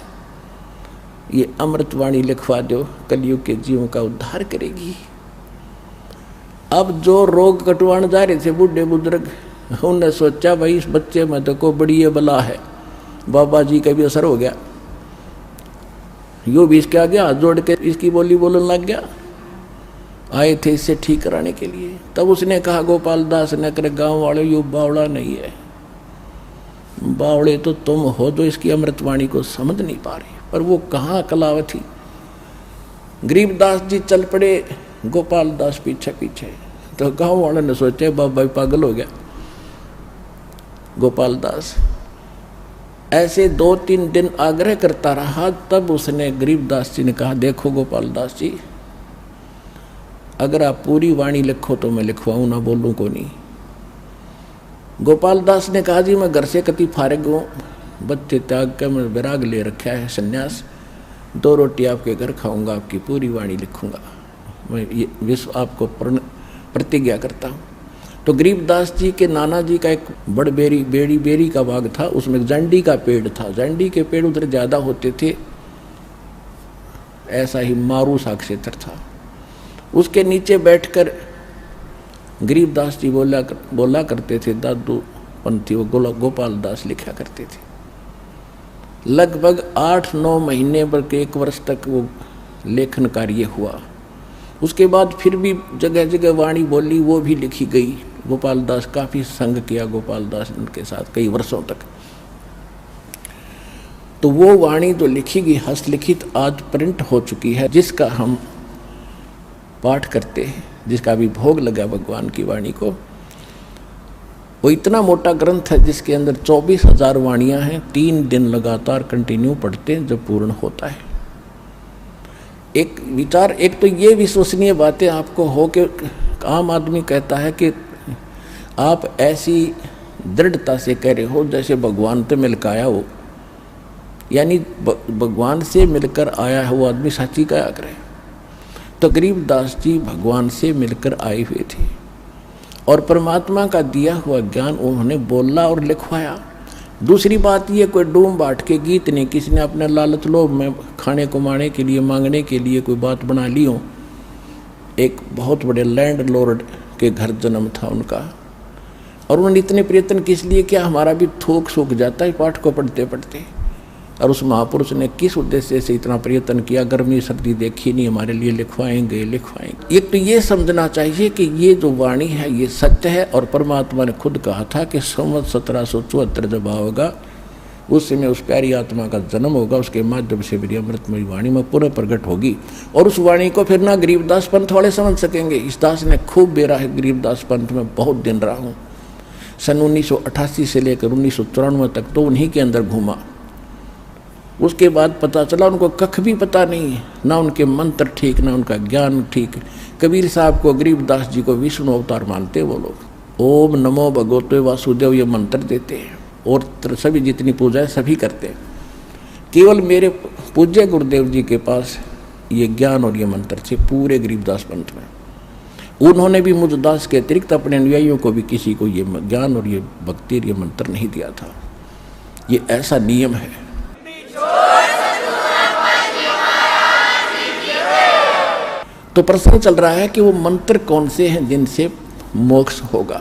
ये अमृतवाणी लिखवा दो, कलयुग के जीवों का उद्धार करेगी। अब जो रोग कटवाने जा रहे थे बूढ़े बुजुर्ग, उन्होंने सोचा भाई इस बच्चे में तो को बड़ी ये बला है। बाबा जी का भी असर हो गया, यो भी इसके आगे हाथ जोड़ के इसकी बोली बोलने लग गया। आए थे इससे ठीक कराने के लिए। तब उसने कहा गोपाल दास ने, करे गांव वाले यो बावड़ा नहीं है, बावड़े तो तुम हो जो इसकी अमृतवाणी को समझ नहीं पा रहे। पर वो कहाँ कलावती। गरीबदास जी चल पड़े, गोपाल दास पीछे पीछे। तो गांव वालों ने सोचे बाबा पागल हो गया। गोपाल दास ऐसे 2-3 दिन आग्रह करता रहा। तब उसने गरीबदास जी ने कहा, देखो गोपाल दास जी, अगर आप पूरी वाणी लिखो तो मैं लिखवाऊँ, ना बोलूँ को नहीं। गोपाल दास ने कहा, जी मैं घर से कति फारिग हूँ, बच्चे त्याग कर मैं विराग ले रखा है संन्यास, 2 रोटी आपके घर खाऊंगा, आपकी पूरी वाणी लिखूंगा, मैं ये विश्व आपको प्रतिज्ञा करता हूँ। तो गरीबदास जी के नाना जी का एक बड़ बेरी का बाग था, उसमें जंडी का पेड़ था। जंडी के पेड़ उधर ज़्यादा होते थे, ऐसा ही मारू सा क्षेत्र था। उसके नीचे बैठकर गरीबदास जी बोला करते थे, दादू पंथी वो गोपाल दास लिखा करते थे। लगभग 8-9 महीने बल्कि 1 वर्ष तक वो लेखन कार्य हुआ। उसके बाद फिर भी जगह जगह वाणी बोली, वो भी लिखी गई। गोपाल दास काफ़ी संग किया गोपाल दास उनके साथ कई वर्षों तक। तो वो वाणी जो लिखी गई हस्तलिखित आज प्रिंट हो चुकी है, जिसका हम पाठ करते हैं, जिसका भी भोग लगा भगवान की वाणी को। वो इतना मोटा ग्रंथ है जिसके अंदर 24,000 वाणियाँ हैं। 3 दिन लगातार कंटिन्यू पढ़ते हैं जब पूर्ण होता है। एक विचार, एक तो ये विश्वसनीय बातें आपको हो कि आम आदमी कहता है कि आप ऐसी दृढ़ता से कह रहे हो जैसे भगवान से मिलकर आया हो, यानी भगवान से मिलकर आया है वो आदमी साची का आग्रह। तो गरीबदास जी भगवान से मिलकर आए हुए थे और परमात्मा का दिया हुआ ज्ञान उन्होंने बोला और लिखवाया। दूसरी बात ये, कोई डूम बाट के गीत नहीं, किसी ने अपने लालच लोभ में खाने कमाने के लिए मांगने के लिए कोई बात बना ली हो। एक बहुत बड़े लैंड लॉर्ड के घर जन्म था उनका, और उन्होंने इतने प्रयत्न किस लिए किया, हमारा भी थूक सूख जाता है पाठ को पढ़ते पढ़ते। और उस महापुरुष ने किस उद्देश्य से इतना प्रयत्न किया, गर्मी सर्दी देखी नहीं, हमारे लिए लिखवाएंगे। एक तो ये समझना चाहिए कि ये जो वाणी है ये सत्य है, और परमात्मा ने खुद कहा था कि संवत 1774 जब आओगा उस समय उस प्यारी आत्मा का जन्म होगा, उसके माध्यम से मेरी अमृतमयी वाणी में पूरा प्रकट होगी। और उस वाणी को फिर ना गरीबदास पंथ वाले समझ सकेंगे। इस दास ने खूब बेरा है गरीबदास पंथ में, बहुत दिन रहा हूँ, सन 1988 से लेकर 1994 तक तो उन्हीं के अंदर घूमा। उसके बाद पता चला उनको कख भी पता नहीं, ना उनके मंत्र ठीक, ना उनका ज्ञान ठीक। कबीर साहब को, गरीबदास जी को विष्णु अवतार मानते वो लोग। ओम नमो भगवते वासुदेव ये मंत्र देते हैं, और सभी जितनी पूजा है सभी करते हैं। केवल मेरे पूज्य गुरुदेव जी के पास ये ज्ञान और ये मंत्र थे पूरे गरीबदास पंथ में। उन्होंने भी मुझ दास के अतिरिक्त अपने अनुयायियों को भी किसी को ये ज्ञान और ये भक्ति और ये मंत्र नहीं दिया था। ये ऐसा नियम है। तो प्रश्न चल रहा है कि वो मंत्र कौन से हैं जिनसे मोक्ष होगा।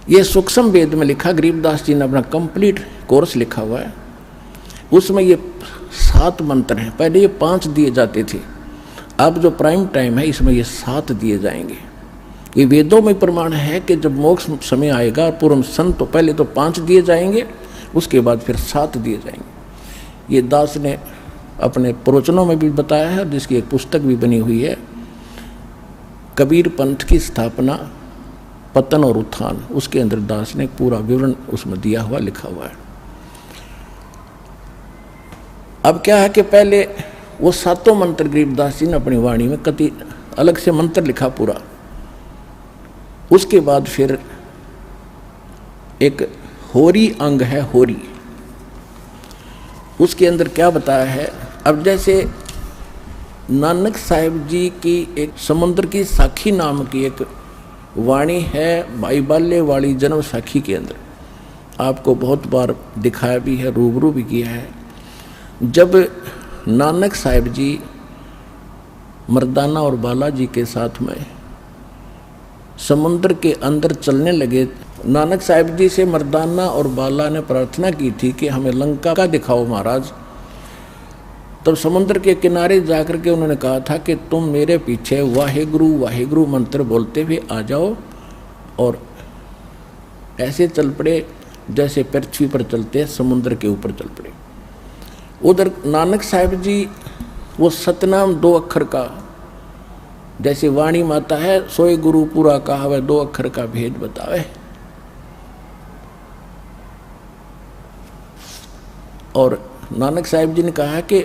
ये सूक्ष्म वेद में लिखा, गरीबदास जी ने अपना कंप्लीट कोर्स लिखा हुआ है, उसमें ये 7 मंत्र हैं। पहले ये 5 दिए जाते थे, अब जो प्राइम टाइम है इसमें ये 7 दिए जाएंगे। ये वेदों में प्रमाण है कि जब मोक्ष समय आएगा पूर्व संत, तो पहले तो 5 दिए जाएंगे, उसके बाद फिर 7 दिए जाएंगे। ये दास ने अपने प्रवचनों में भी बताया है, जिसकी एक पुस्तक भी बनी हुई है, कबीर पंथ की स्थापना, पतन और उत्थान। उसके अंदर दास ने पूरा विवरण उसमें दिया हुआ, लिखा हुआ है। अब क्या है कि पहले वो 7 मंत्र गरीबदास जी ने अपनी वाणी में कति अलग से मंत्र लिखा पूरा। उसके बाद फिर एक होरी अंग है, होरी, उसके अंदर क्या बताया है। अब जैसे नानक साहिब जी की एक समुद्र की साखी नाम की एक वाणी है, भाई बाल्य वाली जन्म साखी के अंदर आपको बहुत बार दिखाया भी है, रूबरू भी किया है। जब नानक साहिब जी मर्दाना और बालाजी के साथ में समुद्र के अंदर चलने लगे, नानक साहिब जी से मर्दाना और बाला ने प्रार्थना की थी कि हमें लंका का दिखाओ महाराज। तब समुद्र के किनारे जाकर के उन्होंने कहा था कि तुम मेरे पीछे वाहेगुरु वाहेगुरु मंत्र बोलते हुए आ जाओ, और ऐसे चल पड़े जैसे पृथ्वी पर चलते हैं, समुद्र के ऊपर चल पड़े। उधर नानक साहिब जी वो सतनाम 2 अक्षर का, जैसे वाणी माता है, सोए गुरु पूरा कहावे 2 अक्षर का भेद बतावे। और नानक साहिब जी ने कहा कि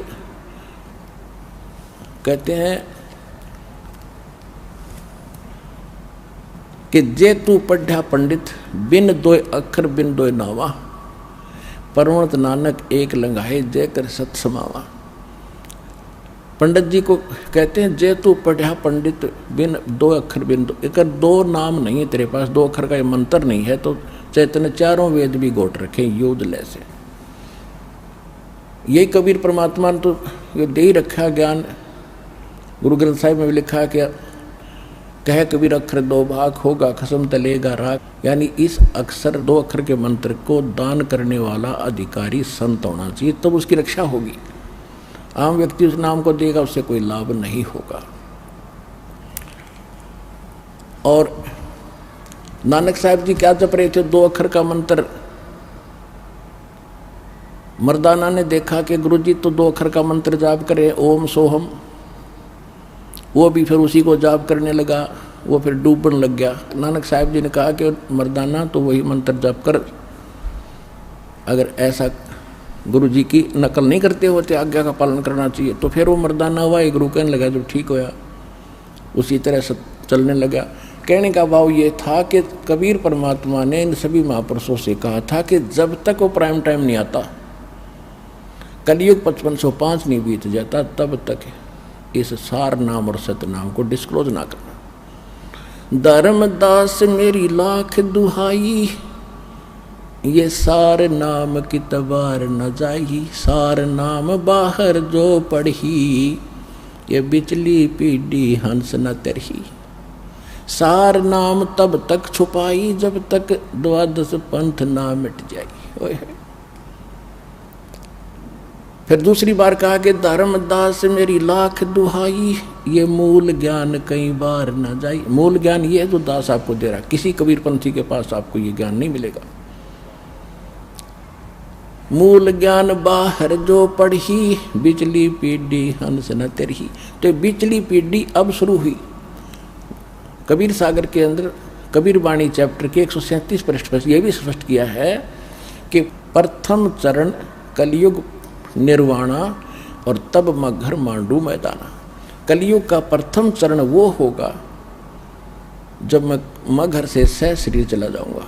कहते हैं कि जे तू पढ़ा पंडित बिन 2 अक्षर बिन 2 नावा, परमत नानक एक लंघाए जय कर सत समावा। पंडित जी को कहते हैं जे तू पढ़ा पंडित बिन 2 अक्षर बिन 2, एक 2 नाम नहीं है तेरे पास, 2 अक्षर का ये मंत्र नहीं है, तो चैतन्य 4 वेद भी गोट रखे युद्ध ले से। यही कबीर परमात्मा ने तो ये दे ही रखा ज्ञान। गुरु ग्रंथ साहिब में भी लिखा कि कहे कबीर अक्षर 2 भाग होगा खसम तलेगा राग, यानी इस अक्षर 2 अक्षर के मंत्र को दान करने वाला अधिकारी संत होना चाहिए, तब उसकी रक्षा होगी। आम व्यक्ति उस नाम को देगा, उससे कोई लाभ नहीं होगा। और नानक साहिब जी क्या जप रहे थे 2 अक्षर का मंत्र। मर्दाना ने देखा कि गुरुजी तो 2 अक्षर का मंत्र जाप करे, ओम सोहम, वो भी फिर उसी को जाप करने लगा, वो फिर डूबने लग गया। नानक साहिब जी ने कहा कि मर्दाना तो वही मंत्र जाप कर, अगर ऐसा गुरुजी की नकल नहीं करते होते, आज्ञा का पालन करना चाहिए। तो फिर वो मर्दाना हुआ, एक गुरु कहने लगा, जब ठीक होया उसी तरह से चलने लगा। कहने का भाव ये था कि कबीर परमात्मा ने इन सभी महापुरुषों से कहा था कि जब तक वो प्राइम टाइम नहीं आता, कलयुग 5505 नहीं बीत जाता, तब तक इस सार नाम और सतनाम को डिस्क्लोज ना करना। धर्मदास मेरी लाख दुहाई, ये सार नाम की तबार न जाई, सार नाम बाहर जो पढ़ी, ये बिचली पीढ़ी हंस न तरही। सार नाम तब तक छुपाई, जब तक 12 पंथ ना मिट जाई। फिर दूसरी बार कहा कि धर्मदास मेरी लाख दुहाई, ये मूल ज्ञान कई बार न जाई। मूल ज्ञान ये है जो दास आपको दे रहा, किसी कबीरपंथी के पास आपको ये ज्ञान नहीं मिलेगा। मूल ज्ञान बाहर जो पढ़ी, बिचली पीढ़ी हंस न तेरही। तो बिचली पीढ़ी अब शुरू हुई। कबीर सागर के अंदर कबीर वाणी चैप्टर के 137 पृष्ठ पर यह भी स्पष्ट किया है कि प्रथम चरण कलयुग निर्वाणा और तब मगर मांडू मैदाना। कलयुग का प्रथम चरण वो होगा जब मैं मगर से सह शरीर चला जाऊंगा।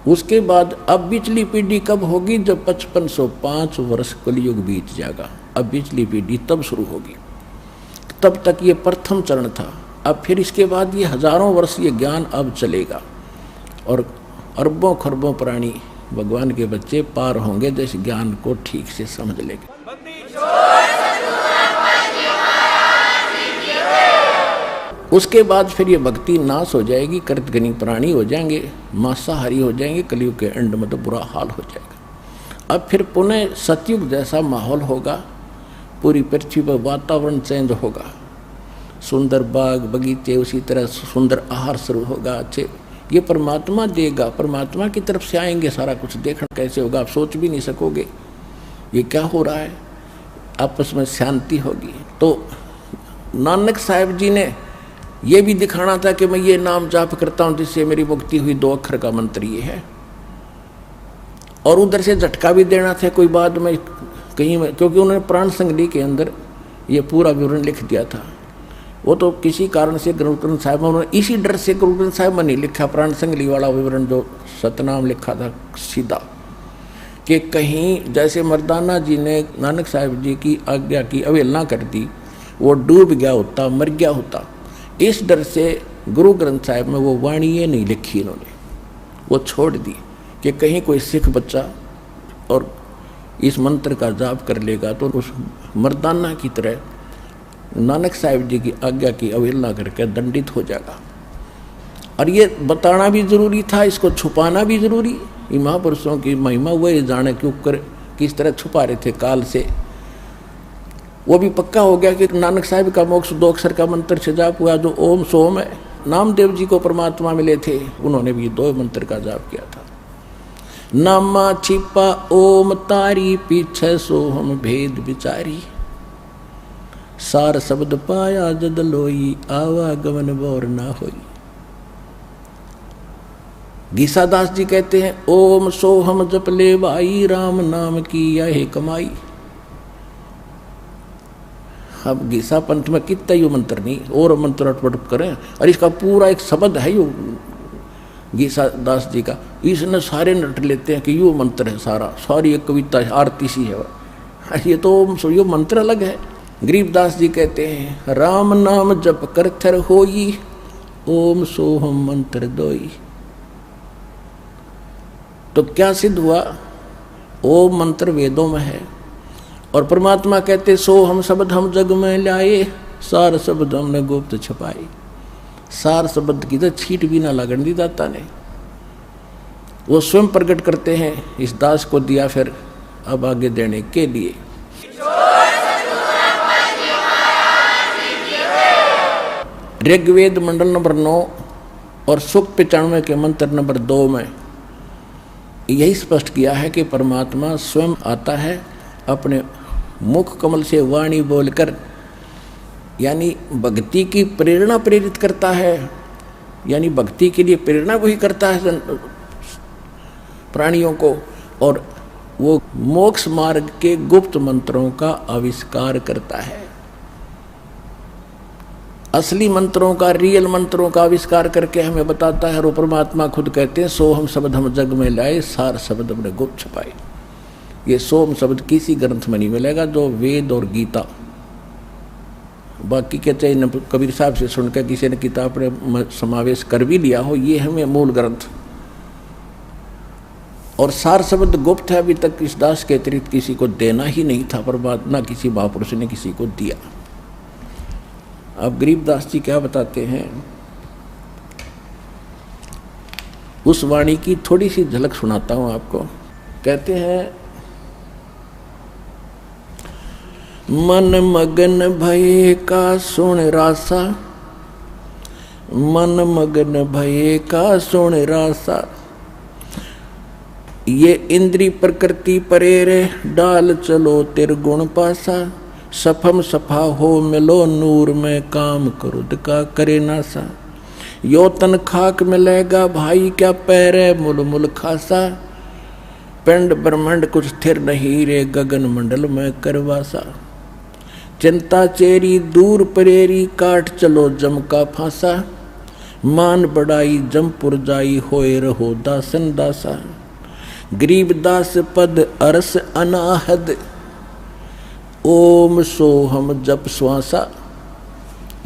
उसके बाद अब बिचली पीढ़ी कब होगी? जब 5505 वर्ष कलयुग बीत जाएगा, अब बिचली पीढ़ी तब शुरू होगी। तब तक ये प्रथम चरण था। अब फिर इसके बाद ये हजारों वर्ष ये ज्ञान अब चलेगा और अरबों खरबों प्राणी भगवान के बच्चे पार होंगे जो इस ज्ञान को ठीक से समझ लेंगे। उसके बाद फिर ये भक्ति नाश हो जाएगी, कृतघ्नी प्राणी हो जाएंगे, मांसाहारी हो जाएंगे, कलयुग के एंड में तो बुरा हाल हो जाएगा। अब फिर पुनः सतयुग जैसा माहौल होगा, पूरी पृथ्वी पर वातावरण चेंज होगा, सुंदर बाग बगीचे, उसी तरह सुंदर आहार शुरू होगा। अच्छे ये परमात्मा देगा, परमात्मा की तरफ से आएंगे, सारा कुछ देखना कैसे होगा आप सोच भी नहीं सकोगे ये क्या हो रहा है। आपस में शांति होगी। तो नानक साहब जी ने ये भी दिखाना था कि मैं ये नाम जाप करता हूँ जिससे मेरी मुक्ति हुई, 2 अक्षर का मंत्र ये है। और उधर से झटका भी देना था कोई बाद में कहीं में, क्योंकि उन्होंने प्राण संगली के अंदर ये पूरा विवरण लिख दिया था। वो तो किसी कारण से गुरु ग्रंथ साहिब में उन्होंने इसी डर से गुरु ग्रंथ साहिब में नहीं लिखा प्राण संगली वाला विवरण जो सतनाम लिखा था सीधा, कि कहीं जैसे मर्दाना जी ने नानक साहिब जी की आज्ञा की अवहेलना कर दी, वो डूब गया होता, मर गया होता। इस डर से गुरु ग्रंथ साहिब में वो वाणी नहीं लिखी इन्होंने, वो छोड़ दी कि कहीं कोई सिख बच्चा और इस मंत्र का जाप कर लेगा तो उस मर्दाना की तरह नानक साहिब जी की आज्ञा की अवहेलना करके दंडित हो जाएगा। और ये बताना भी जरूरी था, इसको छुपाना भी जरूरी। ये महापुरुषों की महिमा वही जाने क्यों कर किस तरह छुपा रहे थे काल से। वो भी पक्का हो गया कि नानक साहिब का मोक्ष 2 अक्षर का मंत्र से जाप हुआ जो ओम सोम है। नामदेव जी को परमात्मा मिले थे, उन्होंने भी 2 मंत्र का जाप किया था। नामा छिपा ओम तारी, पीछे सोहम भेद विचारी, सार शब्द पाया जद लोई, आवागमन बोर ना होई। गीसादास जी कहते हैं ओम सोहम जप ले भाई, राम नाम की यह कमाई। अब गीसा पंथ में कितना यू मंत्र नहीं और मंत्र अटपट करें, और इसका पूरा एक शब्द है यू गीसादास जी का, इसने सारे नट लेते हैं कि यू मंत्र है सारा, सारी एक कविता आरती सी है। ये तो यो मंत्र अलग है। गरीबदास जी कहते हैं राम नाम जप कर थर होई, ओम सोहम मंत्र दोई। तो क्या सिद्ध हुआ? ओम मंत्र वेदों में है और परमात्मा कहते सोहम शब्द हम जग में लाए, सार शब्द हमने गुप्त छुपाए। सार शब्द की तो छीट भी ना लगन दी दाता ने, वो स्वयं प्रकट करते हैं। इस दास को दिया फिर अब आगे देने के लिए। ऋग्वेद मंडल नंबर 9 और सूक्त 95 के मंत्र नंबर 2 में यही स्पष्ट किया है कि परमात्मा स्वयं आता है अपने मुख कमल से वाणी बोलकर, यानी भक्ति की प्रेरणा प्रेरित करता है, यानी भक्ति के लिए प्रेरणा वही करता है प्राणियों को, और वो मोक्ष मार्ग के गुप्त मंत्रों का आविष्कार करता है। असली मंत्रों का, रियल मंत्रों का आविष्कार करके हमें बताता है। और परमात्मा खुद कहते हैं सोहम शब्द हम जग में लाए, सार शब्द हमने गुप्त छुपाए। ये सोम शब्द किसी ग्रंथ में नहीं मिलेगा जो वेद और गीता, बाकी के चाहे कबीर साहब से सुनकर किसी ने किताब में समावेश कर भी लिया हो, ये हमें मूल ग्रंथ। और सार शब्द गुप्त है, अभी तक इस दास के अतिरिक्त किसी को देना ही नहीं था, परमात्मा किसी महापुरुष ने किसी को दिया। अब गरीबदास जी क्या बताते हैं, उस वाणी की थोड़ी सी झलक सुनाता हूं आपको। कहते हैं मन मगन भये का सुन रासा, मन मगन भये का सुन रासा। ये इंद्री प्रकृति परेरे, डाल चलो तिरगुण पासा। सफम सफा हो मिलो नूर में, काम क्रोध का करे नासा। यो तन खाक मिलेगा भाई, क्या पैरे मुल मुल खासा। पिंड ब्रह्मांड कुछ स्थिर नहीं रे, गगन मंडल में करवासा। चिंता चेरी दूर परेरी, काट चलो जम का फांसा। मान बढ़ाई जमपुर जाई, होए रहो दासन दासा। गरीब दास पद अरस अनाहद, ओम सोहम जप श्वासा।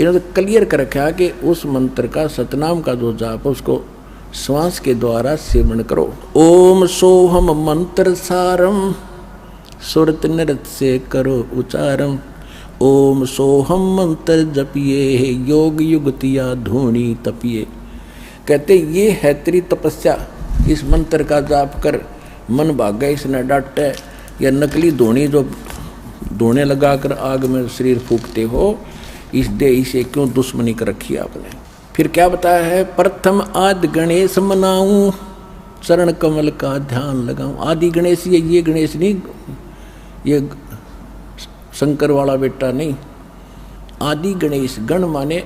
इन्होंने क्लियर कर रखा कि उस मंत्र का, सतनाम का जो जाप उसको श्वास के द्वारा सेवन करो। ओम सोहम मंत्र सारम, सुरत नृत से करो उच्चारम। ओम सोहम मंत्र जपिए, योग युगतिया धूनी तपिए। कहते ये है तेरी तपस्या, इस मंत्र का जाप कर, मन भागे इसने डांटे। या नकली धूनी जो धोने लगाकर आग में शरीर फूकते हो, इस देह से क्यों दुश्मनी कर रखी आपने। फिर क्या बताया है, प्रथम आदि गणेश मनाऊं, चरण कमल का ध्यान लगाऊं। आदि गणेश ये गणेश नहीं, ये शंकर वाला बेटा नहीं। आदि गणेश, गण माने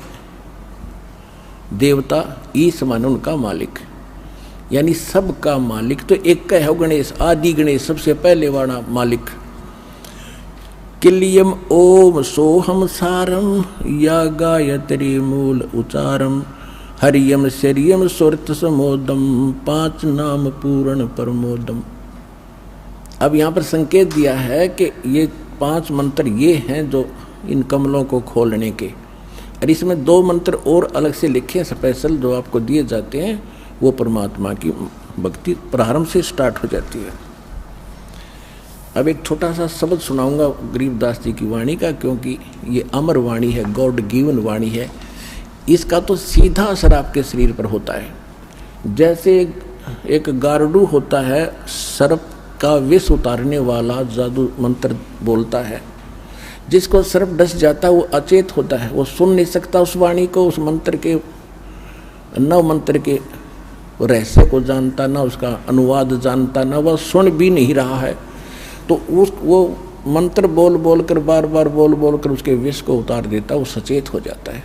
देवता, ईश माने उनका मालिक, यानी सबका मालिक तो एक का है गणेश। आदि गणेश सबसे पहले वाला मालिक। किलियम ओम सोहम सारम, या गायत्री मूल उचारम। हरियम शरियम सुरत समोदम, 5 नाम पूर्ण प्रमोदम। अब यहाँ पर संकेत दिया है कि ये 5 मंत्र ये हैं जो इन कमलों को खोलने के। और इसमें 2 मंत्र और अलग से लिखे स्पेशल जो आपको दिए जाते हैं, वो परमात्मा की भक्ति प्रारंभ से स्टार्ट हो जाती है। अब एक छोटा सा शब्द सुनाऊंगा गरीबदास जी की वाणी का, क्योंकि ये अमर वाणी है, गॉड गिवन वाणी है। इसका तो सीधा असर आपके शरीर पर होता है। जैसे एक गारडू होता है, सर्प का विष उतारने वाला जादू मंत्र बोलता है। जिसको सर्प डस जाता है वो अचेत होता है, वो सुन नहीं सकता उस वाणी को, उस मंत्र के, नव मंत्र के रहस्य को जानता, ना उसका अनुवाद जानता, ना वह सुन भी नहीं रहा है। तो वो मंत्र बोल बोल कर, बार बार बोल बोल कर उसके विष को उतार देता, वो सचेत हो जाता है।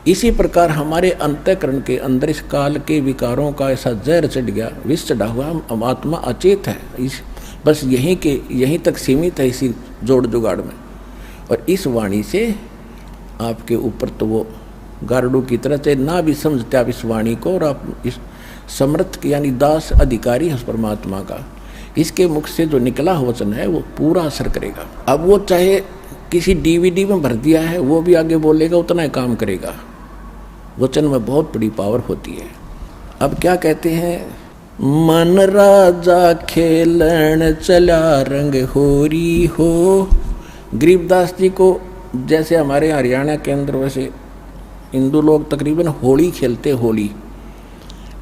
इसी प्रकार हमारे अंतःकरण के अंदर इस काल के विकारों का ऐसा जहर चढ़ गया, विष चढ़ा हुआ, हम आत्मा अचेत है, बस यहीं तक सीमित है इसी जोड़ जुगाड़ में। और इस वाणी से आपके ऊपर तो वो गारडू की तरह से ना भी समझते आप इस वाणी को, और आप इस समर्थ यानी दास अधिकारी है उस परमात्मा का, इसके मुख से जो निकला वचन है वो पूरा असर करेगा। अब वो चाहे किसी डीवीडी में भर दिया है, वो भी आगे बोलेगा, उतना ही काम करेगा। वचन में बहुत बड़ी पावर होती है। अब क्या कहते हैं, मन राजा खेलन चला रंग होरी हो। गरीबदास जी को जैसे हमारे हरियाणा के अंदर वैसे हिंदू लोग तकरीबन होली खेलते, होली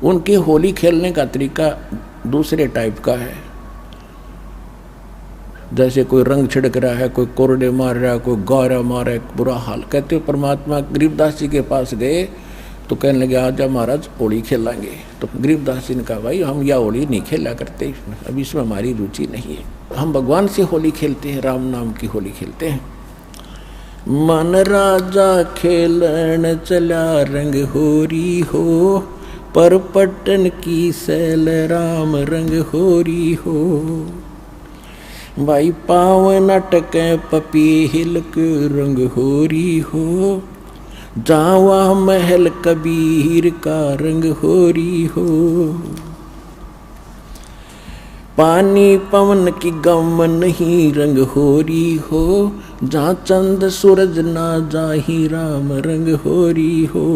उनकी होली खेलने का तरीका दूसरे टाइप का है। जैसे कोई रंग छिड़क रहा है, कोई कोरडे मार रहा है, कोई गौरा मार रहा है, बुरा हाल। कहते परमात्मा गरीबदास जी के पास गए तो कहने लगे आजा महाराज होली खेलेंगे। तो गरीबदास जी ने कहा भाई हम यह होली नहीं खेला करते, अभी इसमें हमारी रुचि नहीं है, हम भगवान से होली खेलते हैं, राम नाम की होली खेलते हैं। मन राजा खेलन चला रंग होरी हो, पर पट्टन की सैल राम रंग होरी हो। भाई पाव नटक पपी हिलक रंग होरी हो, जावा महल कबीर का रंग होरी हो। पानी पवन की गम नहीं रंग होरी हो, जहाँ चंद सूरज ना जाही राम रंग होरी हो।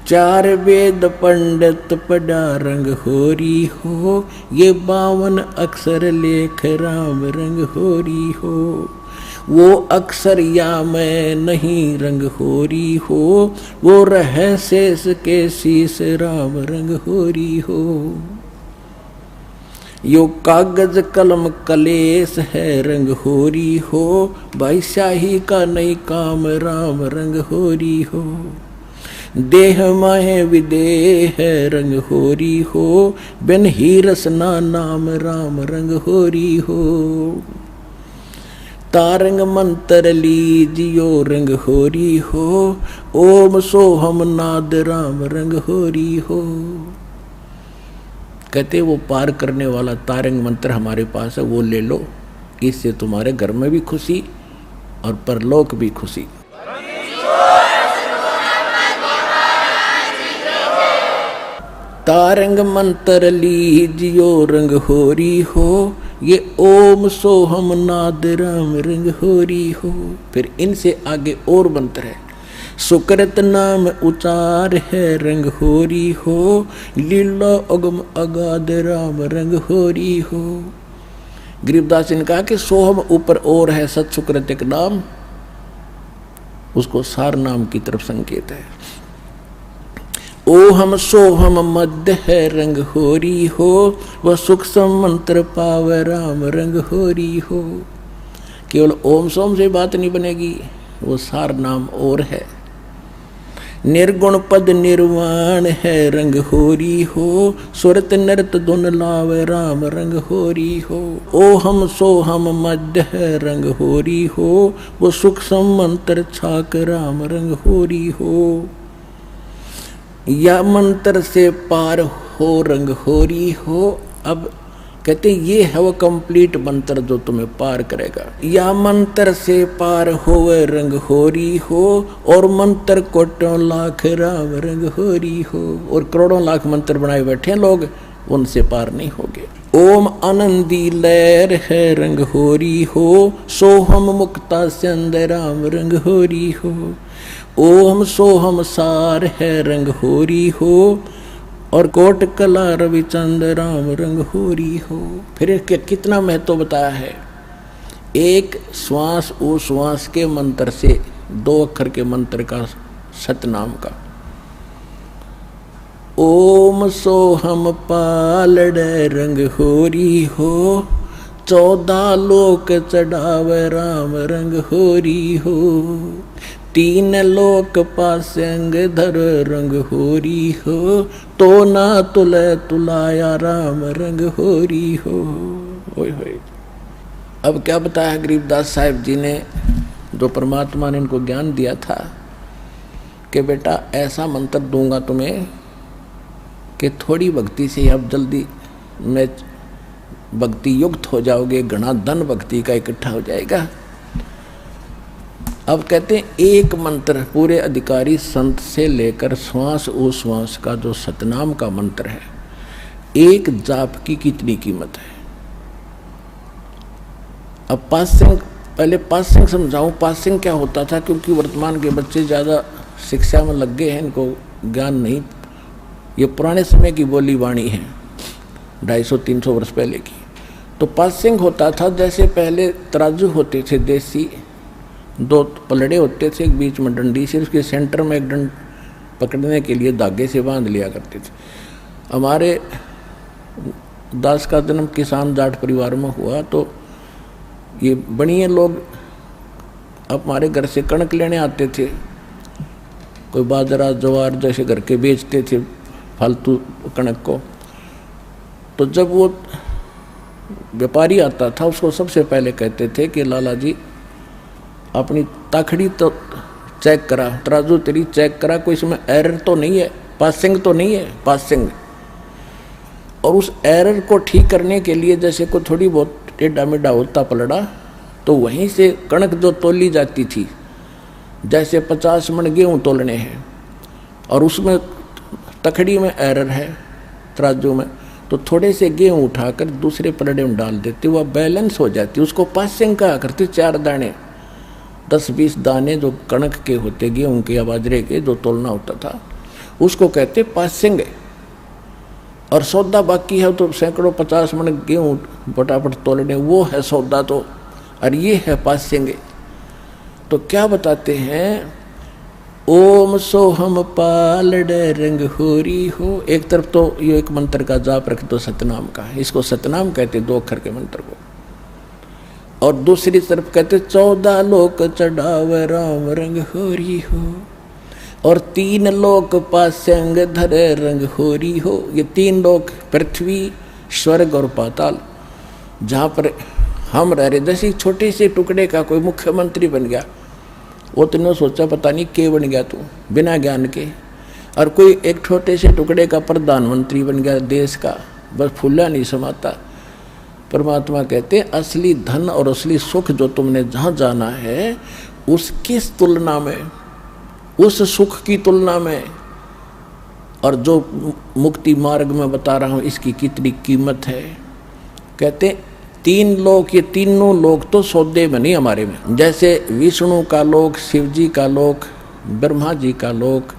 4 वेद पंडित पढ़ा रंग होरी हो, ये 52 अक्षर लेख राम रंग होरी हो। वो अक्षर या मैं नहीं रंग होरी हो, वो रह शेष के शीश राम रंग होरी हो। यो कागज कलम कलेस है रंग होरी हो, भाई स्याही का नहीं काम राम रंग होरी हो। देह माहे विदेह है रंग होरी हो, बिन ही रसना नाम राम रंग होरी हो। तारंग मंत्र लीजियो रंग होरी हो, ओम सोहम नाद राम रंग होरी हो। कहते वो पार करने वाला तारंग मंत्र हमारे पास है, वो ले लो, इससे तुम्हारे घर में भी खुशी और परलोक भी खुशी। तारंग मंत्र लीजियो रंग होरी हो, ये ओम सोहम नाद राम रंग होरी हो। फिर इनसे आगे और मंत्र है, सुकृत नाम उचार है रंग होरी हो, लीला अगम अगाध राम रंग होरी हो। गरीबदास जी ने कहा कि सोहम ऊपर और है, सत सुकृत एक नाम, उसको सार नाम की तरफ संकेत है। ओहम सोहम मध्य है रंग होरी हो, वह सूक्ष्म मंत्र पावे राम रंग होरी हो। केवल ओम सोम से बात नहीं बनेगी, वो सार नाम और है। निर्गुण पद निर्वाण है रंग होरी हो, सुरत नृत धुन लावे राम रंग होरी हो। ओहम सोहम मध्य है रंग होरी हो, वो सूक्ष्म मंत्र छाक राम रंग होरी हो। या मंत्र से पार हो रंग होरी हो। अब कहते ये है वो कंप्लीट मंत्र जो तुम्हें पार करेगा। या मंत्र से पार होवे रंग होरी हो, और मंत्र कोटों लाख राम रंग होरी हो। और करोड़ों लाख मंत्र बनाए बैठे लोग, उनसे पार नहीं होगे। ओम आनंदी लहर है रंग होरी हो, सोहम मुक्ता चंद राम रंग होरी हो। ओम सोहम सार है रंग होरी हो, और कोट कला रविचंद राम रंग होरी हो। फिर कितना महत्व बताया है। एक श्वास ओ श्वास के मंत्र से, 2 अक्षर के मंत्र का, सतनाम का। ओम सोहम पालड़ रंग होरी हो, 14 लोक चढ़ावे राम रंग होरी हो। 3 लोक पासंग धर रंग होरी हो, तो ना तुले तुलाया राम रंग होरी हो। ओए होए। अब क्या बताया गरीबदास साहिब जी ने, जो परमात्मा ने इनको ज्ञान दिया था कि बेटा ऐसा मंत्र दूंगा तुम्हें कि थोड़ी भक्ति से अब जल्दी में भक्ति युक्त हो जाओगे, घना धन भक्ति का इकट्ठा हो जाएगा। अब कहते हैं एक मंत्र पूरे अधिकारी संत से लेकर श्वास ओ श्वास का जो सतनाम का मंत्र है, एक जाप की कितनी कीमत है। अब पासिंग, पहले पासिंग समझाऊं। पासिंग क्या होता था, क्योंकि वर्तमान के बच्चे ज़्यादा शिक्षा में लग गए हैं, इनको ज्ञान नहीं। ये पुराने समय की बोली वाणी है, 250-300 वर्ष पहले की। तो पासिंग होता था, जैसे पहले तराजू होते थे देसी, 2 पलड़े होते थे, एक बीच में डंडी, सिर्फ के सेंटर में एक डंड पकड़ने के लिए धागे से बांध लिया करते थे। हमारे दास का जन्म किसान जाट परिवार में हुआ, तो ये बनिए लोग हमारे घर से कणक लेने आते थे, कोई बाजरा ज्वार जैसे घर के बेचते थे फालतू कणक को। तो जब वो व्यापारी आता था, उसको सबसे पहले कहते थे कि लाला जी अपनी ताखड़ी तो चेक करा, तराजू तेरी चेक करा, कोई इसमें एरर तो नहीं है, पासिंग तो नहीं है, पासिंग। और उस एरर को ठीक करने के लिए जैसे कोई थोड़ी बहुत टेढ़ा मेढ़ा होता पलड़ा, तो वहीं से कणक जो तोली जाती थी, जैसे 50 मन गेहूँ तोलने हैं और उसमें तखड़ी में एरर है तराजू में, तो थोड़े से गेहूँ उठाकर दूसरे पलड़े में डाल देते, वह बैलेंस हो जाती। उसको पासिंग कहा करते। 4 दाने, 10-20 दाने जो कणक के होते, गेहूँ के या बाजरे के, जो तोलना होता था, उसको कहते पासिंग। और सौदा बाकी है तो सैकड़ों 50 मन गेहूँ फटाफट तोलने, वो है सौदा। तो और ये है पासिंग। तो क्या बताते हैं ओम सोहम पालड़ रंग होरी हो। एक तरफ तो ये एक मंत्र का जाप रख दो सतनाम का, इसको सतनाम कहते 2 अक्षर के मंत्र को, और दूसरी तरफ कहते 14 लोक चढ़ावे राम रंग होरी हो, और 3 लोक पासंग धरे रंग होरी हो। ये 3 लोक पृथ्वी, स्वर्ग और पाताल, जहाँ पर हम रह रहे, जैसे छोटे से टुकड़े का कोई मुख्यमंत्री बन गया, वो तुमने सोचा पता नहीं के बन गया तू बिना ज्ञान के, और कोई एक छोटे से टुकड़े का प्रधानमंत्री बन गया देश का, बस फूला नहीं समाता। परमात्मा कहते असली धन और असली सुख जो तुमने जहाँ जाना है उसकी तुलना में, उस सुख की तुलना में, और जो मुक्ति मार्ग में बता रहा हूँ इसकी कितनी कीमत है। कहते 3 लोक, ये तीनों लोक तो सौदे में नहीं हमारे में, जैसे विष्णु का लोक, शिव जी का लोक, ब्रह्मा जी का लोक,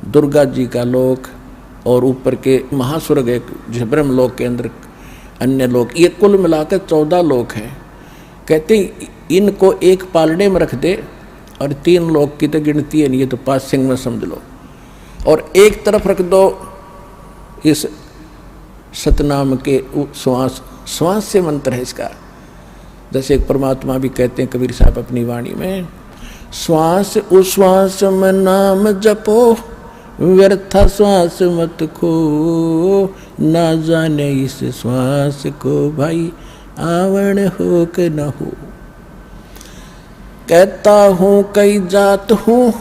दुर्गा जी का लोक, और ऊपर के महास्वर्ग एक जो ब्रह्म लोक के अंदर अन्य लोक, ये कुल मिलाकर 14 लोक हैं। कहते इनको एक पालड़े में रख दे और 3 लोक की तो गिनती है नहीं, ये तो 5 सिंह में समझ लो, और एक तरफ रख दो इस सतनाम के श्वास से मंत्र है इसका। जैसे एक परमात्मा भी कहते हैं कबीर साहब अपनी वाणी में, श्वास उश्वास में नाम जपो, व्यर्था श्वास मत खो, ना जाने इस श्वास को भाई आवण हो के न हो। कहता हूँ कई जात हूँ,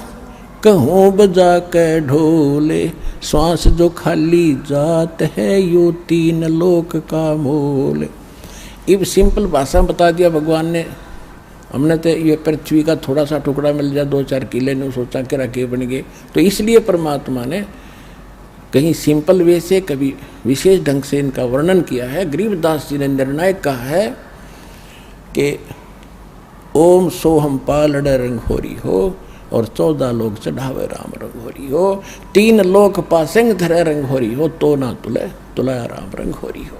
कहूँ बजा के ढोले, श्वास जो खाली जात है यो 3 लोक का मोल। इब सिंपल भाषा बता दिया भगवान ने। हमने तो ये पृथ्वी का थोड़ा सा टुकड़ा मिल जाए 2-4 किले ने सोचा कि रखे बन गए, तो इसलिए परमात्मा ने कहीं सिंपल वे से कभी विशेष ढंग से इनका वर्णन किया है। गरीबदास जी ने निर्णायक कहा है कि ओम सोहम पालड़ रंग होरी हो, और 14 लोक चढ़ावे राम रंग होरी हो, 3 लोक पासंग धरे रंग होरी हो, तो ना तुले तुलाया राम रंग होरी हो।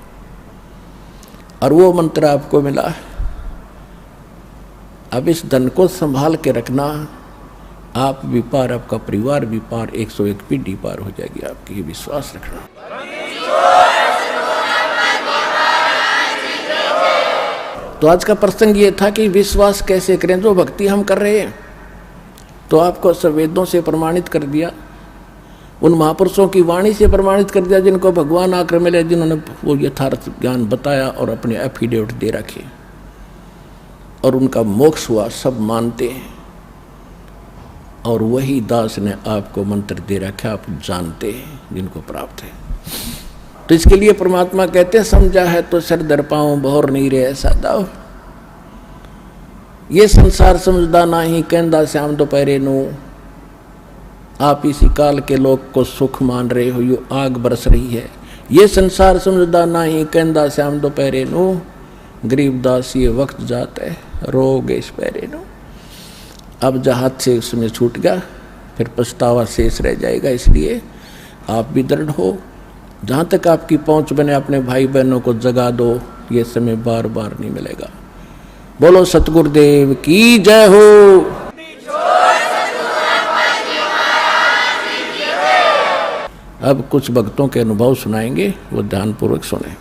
और वो मंत्र आपको मिला। अब इस धन को संभाल के रखना, आप भी पार, आपका परिवार भी पार, 101 पीढ़ी पार हो जाएगी आपकी, ये विश्वास रखना। तो आज का प्रसंग ये था कि विश्वास कैसे करें। जो भक्ति हम कर रहे हैं तो आपको वेदों से प्रमाणित कर दिया, उन महापुरुषों की वाणी से प्रमाणित कर दिया जिनको भगवान आकर मिले, जिन्होंने वो यथार्थ ज्ञान बताया और अपने एफिडेविट दे रखे, और उनका मोक्ष हुआ, सब मानते हैं। और वही दास ने आपको मंत्र दे रखा, आप जानते हैं जिनको प्राप्त है। तो इसके लिए परमात्मा कहते हैं समझा है तो सर दर पाऊं, बहुर नहीं रहे ऐसा दाव। ये संसार समझदा नहीं, कहंदा श्याम दोपहरे नू, आप इसी काल के लोग को सुख मान रहे हो, यो आग बरस रही है। ये संसार समझदा नहीं, कहंदा श्याम दोपहरे नू, गरीबदास ये वक्त जाता है, रोग इस पैरे नू। अब जहाज से उसमें छूट गया, फिर पछतावा शेष रह जाएगा। इसलिए आप भी दृढ़ हो, जहाँ तक आपकी पहुँच बने अपने भाई बहनों को जगा दो, ये समय बार बार नहीं मिलेगा। बोलो सतगुरुदेव की जय हो। अब कुछ भक्तों के अनुभव सुनाएंगे, वो ध्यानपूर्वक सुने।